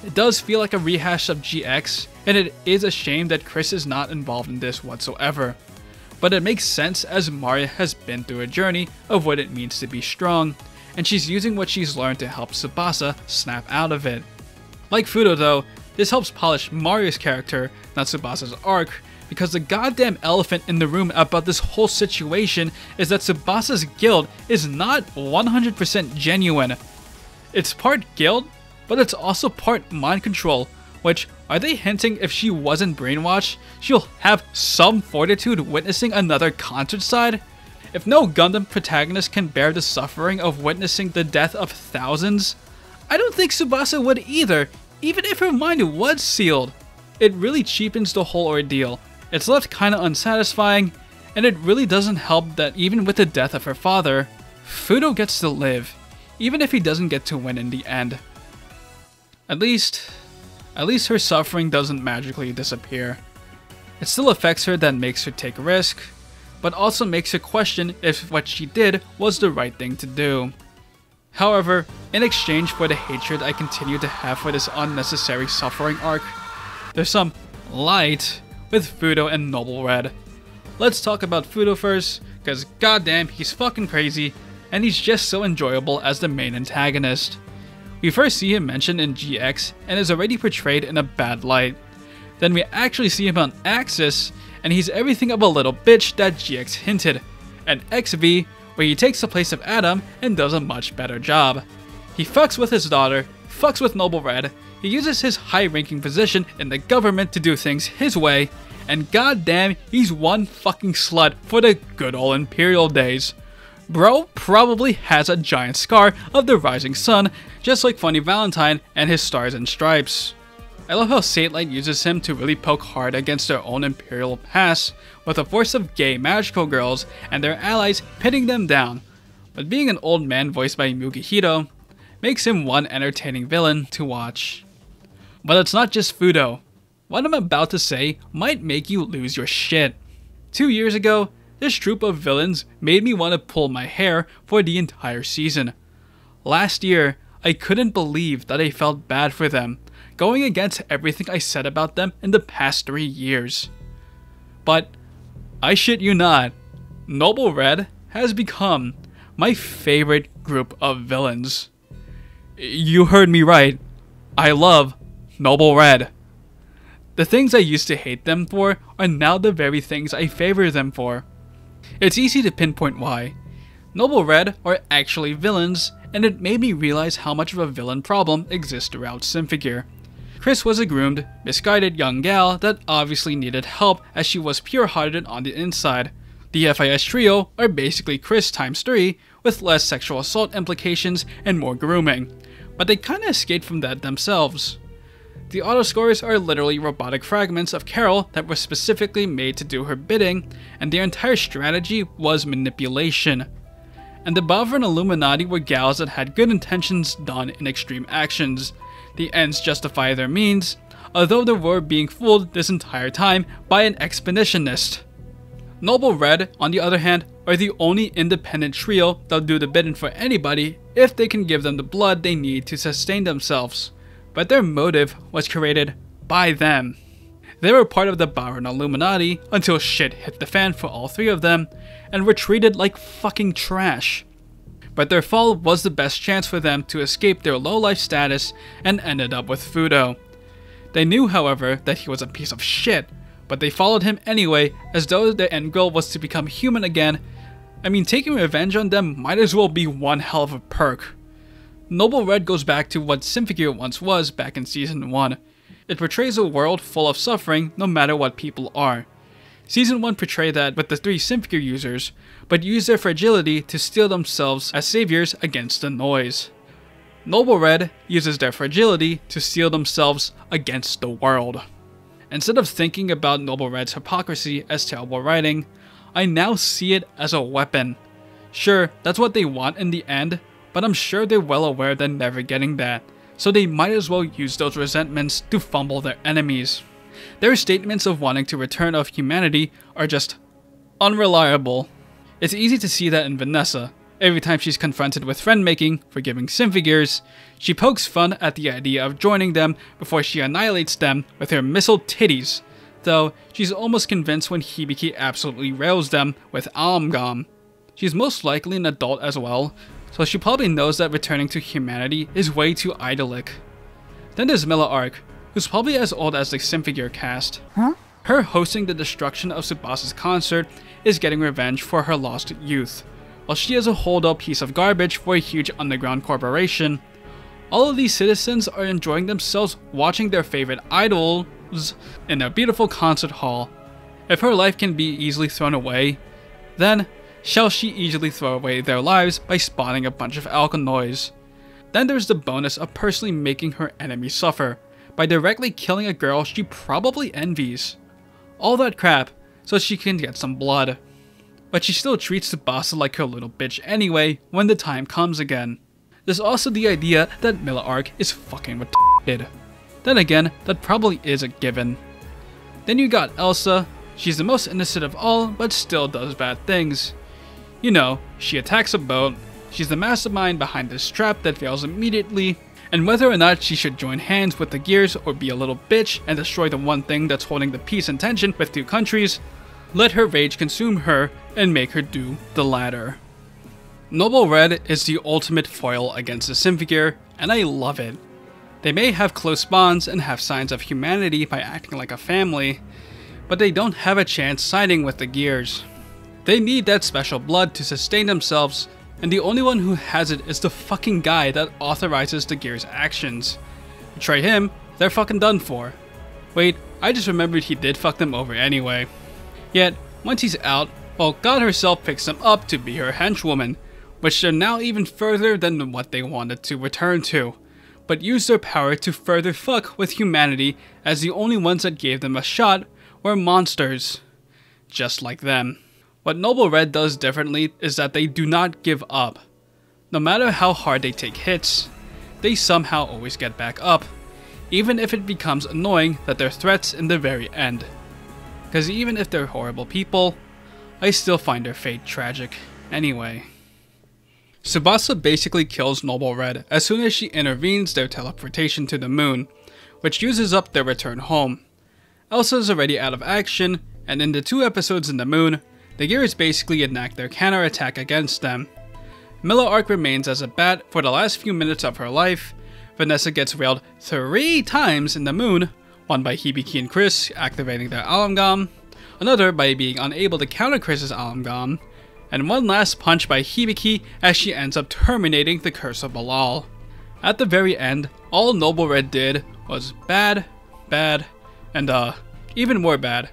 It does feel like a rehash of GX, and it is a shame that Chris is not involved in this whatsoever. But it makes sense as Maria has been through a journey of what it means to be strong, and she's using what she's learned to help Tsubasa snap out of it. Like Fudo though, this helps polish Maria's character, not Tsubasa's arc, because the goddamn elephant in the room about this whole situation is that Tsubasa's guilt is not 100% genuine. It's part guilt, but it's also part mind control, which, are they hinting if she wasn't brainwashed, she'll have some fortitude witnessing another concert side? If no Gundam protagonist can bear the suffering of witnessing the death of thousands, I don't think Tsubasa would either, even if her mind was sealed. It really cheapens the whole ordeal. It's left kinda unsatisfying, and it really doesn't help that even with the death of her father, Fudo gets to live, even if he doesn't get to win in the end. At least her suffering doesn't magically disappear. It still affects her, that makes her take a risk, but also makes her question if what she did was the right thing to do. However, in exchange for the hatred I continue to have for this unnecessary suffering arc, there's some light with Fudo and Noble Red. Let's talk about Fudo first, cause goddamn he's fucking crazy, and he's just so enjoyable as the main antagonist. We first see him mentioned in GX and is already portrayed in a bad light. Then we actually see him on Axis, and he's everything of a little bitch that GX hinted, and XV, where he takes the place of Adam and does a much better job. He fucks with his daughter, fucks with Noble Red, he uses his high-ranking position in the government to do things his way, and goddamn, he's one fucking slut for the good old Imperial days. Bro probably has a giant scar of the rising sun, just like Funny Valentine and his Stars and Stripes. I love how Satellite uses him to really poke hard against their own Imperial past, with a force of gay magical girls and their allies pitting them down. But being an old man voiced by Mugihito makes him one entertaining villain to watch. But it's not just Fudo. What I'm about to say might make you lose your shit. 2 years ago, this troop of villains made me want to pull my hair for the entire season. Last year, I couldn't believe that I felt bad for them, going against everything I said about them in the past 3 years. But, I shit you not, Noble Red has become my favorite group of villains. You heard me right, I love Noble Red. The things I used to hate them for are now the very things I favor them for. It's easy to pinpoint why. Noble Red are actually villains, and it made me realize how much of a villain problem exists throughout Symphogear. Chris was a groomed, misguided young gal that obviously needed help as she was pure-hearted on the inside. The FIS trio are basically Chris times 3, with less sexual assault implications and more grooming, but they kinda escaped from that themselves. The autoscores are literally robotic fragments of Carol that were specifically made to do her bidding, and their entire strategy was manipulation. And the Bavran Illuminati were gals that had good intentions done in extreme actions. The ends justify their means, although they were being fooled this entire time by an expeditionist. Noble Red, on the other hand, are the only independent trio that'll do the bidding for anybody if they can give them the blood they need to sustain themselves. But their motive was created by them. They were part of the Bavran Illuminati until shit hit the fan for all three of them, and were treated like fucking trash. But their fall was the best chance for them to escape their low-life status and ended up with Fudo. They knew, however, that he was a piece of shit, but they followed him anyway, as though their end goal was to become human again. I mean, taking revenge on them might as well be one hell of a perk. Noble Red goes back to what Symphogear once was back in Season 1. It portrays a world full of suffering no matter what people are. Season 1 portrayed that with the 3 Symphogear users, but used their fragility to steel themselves as saviors against the noise. Noble Red uses their fragility to steel themselves against the world. Instead of thinking about Noble Red's hypocrisy as terrible writing, I now see it as a weapon. Sure, that's what they want in the end, but I'm sure they're well aware they're never getting that, so they might as well use those resentments to fumble their enemies. Their statements of wanting to return of humanity are just unreliable. It's easy to see that in Vanessa. Every time she's confronted with friend-making for giving Symphogears, she pokes fun at the idea of joining them before she annihilates them with her missile titties, though she's almost convinced when Hibiki absolutely rails them with Almgom. She's most likely an adult as well, so she probably knows that returning to humanity is way too idyllic. Then there's Mila Arc, who's probably as old as the Symphogear cast. Her hosting the destruction of Tsubasa's concert is getting revenge for her lost youth, while she is a holdout piece of garbage for a huge underground corporation. All of these citizens are enjoying themselves watching their favorite idols in a beautiful concert hall. If her life can be easily thrown away, then shall she easily throw away their lives by spawning a bunch of alkanoids. Then there's the bonus of personally making her enemies suffer, by directly killing a girl she probably envies. All that crap, so she can get some blood. But she still treats Tsubasa like her little bitch anyway when the time comes again. There's also the idea that Mila Arc is fucking retarded. Then again, that probably is a given. Then you got Elsa. She's the most innocent of all, but still does bad things. You know, she attacks a boat, she's the mastermind behind this trap that fails immediately, and whether or not she should join hands with the Gears or be a little bitch and destroy the one thing that's holding the peace and tension with 2 countries, let her rage consume her and make her do the latter. Noble Red is the ultimate foil against the Symphogear, and I love it. They may have close bonds and have signs of humanity by acting like a family, but they don't have a chance siding with the Gears. They need that special blood to sustain themselves, and the only one who has it is the fucking guy that authorizes the Gears' actions. Betray him, they're fucking done for. Wait, I just remembered he did fuck them over anyway. Yet, once he's out, well, God herself picks them up to be her henchwoman, which they're now even further than what they wanted to return to, but use their power to further fuck with humanity, as the only ones that gave them a shot were monsters. Just like them. What Noble Red does differently is that they do not give up. No matter how hard they take hits, they somehow always get back up, even if it becomes annoying that they're threats in the very end. Because even if they're horrible people, I still find their fate tragic anyway. Tsubasa basically kills Noble Red as soon as she intervenes their teleportation to the moon, which uses up their return home. Elsa is already out of action, and in the 2 episodes in the moon, the Gears basically enact their counter-attack against them. Mila Arc remains as a bat for the last few minutes of her life. Vanessa gets railed 3 times in the moon, one by Hibiki and Chris activating their Almgom, another by being unable to counter Chris's Almgom, and one last punch by Hibiki as she ends up terminating the Curse of Belial. At the very end, all Noble Red did was bad, bad, and even more bad.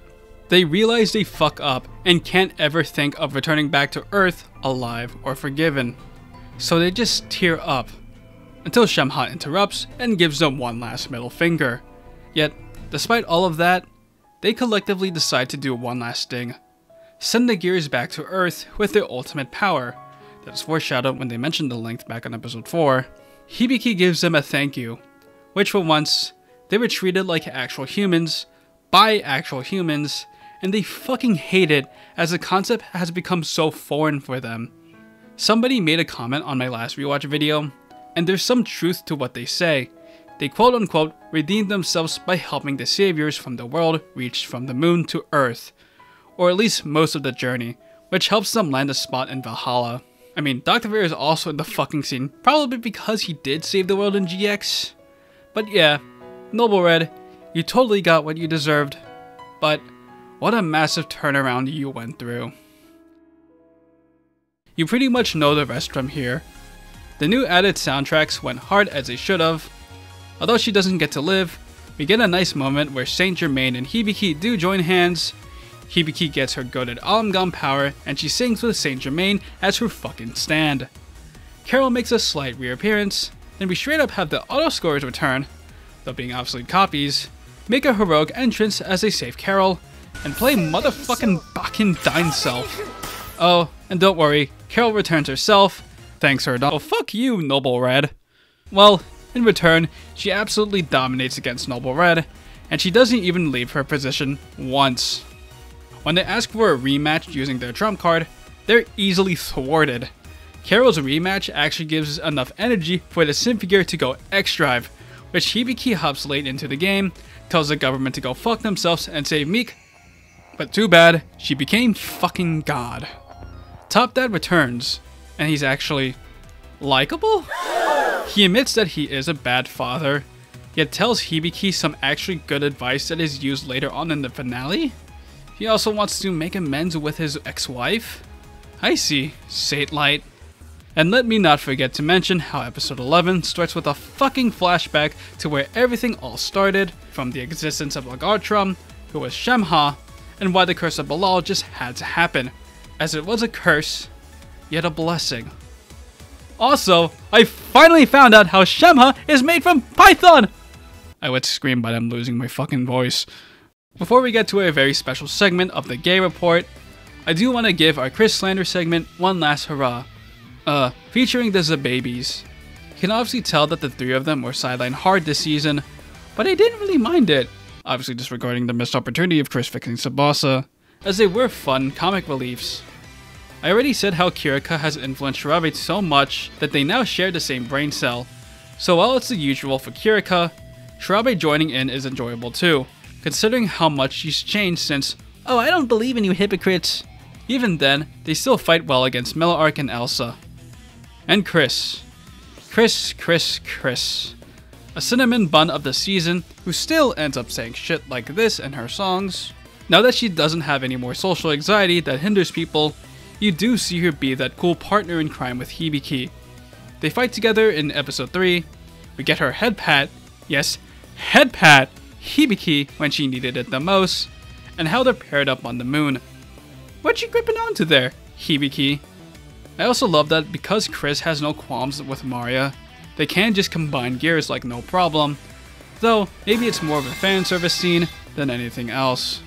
They realize they fuck up and can't ever think of returning back to Earth alive or forgiven. So they just tear up, until Shemha interrupts and gives them one last middle finger. Yet, despite all of that, they collectively decide to do one last thing. Send the Gears back to Earth with their ultimate power. That is foreshadowed when they mentioned the length back on episode 4. Hibiki gives them a thank you, which for once, they were treated like actual humans, by actual humans, and they fucking hate it as the concept has become so foreign for them. Somebody made a comment on my last rewatch video, and there's some truth to what they say. They quote unquote redeemed themselves by helping the saviors from the world reach from the moon to Earth, or at least most of the journey, which helps them land a spot in Valhalla. I mean, Dr. Veer is also in the fucking scene, probably because he did save the world in GX. But yeah, Noble Red, you totally got what you deserved, but what a massive turnaround you went through. You pretty much know the rest from here. The new added soundtracks went hard as they should have. Although she doesn't get to live, we get a nice moment where Saint Germain and Hibiki do join hands. Hibiki gets her goated Alamgam power and she sings with Saint Germain as her fucking stand. Carol makes a slight reappearance, then we straight up have the auto scores return, though being obsolete copies, make a heroic entrance as they save Carol, and play motherfucking Bakken Dine Self. Oh, and don't worry, Carol returns herself, thanks her. Oh, fuck you, Noble Red. Well, in return, she absolutely dominates against Noble Red, and she doesn't even leave her position once. When they ask for a rematch using their trump card, they're easily thwarted. Carol's rematch actually gives enough energy for the Symphogear to go X-Drive, which Hibiki hops late into the game, tells the government to go fuck themselves and save Meek, but too bad, she became fucking God. Top Dad returns, and he's actually likable? He admits that he is a bad father, yet tells Hibiki some actually good advice that is used later on in the finale? He also wants to make amends with his ex-wife? I see, Satelight. And let me not forget to mention how episode 11 starts with a fucking flashback to where everything all started, from the existence of Lagartrum, who was Shemha, and why the Curse of Belial just had to happen, as it was a curse, yet a blessing. Also, I finally found out how Shemha is made from Python! I would scream, but I'm losing my fucking voice. Before we get to a very special segment of the Gay Report, I do want to give our Chris slander segment one last hurrah. Featuring the Zababies. You can obviously tell that the three of them were sidelined hard this season, but I didn't really mind it, obviously disregarding the missed opportunity of Chris fixing Tsubasa, as they were fun comic reliefs. I already said how Kirika has influenced Shirabe so much that they now share the same brain cell, so while it's the usual for Kirika, Shirabe joining in is enjoyable too, considering how much she's changed since, "Oh, I don't believe in you hypocrites." Even then, they still fight well against Melark and Elsa. And Chris. Chris. A cinnamon bun of the season who still ends up saying shit like this in her songs. Now that she doesn't have any more social anxiety that hinders people, you do see her be that cool partner in crime with Hibiki. They fight together in episode 3, we get her head pat, yes, head pat, Hibiki when she needed it the most, and how they're paired up on the moon. What you gripping onto there, Hibiki? I also love that because Chris has no qualms with Maria, they can just combine gears like no problem, though maybe it's more of a fan service scene than anything else.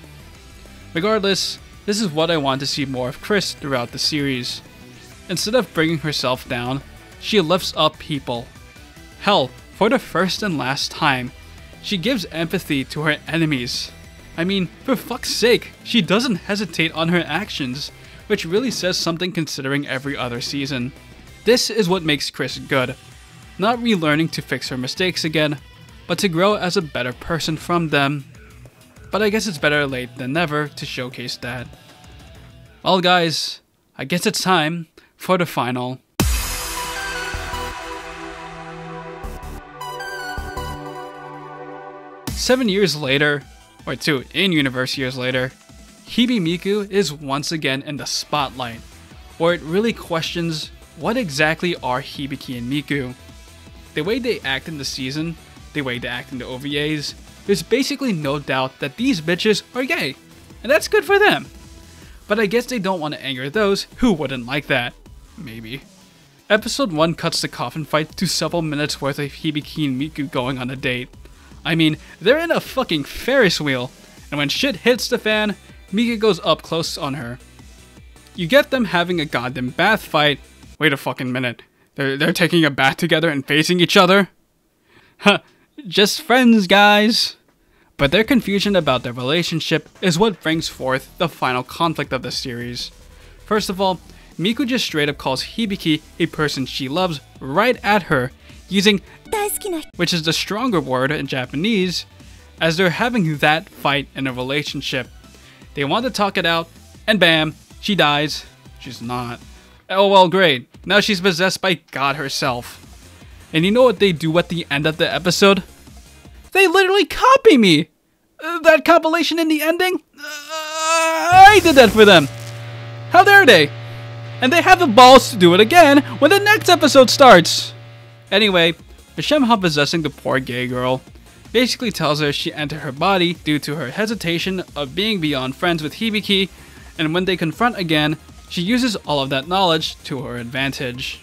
Regardless, this is what I want to see more of Chris throughout the series. Instead of bringing herself down, she lifts up people. Hell, for the first and last time, she gives empathy to her enemies. I mean, for fuck's sake, she doesn't hesitate on her actions, which really says something considering every other season. This is what makes Chris good. Not relearning to fix her mistakes again, but to grow as a better person from them. But I guess it's better late than never to showcase that. Well guys, I guess it's time for the final. Seven years later, or 2 in-universe years later, Hibimiku is once again in the spotlight. where it really questions what exactly are Hibiki and Miku. The way they act in the season, the way they act in the OVAs, there's basically no doubt that these bitches are gay, and that's good for them. But I guess they don't want to anger those who wouldn't like that. Maybe. Episode 1 cuts the coffin fight to several minutes worth of Hibiki and Miku going on a date. I mean, they're in a fucking Ferris wheel, and when shit hits the fan, Miku goes up close on her. You get them having a goddamn bath fight. Wait a fucking minute. They're taking a bath together and facing each other? Huh, just friends, guys. But their confusion about their relationship is what brings forth the final conflict of the series. First of all, Miku just straight up calls Hibiki a person she loves right at her, using which is the stronger word in Japanese, as they're having that fight in a relationship. They want to talk it out, and bam, she dies. She's not. Oh well, great. Now she's possessed by God herself. And you know what they do at the end of the episode? They literally copy me! That compilation in the ending? I did that for them! How dare they? And they have the balls to do it again when the next episode starts! Anyway, Shemha possessing the poor gay girl basically tells her she entered her body due to her hesitation of being beyond friends with Hibiki, and when they confront again, she uses all of that knowledge to her advantage.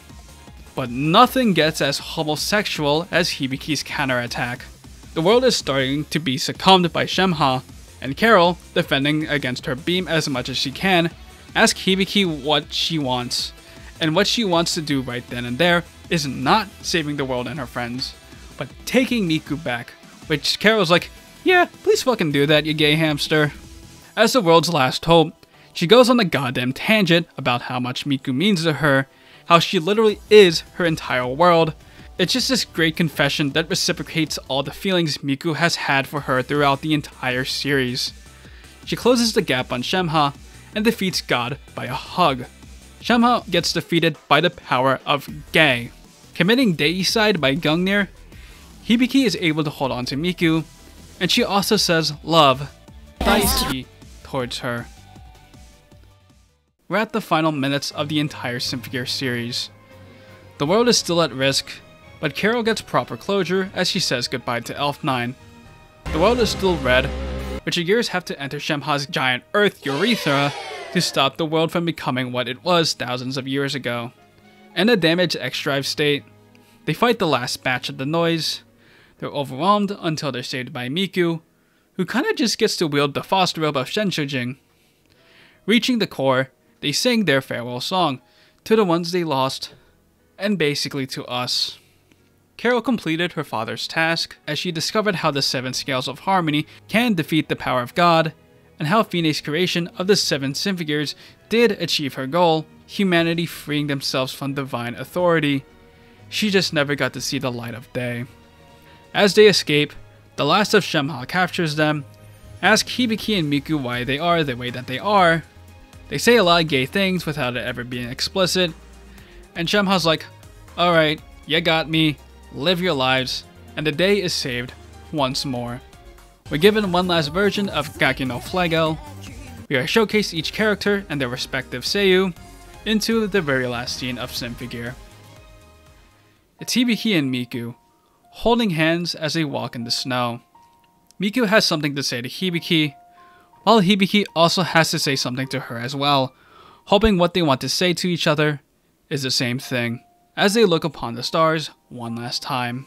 But nothing gets as homosexual as Hibiki's counterattack. The world is starting to be succumbed by Shemha, and Carol, defending against her beam as much as she can, asks Hibiki what she wants. And what she wants to do right then and there is not saving the world and her friends, but taking Miku back, which Carol's like, yeah, please fucking do that, you gay hamster. As the world's last hope, she goes on a goddamn tangent about how much Miku means to her, how she literally is her entire world. It's just this great confession that reciprocates all the feelings Miku has had for her throughout the entire series. She closes the gap on Shemha and defeats God by a hug. Shemha gets defeated by the power of gay. Committing deicide by Gungnir, Hibiki is able to hold on to Miku, and she also says love, daisuki, towards her. We're at the final minutes of the entire Symphogear series. The world is still at risk, but Carol gets proper closure as she says goodbye to Elf 9. The world is still red, which the gears have to enter Shemha's giant Earth urethra to stop the world from becoming what it was thousands of years ago. In a damaged X-Drive state, they fight the last batch of the noise. They're overwhelmed until they're saved by Miku, who kinda just gets to wield the foster robe of Shenshujing. Reaching the core, they sing their farewell song to the ones they lost, and basically to us. Carol completed her father's task as she discovered how the 7 scales of harmony can defeat the power of God, and how Fine's creation of the 7 Symphogears did achieve her goal, humanity freeing themselves from divine authority. She just never got to see the light of day. As they escape, the last of Shemha captures them, asks Hibiki and Miku why they are the way that they are. They say a lot of gay things without it ever being explicit, and Shemha's like, alright, you got me, live your lives, and the day is saved once more. We're given one last version of Gaki no Flagel. We are showcased each character and their respective seiyuu into the very last scene of Symphogear. It's Hibiki and Miku, holding hands as they walk in the snow. Miku has something to say to Hibiki, while Hibiki also has to say something to her as well, hoping what they want to say to each other is the same thing, as they look upon the stars one last time.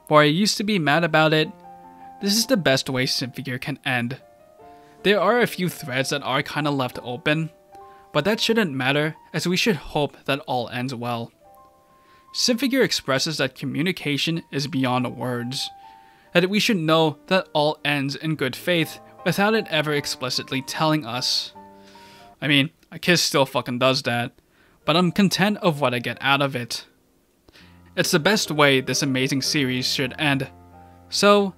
Where I used to be mad about it, this is the best way Symphogear can end. There are a few threads that are kinda left open, but that shouldn't matter as we should hope that all ends well. Symphogear expresses that communication is beyond words, that we should know that all ends in good faith without it ever explicitly telling us. I mean, a kiss still fucking does that, but I'm content of what I get out of it. It's the best way this amazing series should end. So,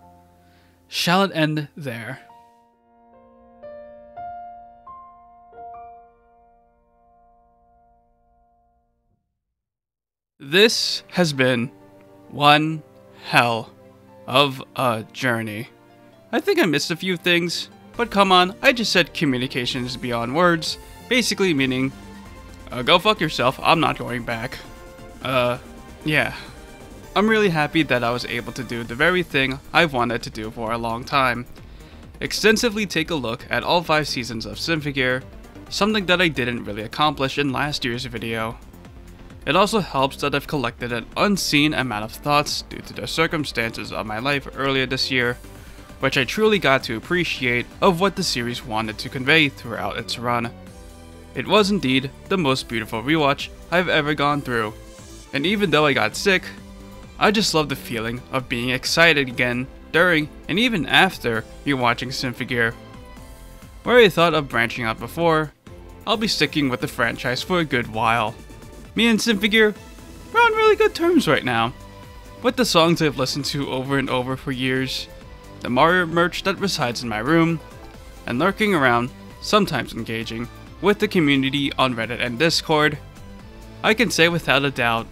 shall it end there? This has been one hell of a journey. I think I missed a few things, but come on, I just said communication is beyond words, basically meaning Go fuck yourself, I'm not going back. Yeah. I'm really happy that I was able to do the very thing I've wanted to do for a long time. Extensively take a look at all 5 seasons of Symphogear, something that I didn't really accomplish in last year's video. It also helps that I've collected an unseen amount of thoughts due to the circumstances of my life earlier this year, which I truly got to appreciate of what the series wanted to convey throughout its run. It was indeed the most beautiful rewatch I've ever gone through, and even though I got sick, I just love the feeling of being excited again during and even after rewatching Symphogear. Where I thought of branching out before, I'll be sticking with the franchise for a good while. Me and Symphogear, we're on really good terms right now. With the songs I've listened to over and over for years, the Mario merch that resides in my room, and lurking around, sometimes engaging, with the community on Reddit and Discord, I can say without a doubt,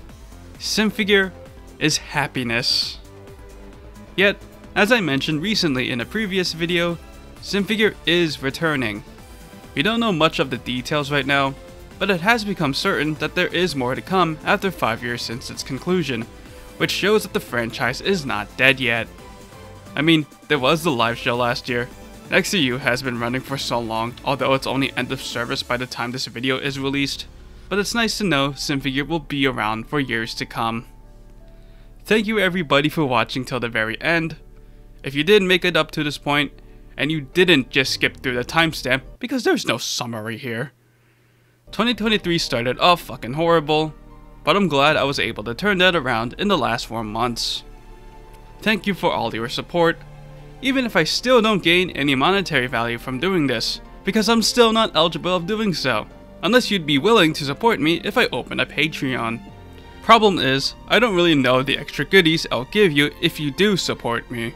Symphogear is happiness. Yet, as I mentioned recently in a previous video, Symphogear is returning. We don't know much of the details right now, but it has become certain that there is more to come after 5 years since its conclusion, which shows that the franchise is not dead yet. I mean, there was the live show last year. Next to You has been running for so long, although it's only end of service by the time this video is released, but it's nice to know Symphogear will be around for years to come. Thank you everybody for watching till the very end. If you did make it up to this point, and you didn't just skip through the timestamp, because there's no summary here. 2023 started off fucking horrible, but I'm glad I was able to turn that around in the last 4 months. Thank you for all your support, even if I still don't gain any monetary value from doing this, because I'm still not eligible of doing so, unless you'd be willing to support me if I open a Patreon. Problem is, I don't really know the extra goodies I'll give you if you do support me.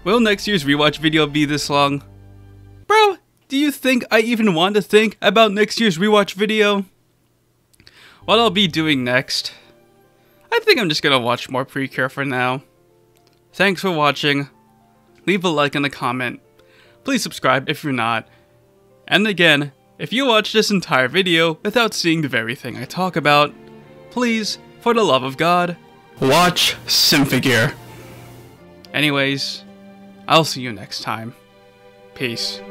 Will next year's rewatch video be this long? Bro, do you think I even want to think about next year's rewatch video? What I'll be doing next? I think I'm just gonna watch more Precure for now. Thanks for watching. Leave a like and a comment. Please subscribe if you're not. And again, if you watch this entire video without seeing the very thing I talk about, please, for the love of God, watch Symphogear. Anyways, I'll see you next time. Peace.